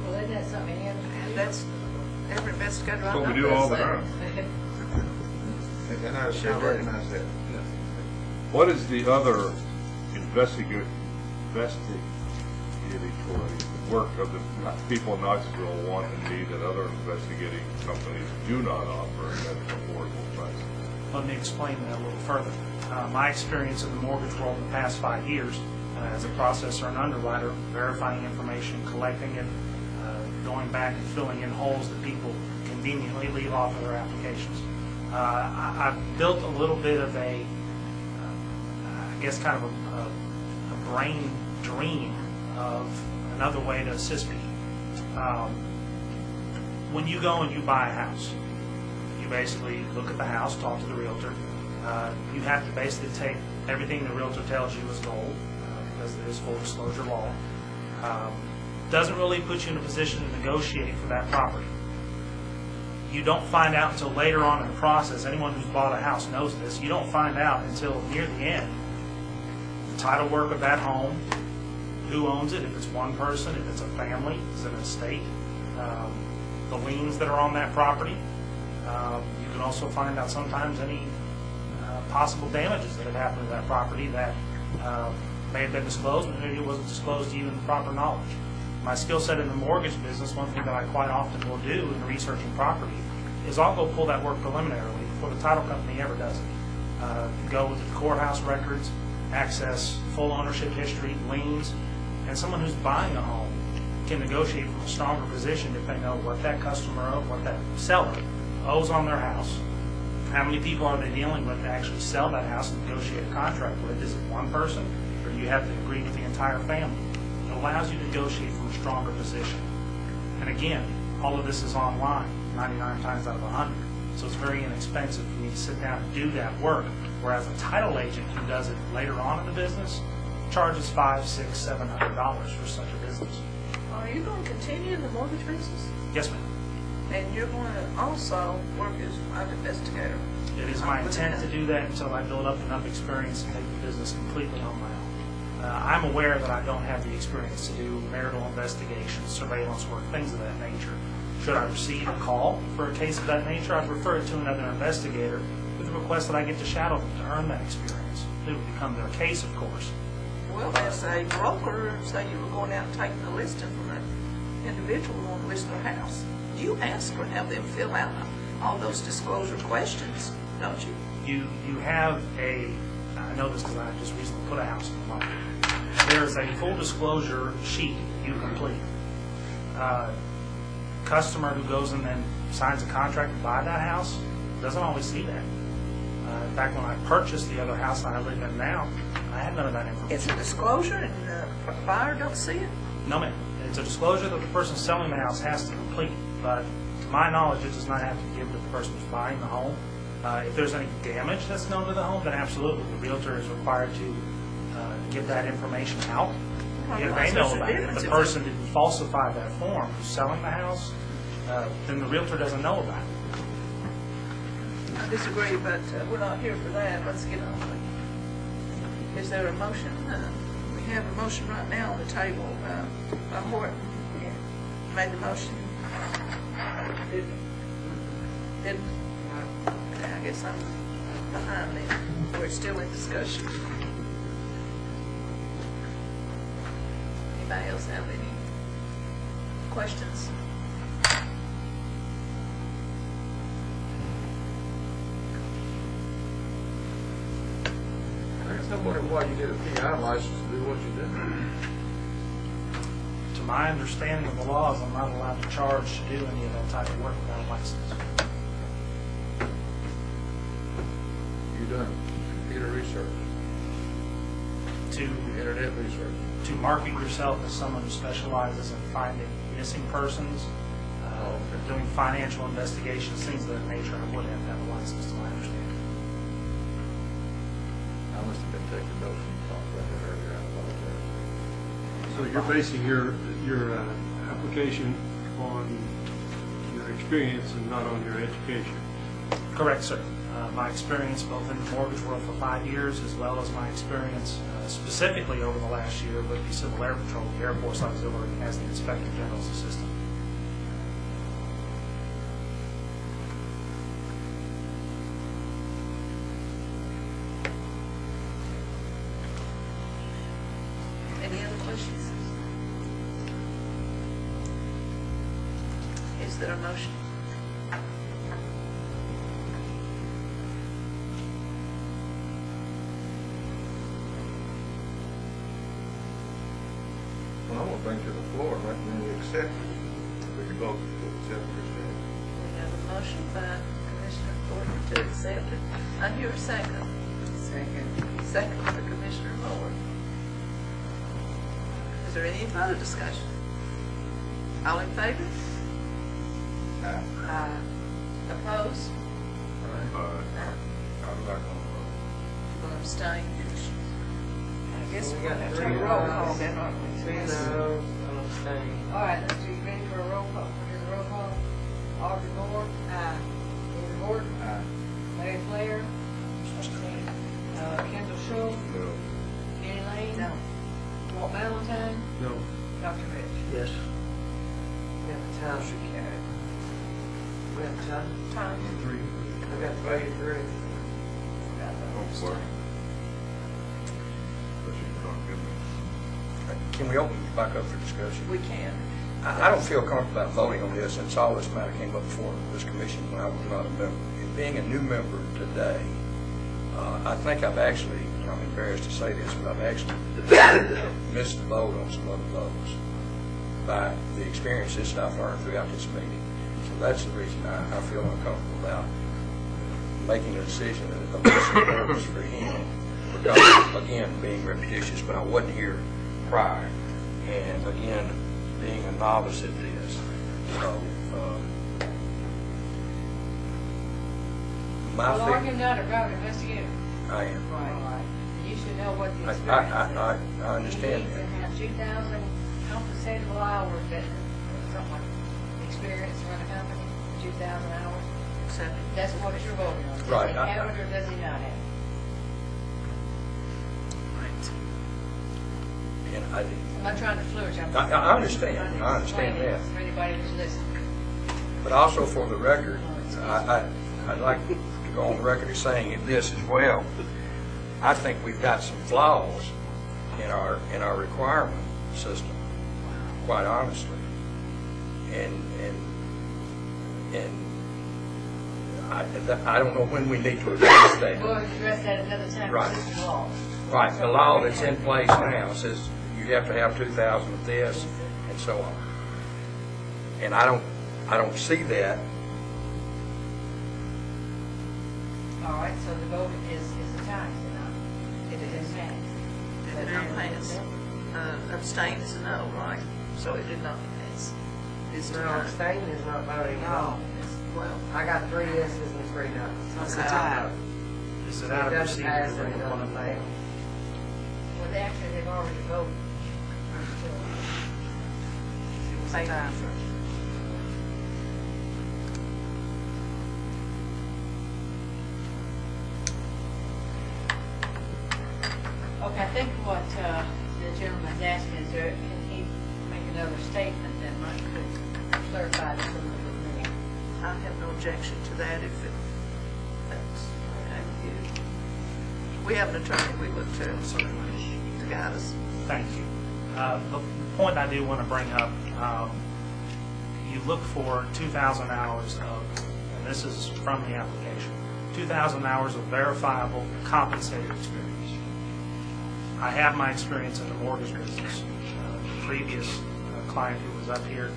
Well, isn't that something any other And that's, every investigator I That's what know we do all the does that. time. And I should recognize that. What is the other investigatory work of the people in Knoxville want and need that other investigating companies do not offer at an affordable price? Let me explain that a little further. My experience in the mortgage world in the past 5 years as a processor and underwriter, verifying information, collecting it, going back and filling in holes that people conveniently leave off of their applications. I've built a little bit of I guess kind of a brain dream of another way to assist people. When you go and you buy a house, you basically look at the house, talk to the realtor. You have to basically take everything the realtor tells you as gold, because there is full disclosure law. Doesn't really put you in a position to negotiate for that property. You don't find out until later on in the process. Anyone who's bought a house knows this. You don't find out until near the end the title work of that home, who owns it, if it's one person, if it's a family, is it an estate, the liens that are on that property. You can also find out sometimes any possible damages that have happened to that property that may have been disclosed, but maybe it wasn't disclosed to you in the proper knowledge. My skill set in the mortgage business, one thing that I quite often will do in researching property is I'll go pull that work preliminarily before the title company ever does it. Go with the courthouse records, access full ownership history, liens, and someone who's buying a home can negotiate from a stronger position if they know what that customer owes, what that seller owes on their house. How many people are they dealing with to actually sell that house and negotiate a contract with? Is it one person, or do you have to agree with the entire family? It allows you to negotiate from a stronger position. And again, all of this is online, 99 times out of 100. So it's very inexpensive for me to sit down and do that work, whereas a title agent who does it later on in the business charges $500, $600, $700 for such a business. Are you going to continue in the mortgage business? Yes, ma'am. And you're going to also work as an investigator? It is my intent to do that until I build up enough experience and take the business completely on my own. I'm aware that I don't have the experience to do marital investigations, surveillance work, things of that nature. Should I receive a call for a case of that nature, I'd refer it to another investigator with the request that I get to shadow them to earn that experience. It would become their case, of course. Well, as a broker, say you were going out and taking a listing from an individual who wanted to list their house, you ask or have them fill out all those disclosure questions, don't you? You have a I know this because I just recently put a house on the market. There is a full disclosure sheet you complete. Customer who goes in and signs a contract to buy that house doesn't always see that. In fact, when I purchased the other house I live in now, I had none of that information. It's a disclosure and the buyer don't see it? No, ma'am. It's a disclosure that the person selling the house has to complete, but to my knowledge, it does not have to give to the person who's buying the home. If there's any damage that's known to the home, then absolutely, the realtor is required to give that information out. If they know about it, if the person didn't falsify that form who's selling the house, then the realtor doesn't know about it. I disagree, but we're not here for that. Let's get on with it. Is there a motion? We have a motion right now on the table. Horton made the motion. Didn't. Okay, I guess I'm behind then. We're still in discussion. Anybody else have any questions? I'm wondering why you did a PI license to do what you did. To my understanding of the laws, I'm not allowed to charge to do any of that type of work without a license. You done computer research, internet research. To market yourself as someone who specializes in finding missing persons, doing financial investigations, things of that nature, I would have to have a license to my understanding. I must have been taking notes when you talked about that earlier. I apologize. So you're basing your application on your experience and not on your education? Correct, sir. My experience both in the mortgage world for 5 years, as well as my experience specifically over the last year with the Civil Air Patrol, the Air Force Auxiliary, as the Inspector General's assistant. Any other questions? Is there a motion? Well, I want to bring to the floor and recommend we accept it. We can vote to accept it. We have a motion by Commissioner Thornton to accept it. I hear a second. Second by Commissioner Moore. Is there any further discussion? All in favor? Aye. Opposed? I'm not going to vote. Going to abstain? I guess we're going to have to take a roll call then, aren't we? All right, let's do, you ready for a roll call? We'll do the roll call. Audrey Moore. Aye. David Horton. Aye. Larry Flair. Kendall Schultz. No. Kenny Lane. No. Walt Valentine. No. Dr. Rich. Yes. We have a tie. We have a tie. Time. Three. We got 3-3. Oh, sorry. But you don't give me. Can we open it back up for discussion? We can. I don't feel comfortable about voting on this since all this matter came up before this commission when I was not a member. And being a new member today, I think I've actually, I'm embarrassed to say this, but I've actually missed the vote on some other votes by the experiences that I've learned throughout this meeting. So that's the reason I feel uncomfortable about making a decision of this importance for him. Because, again, being repetitious, but I wasn't here prior. And again, being a novice at this. So, my Well, are you feeling, not a private investigator? I am. Right. You should know what the I experience is. understand You that. need to have 2,000 compensatable hours that someone experienced run a company, 2,000 hours. That's what you're voting on. Right. Does he have it or does he not have it? And I'm not trying to flirt you. I understand. I understand that. For anybody who's listening. But also for the record, I'd like to go on the record as saying this as well. I think we've got some flaws in our requirement system, quite honestly. And I don't know when we need to address that. We'll address that another time. Right. This is law. Right, the law that's in place now says you have to have 2,000 of this and so on. And I don't see that. All right, so the vote is a tie, is it not? It It is. is passed. It did not pass. Abstain is a no, right? So it did not pass. It's No, time. abstaining is not voting at all. Well, I got 3 yeses and 3 noes. it's a tie. Is it It out of doesn't procedure pass to bring and it up one doesn't of fail. Well, actually, they've already voted. It's a tie. Okay, I think what the gentleman's asking is, can he make another statement that might could clarify this a little bit more? I have no objection to that if that's okay with you. We have an attorney we look to, certainly, to guide us. Thank you. The point I do want to bring up, you look for 2,000 hours of, and this is from the application, 2,000 hours of verifiable compensated experience. I have my experience in the mortgage business. The previous client who was up here,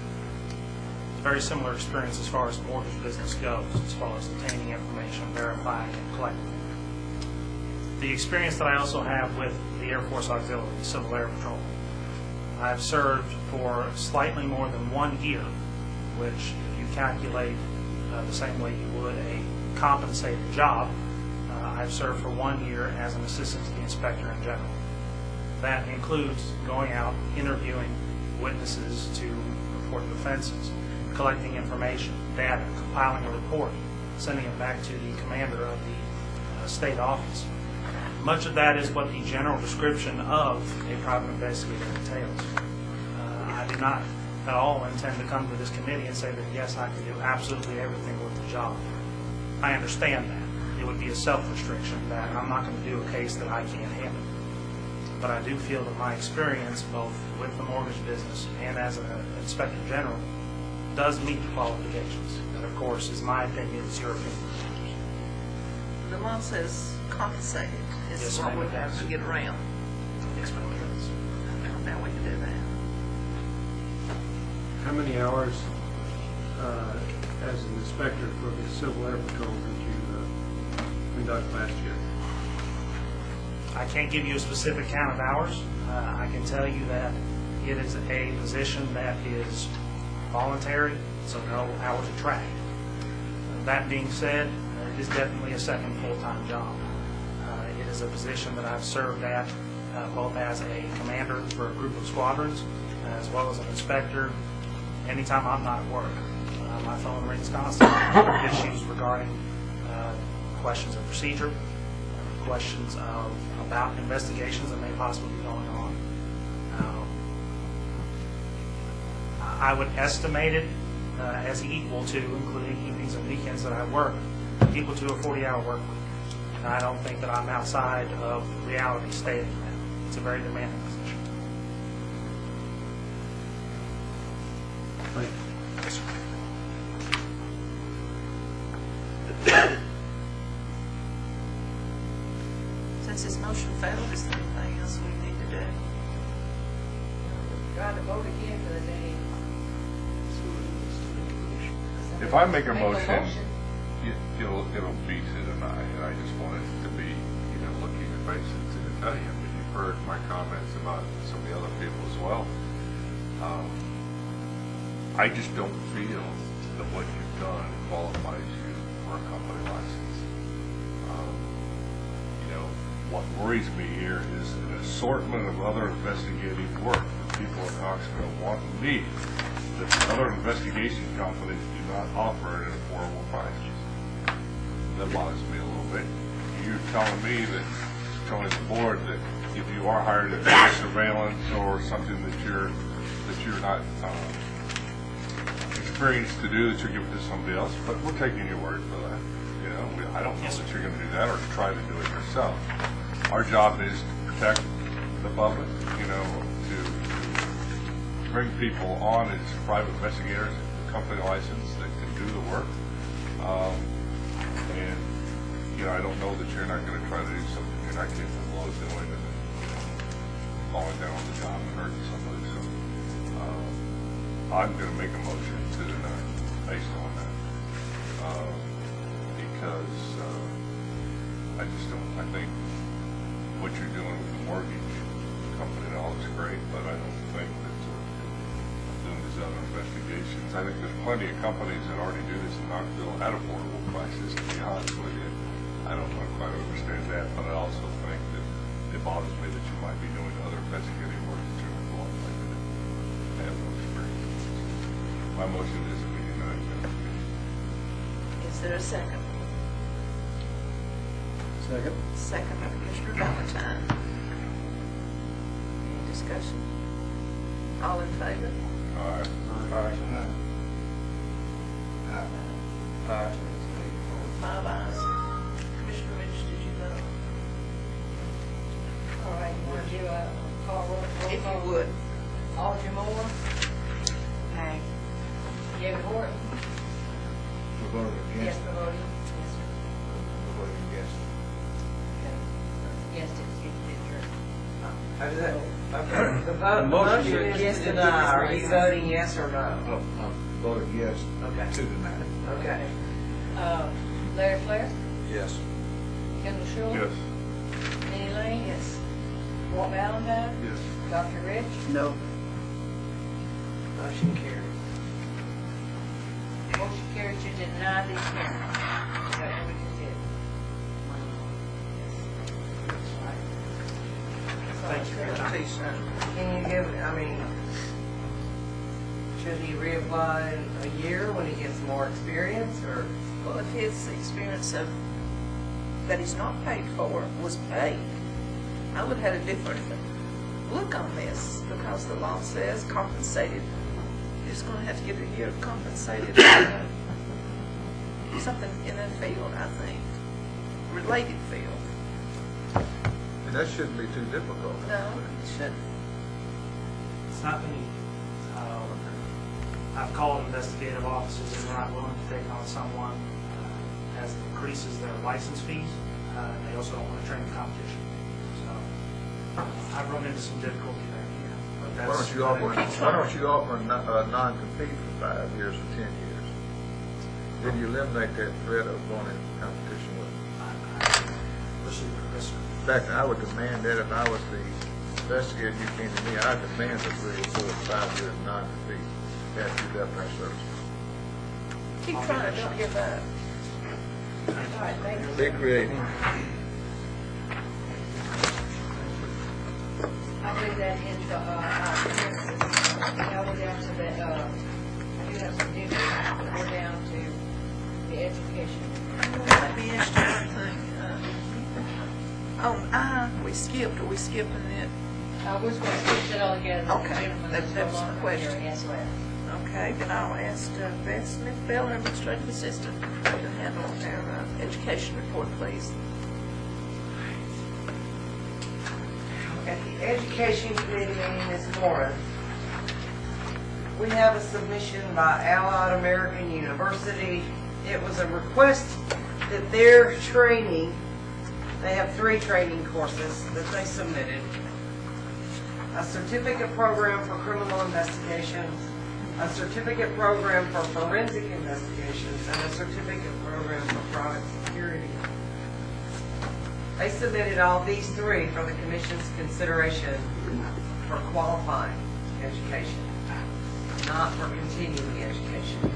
very similar experience as far as the mortgage business goes, as far as obtaining information, verifying, and collecting. The experience that I also have with the Air Force Auxiliary, Civil Air Patrol. I've served for slightly more than 1 year, which if you calculate the same way you would a compensated job, I've served for 1 year as an assistant to the inspector in general. That includes going out, interviewing witnesses to report offenses, collecting information, data, compiling a report, sending it back to the commander of the state office. Much of that is what the general description of a private investigator entails. I do not at all intend to come to this committee and say that, yes, I can do absolutely everything with the job. I understand that. It would be a self-restriction that I'm not going to do a case that I can't handle. But I do feel that my experience, both with the mortgage business and as an inspector general, does meet the qualifications. That, of course, is my opinion, it's your opinion. The law says compensated is Yes, what ma'am, we it have does. to get around. Yes, ma'am, it is. Now we can do that. How many hours as an inspector for the Civil Air Patrol did you conduct last year? I can't give you a specific count of hours. I can tell you that it is a position that is voluntary, so no hours are tracked. That being said, it is definitely a second full-time job. It is a position that I've served at both as a commander for a group of squadrons, as well as an inspector. Anytime I'm not at work, my phone rings constantly with issues regarding questions of procedure, questions about investigations that may possibly be going on. I would estimate it as equal to, including evenings and weekends that I work, equal to a 40-hour work week. And I don't think that I'm outside of reality stating that. It's a very demanding position. Thank you. Yes, sir. Since his motion failed, is there anything else we need to do? Try to vote again for the day. If I make a motion, it'll be to deny, and I just want it to be, looking at basis to deny him. And you've heard my comments about some of the other people as well. I just don't feel that what you've done qualifies you for a company license. What worries me here is an assortment of other investigative work that people are constantly want and need that other investigation companies do not offer at affordable prices. That bothers me a little bit. You're telling me that, telling the board that if you are hired to do surveillance or something that you're not experienced to do, that you're giving to somebody else. But we're taking your word for that. I don't know that you're going to do that or to try to do it yourself. Our job is to protect the public, to bring people on as private investigators with a company license that can do the work. you know, I don't know that you're not gonna try to do something you're not capable of doing, and falling down on the job and hurting somebody, so, I'm gonna make a motion to deny based on that. Because, I just don't, I think what you're doing with the mortgage company and all is great, but I don't think that doing these other investigations, I think there's plenty of companies that already do this in Knoxville at affordable prices, to be honest with you. I don't quite understand that, but I also think that it bothers me that you might be doing other investigating work that you're involved with that have no experience. My motion is that we deny investigation. Is there a second? Second. Second by Commissioner Valentine. Any discussion? All in favor? Aye. Aye. 5 ayes. Commissioner Rich, did you vote? All right, you want to do a call roll? If you would. Audrey Moore, Nay. David Horton, We're voting yes, against, for voting. Yes, sir. we're voting against. Yes, it's How does that, okay, the motion is to deny, are you voting yes or no? Oh, I'm voting yes Okay. to deny. Okay. Larry Flair, Yes. Kendall Shule. Yes. Penny Lane. Yes. Walt Valentine, Yes. Dr. Rich, No. Motion carries. motion carried to deny these hearings. Is that what we just did? Thank you for your time. Can you give, I mean, should he reapply in a year when he gets more experience, or? Well, if his experience of, that he's not paid for was paid, I would have had a different look on this, because the law says compensated. You're just gonna have to get a year of compensated, something in that field, I think, related field. And that shouldn't be too difficult. No, it shouldn't. It's not me. I've called investigative officers and they're not willing to take on someone as it increases their license fees. They also don't want to train competition. So I've run into some difficulty there. But Why that's don't you offer a non-compete for 5 years or 10 years? Then you eliminate that threat of going into competition with them. Yes, sir. In fact, I would demand that if I was the investigator you came to me, I'd demand a 3 or 4 or 5 years non-compete after you left our service. Keep trying, don't give up. All right, thank you. Be creative. I believe that into, now we're down to the, I do have some new business, but we're down to the education. Let me ask you one thing. On I, we skipped, are we skipping it? We're just going to switch it all together. Okay, that was the question. Yes, ma'am. Okay, then I'll ask Beth Smith-Bell, our administrative assistant, to handle our education report, please. At the Education Committee meeting this morning, we have a submission by Allied American University. It was a request that their training, they have 3 training courses that they submitted. A certificate program for criminal investigations, a certificate program for forensic investigations, and a certificate program for private security. They submitted all these 3 for the Commission's consideration for qualifying education, not for continuing education.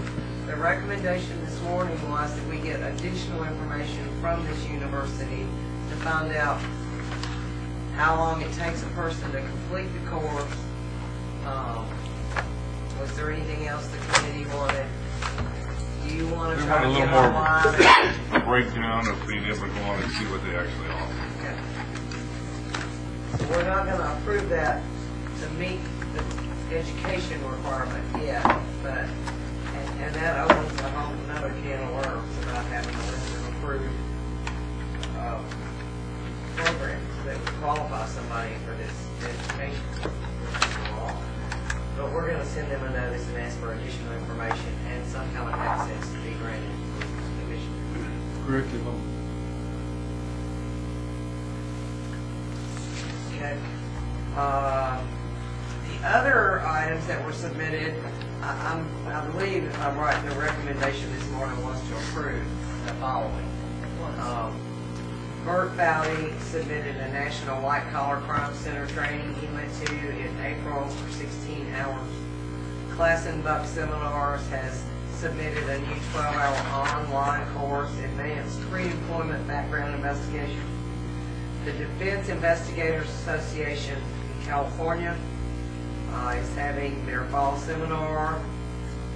The recommendation this morning was that we get additional information from this university to find out how long it takes a person to complete the course. Was there anything else the committee wanted? Do you want to We try want a to little get more online? a breakdown of being able to go on and see what they actually offer. Okay. So we're not going to approve that to meet the education requirement yet, but, and that opens a whole another can of worms about having a list of approved programs that would qualify somebody for this education. But we're going to send them a notice and ask for additional information and some kind of access to be granted to the commission. Curriculum submitted. The other items that were submitted, I believe, if I'm right, the recommendation this morning was to approve the following. Bert Bowdy submitted a National White Collar Crime Center training he went to in April for 16 hours. Class and Buck Seminars has submitted a new 12-hour online course, Advanced Pre-Employment Background Investigation. The Defense Investigators Association in California is having their fall seminar.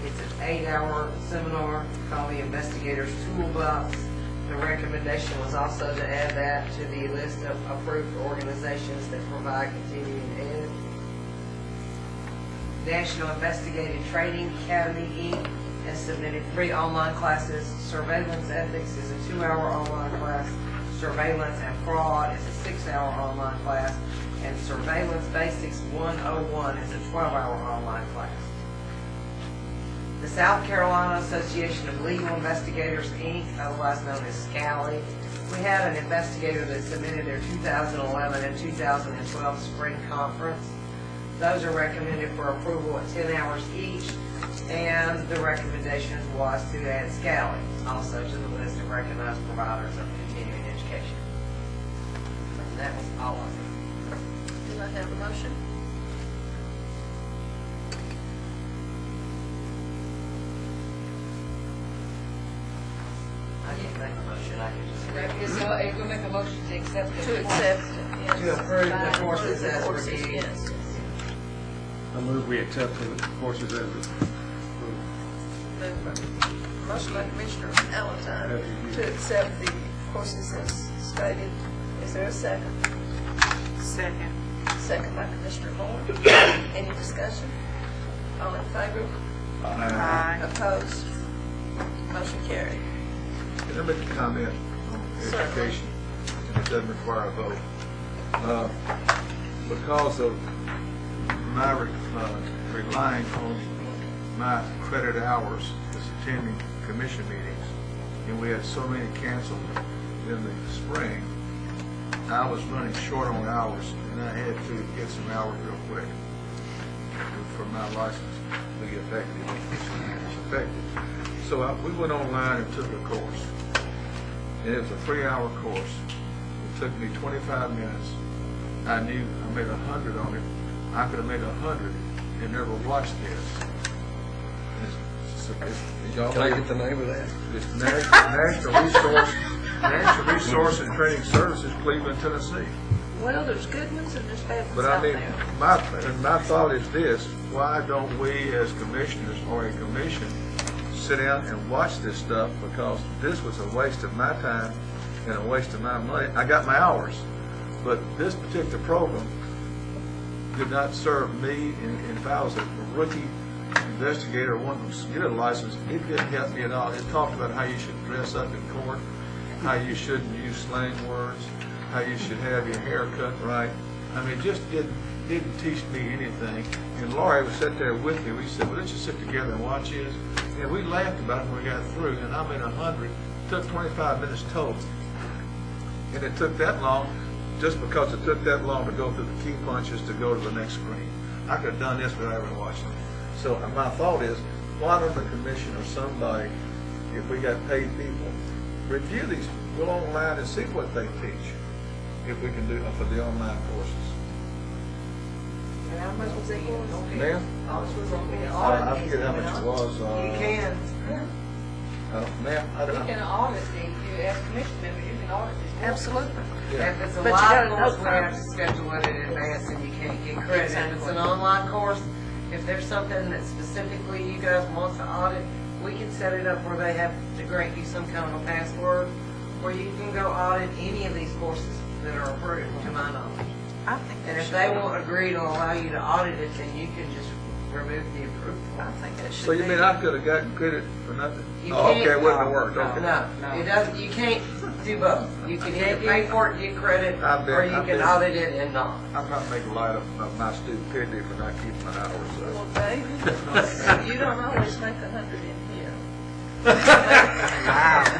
It's an 8-hour seminar called the Investigators Toolbox. The recommendation was also to add that to the list of approved organizations that provide continuing ed. National Investigative Training Academy, Inc. has submitted 3 online classes. Surveillance Ethics is a 2-hour online class. Surveillance and Fraud is a 6-hour online class. And Surveillance Basics 101 is a 12-hour online class. The South Carolina Association of Legal Investigators, Inc., otherwise known as SCALI, we had an investigator that submitted their 2011 and 2012 spring conference. Those are recommended for approval at 10 hours each, and the recommendation was to add SCALI also to the list of recognized providers of continuing education. And that was all of it. Do I have a motion? I didn't make a motion, I could just. We'll make a motion to accept the. To accept, yes. To approve the courses as reviewed. Yes. I move we accept the courses as approved. Motion by Commissioner Valentine to accept the courses as stated. Is there a second? Second. Second by Commissioner Moore. Any discussion? All in favor? Aye. Opposed? Motion carried. Can I make a comment on Certainly. education? And it doesn't require a vote. Because of my relying on my credit hours as attending commission meetings, and we had so many canceled in the spring, I was running short on hours, and I had to get some hours real quick for my license to get effective. So we went online and took a course, and it was a 3-hour course. It took me 25 minutes. I knew I made 100 on it. I could have made 100 and never watched this. Can I get the name of that? It's National Resource and Training Services, Cleveland, Tennessee. Well, there's good ones and there's bad ones But I out mean, there. my thought is this: why don't we, as commissioners or a commission, sit down and watch this stuff? Because this was a waste of my time and a waste of my money. I got my hours, but this particular program did not serve me. And if I was a rookie investigator wanting to get a license, it didn't help me at all. It talked about how you should dress up in court, how you shouldn't use slang words, how you should have your hair cut right. I mean, it just didn't teach me anything. And Laurie was sitting there with me. We said, well, let's just sit together and watch this. And we laughed about it when we got through. And I made 100. It took 25 minutes total. And it took that long just because it took that long to go through the key punches to go to the next screen. I could have done this without ever watching it. So my thought is, why don't the commission or somebody, if we got paid people, review these, go online and see what they teach, if we can do for the online courses. And how much was it for? Ma'am? I forget how much it was. You can. Ma'am, I You don't can know. audit the, you as commission member, you can audit this. Absolutely. Yeah. If it's a But you live gotta course, know we have to first. schedule it in advance and you can't get credit. If it's an online course, if there's something that specifically you guys want to audit, we can set it up where they have to grant you some kind of a password, where you can go audit any of these courses that are approved, to my knowledge. I think And that if should they be- won't agree to allow you to audit it, then you can just remove the approval. I think that should So you be- mean I could have gotten credit for nothing? You Oh, okay, can't- it wouldn't have worked, No, okay. it doesn't, you can't do both. You can either pay for it and get credit, I've been- or you I've can been- audit it and not. I'm not making light of my stupidity for not keeping my hours up. Well, Dave, you don't always make 100 in here.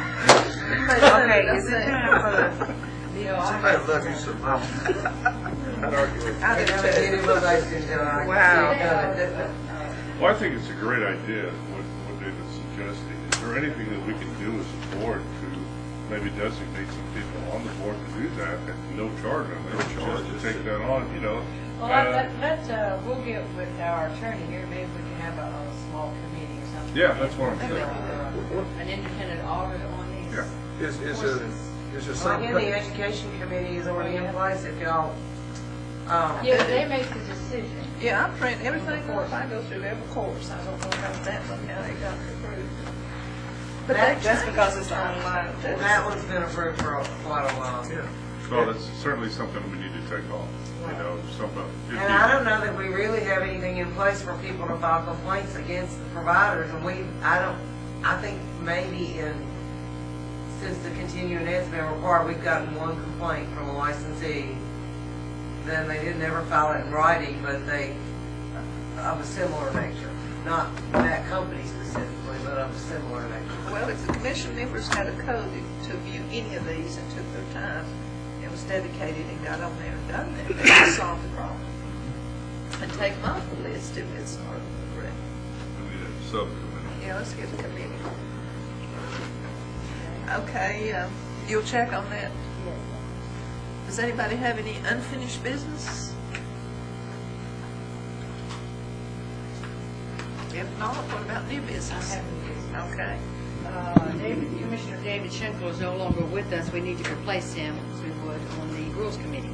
Okay, is it time for the Somebody love you so much. I'd argue with you. I do too. Wow. Wow. Well, I think it's a great idea, what David's suggesting. Is there anything that we can do as a board to maybe designate some people on the board to do that at no charge on them, just to take that on, you know? Well, we'll get with our attorney here, maybe we can have a small committee or something. Yeah, that's what I'm Maybe saying. an independent audit on these. Yeah. Is there Well, some? again, the education committee is already in place if y'all, Yeah, but they make the decision. Yeah, I print everything if I go through every course. I don't know how that one, how they got it approved. But that's because it's online. that one's been approved for quite a while. Yeah. So that's certainly something we need to take on, you know, something. And I don't know that we really have anything in place for people to file complaints against the providers, and I think maybe since the continuing ed's been required, we've gotten one complaint from a licensee. Then they didn't ever file it in writing, but of a similar nature. Not that company specifically, but of a similar nature. Well, if the commission members had a code to view any of these and took their time and was dedicated and got on there and done that, they could solve the problem. And take them off the list if it's not correct. We need a subcommittee. Yeah, let's get a committee. Okay, you'll check on that. Does anybody have any unfinished business? If not, what about new business? Okay. Commissioner David Schenkel is no longer with us. We need to replace him, as we would, on the Rules Committee.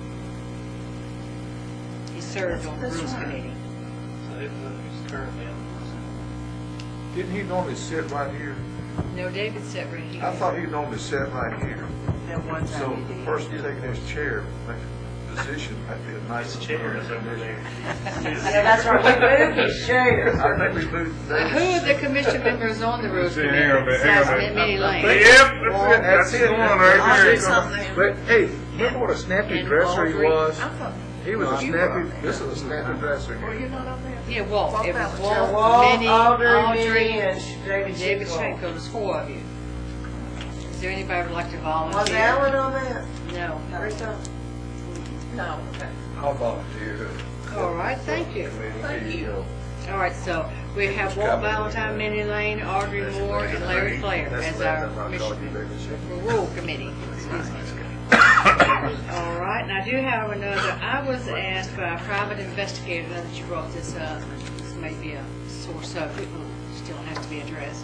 He served on the That's Rules right. Committee. So who's currently on Didn't he normally sit right here? No, David sat right here. I thought he normally sat right here. That one time So you the did. person taking his chair, position, might be a nice. the chair is over there? Yeah, that's right, we moved his chairs. I think we moved. Who are the commission members on the Rules Committee? Hang on a minute, hang on a Besides minute. Minnie Lane. Yep, that's it, that's the one right I'll there. do something. But hey, remember what a snappy And dresser he Audrey. was? I thought, He was a You snappy, were. this is a snappy dresser. were you not on there? Yeah, Walt. Walt It was Ballinger. Walt, Walt, Minnie, Audrey, Audrey, and David David Schenkel. Schenkel. There's four of you. Is there anybody who'd like to volunteer? Was Alan on that? No. Rita? No, okay. I'll volunteer. All right, thank you. Thank you. All right, so we have Walt Valentine, Minnie Lane, Audrey Moore, and Larry Flair as our commissioners for Rule Committee. Excuse me. All right, and I do have another. I was asked by a private investigator, now that you brought this up, this may be a sore subject, but still has to be addressed.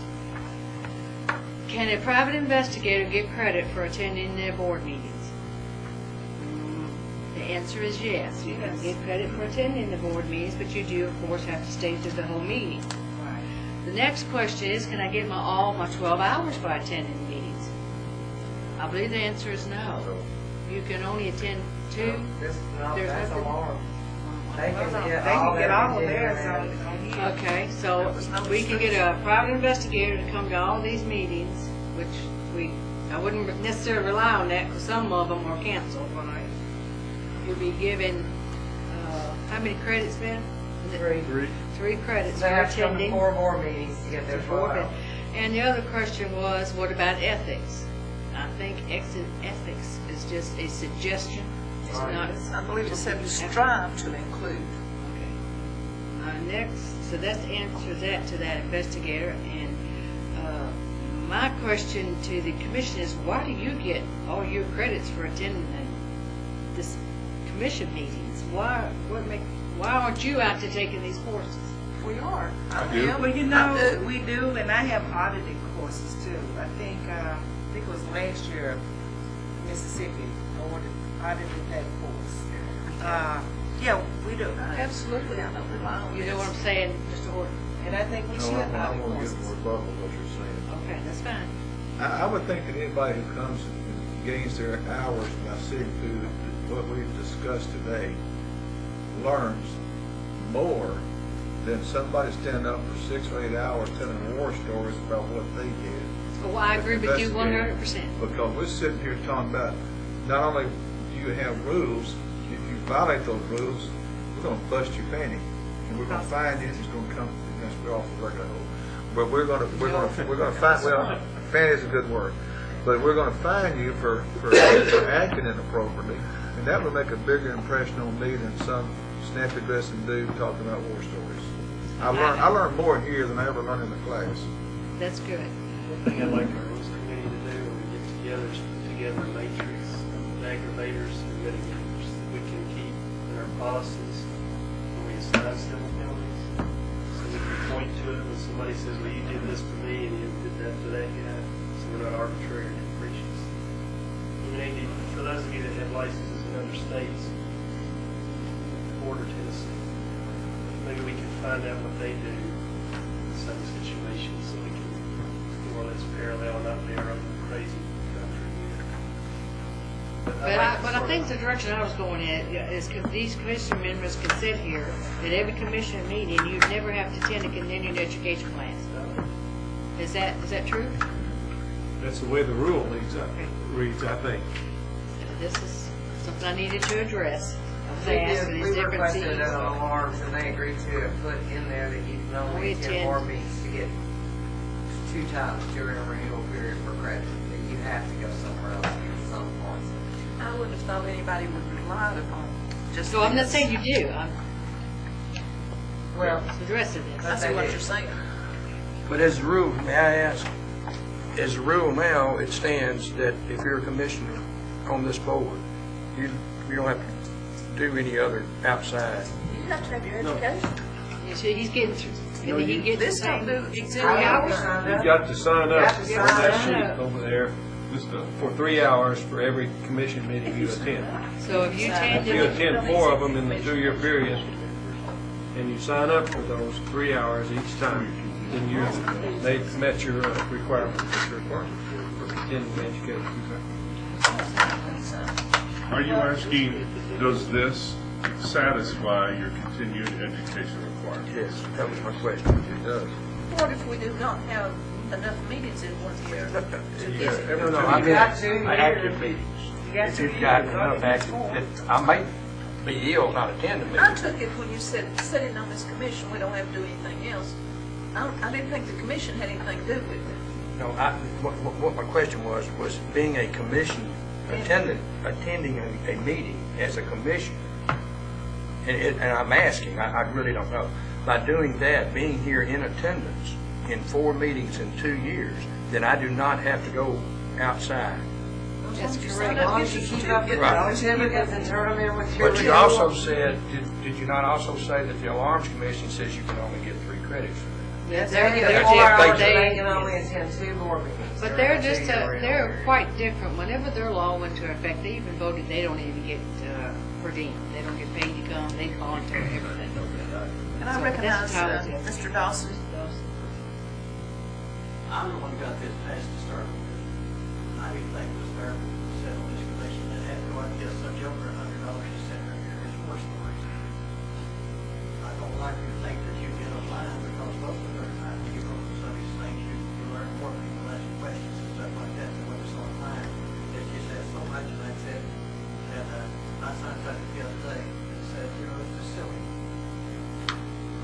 Can a private investigator get credit for attending their board meetings? The answer is yes. You can get credit for attending the board meetings, but you do, of course, have to stay through the whole meeting. The next question is, can I get all my 12 hours by attending the meetings? I believe the answer is no. You can only attend two. This, no, There's that's nothing- alarm. They can They get can all get all of theirs theirs on Okay, so we can get a private investigator to come to all these meetings, which I wouldn't necessarily rely on that, because some of them are canceled. You'll be given, how many credits, Ben? Three. 3 credits They for have to come to attending. 4 board meetings to get their 12 hours. And the other question was, what about ethics? I think ethics is just a suggestion. It's not. I believe it said strive to include. Okay. Next, so that's the answer to that investigator. And my question to the commission is, why do you get all your credits for attending this commission meetings? Why aren't you out to taking these courses? We are. I do. am. Well, you I know, do. we do, and I have audited courses too. I think it was last year, Mississippi audited that course. Yeah, we do. Absolutely, I don't rely on You know what I'm saying, Mr. Horton? And I think we should I audit won't get courses. rebuttal what you're saying. Okay, that's fine. I would think that anybody who comes and gains their hours by sitting through what we've discussed today learns more than somebody standing up for 6 or 8 hours telling war stories about what they did. Well, I agree with you 100%. Because we're sitting here talking about, not only do you have rules, if you violate those rules, we're gonna bust your panty. And we're gonna find you, it's gonna come, that's we're off the record. But we're gonna find, well, panty is a good word. But we're gonna fine you for acting inappropriately. And that would make a bigger impression on me than some snappy dressing dude talking about war stories. I learned more here than I ever learned in the class. That's good. One thing I'd like our rules committee to do when we get together is put together a matrix of aggravators and mitigators that we can keep in our policies when we assign civil penalties. So we can point to it when somebody says, well, you did this to me and you did that to that guy. So we're not arbitrary and capricious. We may need, for those of you that have licenses in other states, or Tennessee, maybe we can find out what they do in some situations so we can more or less parallel, not be our own crazy country. But I think the direction I was going in is these commission members can sit here at every commission meeting, you'd never have to attend a continuing education class. Is that true? That's the way the rule reads, I think. This is something I needed to address. We Asked for these different requested fees. alarms, and they agreed to put in there that you can only We attend board attend. meetings to get 2 times during a renewal period for credit, that you have to go somewhere else to get some points. I wouldn't have thought anybody would rely upon just. So I'm not saying you do, I'm Well, addressing this. I see what you're saying. But as a rule, may I ask, as a rule now, it stands that if you're a commissioner on this board, you don't have to do any other outside. You have to have your education. You see, he's getting through, and he gets This the don't same. do 3 exactly hours? You've got to sign up have to on sign that up. sheet over there for 3 hours for every commission meeting you attend. So if you attend, If you attend 4 of them in the 2-year period, and you sign up for those 3 hours each time, then they've met your requirement for continuing education. Are you asking, does this satisfy your continued education requirements? Yes, that was my question. It does. What if we do not have enough meetings in 1 year? No, I mean, got 2 years. active meetings. You got If 2 you've got years. enough active, I may be ill not attending I meetings. took it when you said, sitting on this commission, we don't have to do anything else. I didn't think the commission had anything to do with it. No, what my question was being a commission, attending a meeting as a commission, and I'm asking, I really don't know, by doing that, being here in attendance in 4 meetings in 2 years, then I do not have to go outside. That's As correct. long as you keep up with Right. those certificates and turn them in with your But you renewal. also said, did you not also say that the alarms commission says you can only get 3 credits for that? Yeah, They're they're 4 hours, different. they can only attend 2 board meetings. But during they're a just, 2-year renewal they're period. quite different. Whenever their law went into effect, they even voted they don't even get per diem. They don't get paid to come, they volunteer everything. And I So recognize that's how it is. Mr. Dawson. I'm the one who got this passed to start with. I didn't think it was fair to sit on this commission that had to go out and get some joker $100 to sit right here. It's worse than worse. I don't like you to think that you get online because most of the time when you go to some of these things, you learn more people ask you questions and stuff like that than when it's online. It just has so much of that said. And I signed something the other day that said, you know, it's just silly.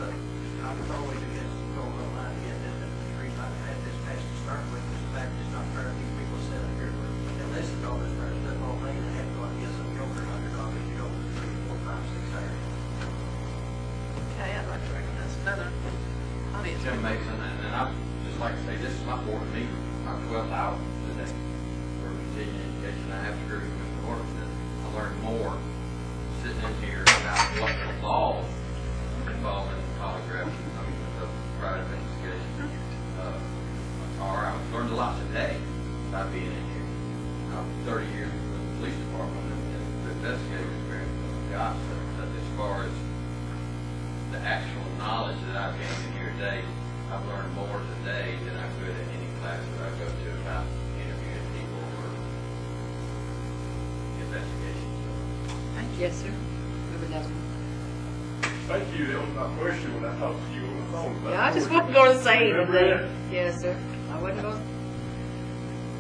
But I was always against going online again. The reason I had this passed to start with is the fact it's not fair to these people sit up here and listen to all this fair stuff all day and have to go and get some joker $100 you go 3, 4 times 6 hours. Okay, I'd like to recognize another audience. Jim Mason, and I just like to say, this is my 4th meeting, my 12th hour today for continuing education. I have to agree with Mr. Horton that I learned more sitting in here about what the laws involved in polygraph, the private investigation. I learned a lot today by being in here. 30 years with the police department and the investigative experience I've got, but as far as the actual knowledge that I've gained in here today, I've learned more today than I could in any class that I go to about interviewing people or investigations. Yes, sir. Remember that one? Thank you, that was my question when I talked to you on the phone about. Yeah, I just wasn't going to say Remember anything. Yes, sir. I wasn't going to.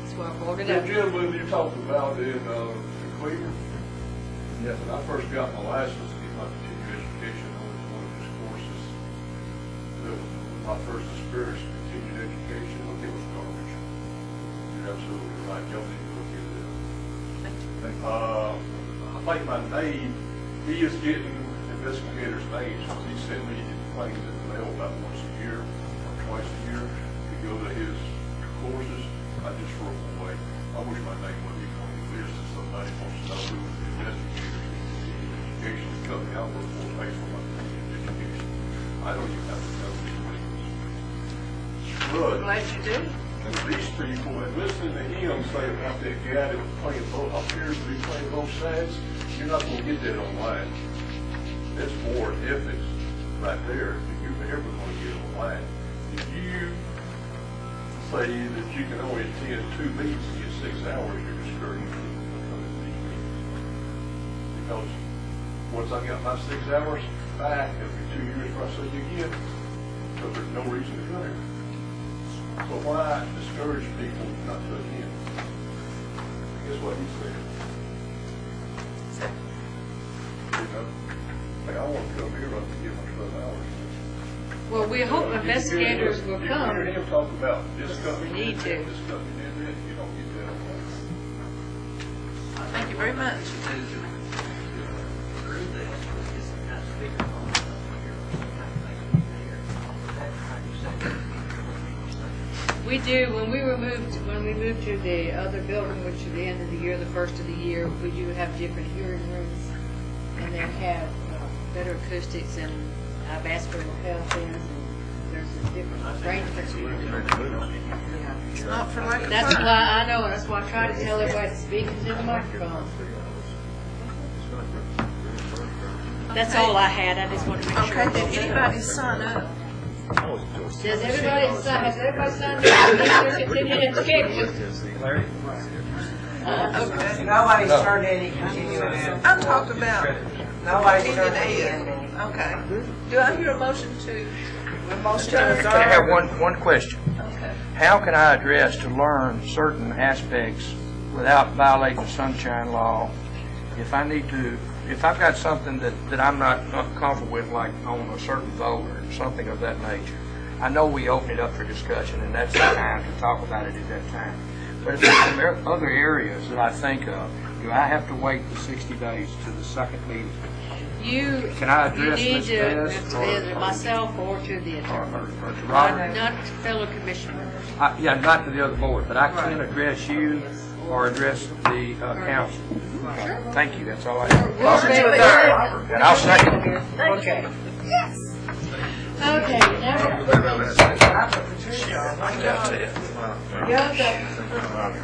That's why I brought it The up. gentleman you talked about in Cleveland, Yes. when I first got my license to get my continuing education, I was one of his courses. That was my first experience in continuing education. It was garbage. You're absolutely right. Y'all need to look into that. I complaint by Dave, he is getting investigator's names, because he sent me claims in the mail about once a year or twice a year to go to his courses. I just throw them away. I wish my name would be on the list if somebody wants to know who the investigators in the education company I work for pays for my education. I don't even have to know these names. But Glad you do. and these people, and listening to him say about that guy that was playing both, appears to be playing both sides, you're not going to get that online. That's more ethics right there than you're ever going to get online. If you say that you can only attend 2 meetings and get 6 hours, you're discouraging people from coming to these meetings. Because once I got my 6 hours back, every 2 years before I see you again, because there's no reason to come here. So why discourage people not to attend? Guess what he said? You know, hey, I want to come here, I can give my 12 hours. Well, we hope investigators will You come. hear him talk about this company We need did that, to. this company did that, you don't get that online. Thank you very much. We do, when we moved to the other building, which at the end of the year, the first of the year, we do have different hearing rooms, and they have better acoustics, and I've asked for lapel pins, and there's a different arrangement. It's not for lack of That's fun. why, I know, that's why I try to tell everybody to speak into the microphone. That's all I had, I just wanted to make sure. Okay, did anybody sign up? Has everybody signed up? Continuing education. Okay. Nobody's turned any continuing ed. I'm talking about Nobody's continuing turned any. ed. Okay. Do I hear a motion to? Motion to to I have adjourn. one question. Okay. How can I address to learn certain aspects without violating the sunshine law? If I need to, if I've got something that I'm not comfortable with, like on a certain vote or something of that nature, I know we open it up for discussion, and that's the time to talk about it at that time. But if there's some other areas that I think of, do I have to wait the 60 days to the second meeting? Can I address You need Ms. to, Best either myself or to the attorney, or to Robert? not fellow commissioners. Yeah, not to the other board, but I can address you or address the council. Thank you, that's all I have. Motion to adjourn. And I'll second. Okay. Okay, now. That's it. Yeah, okay.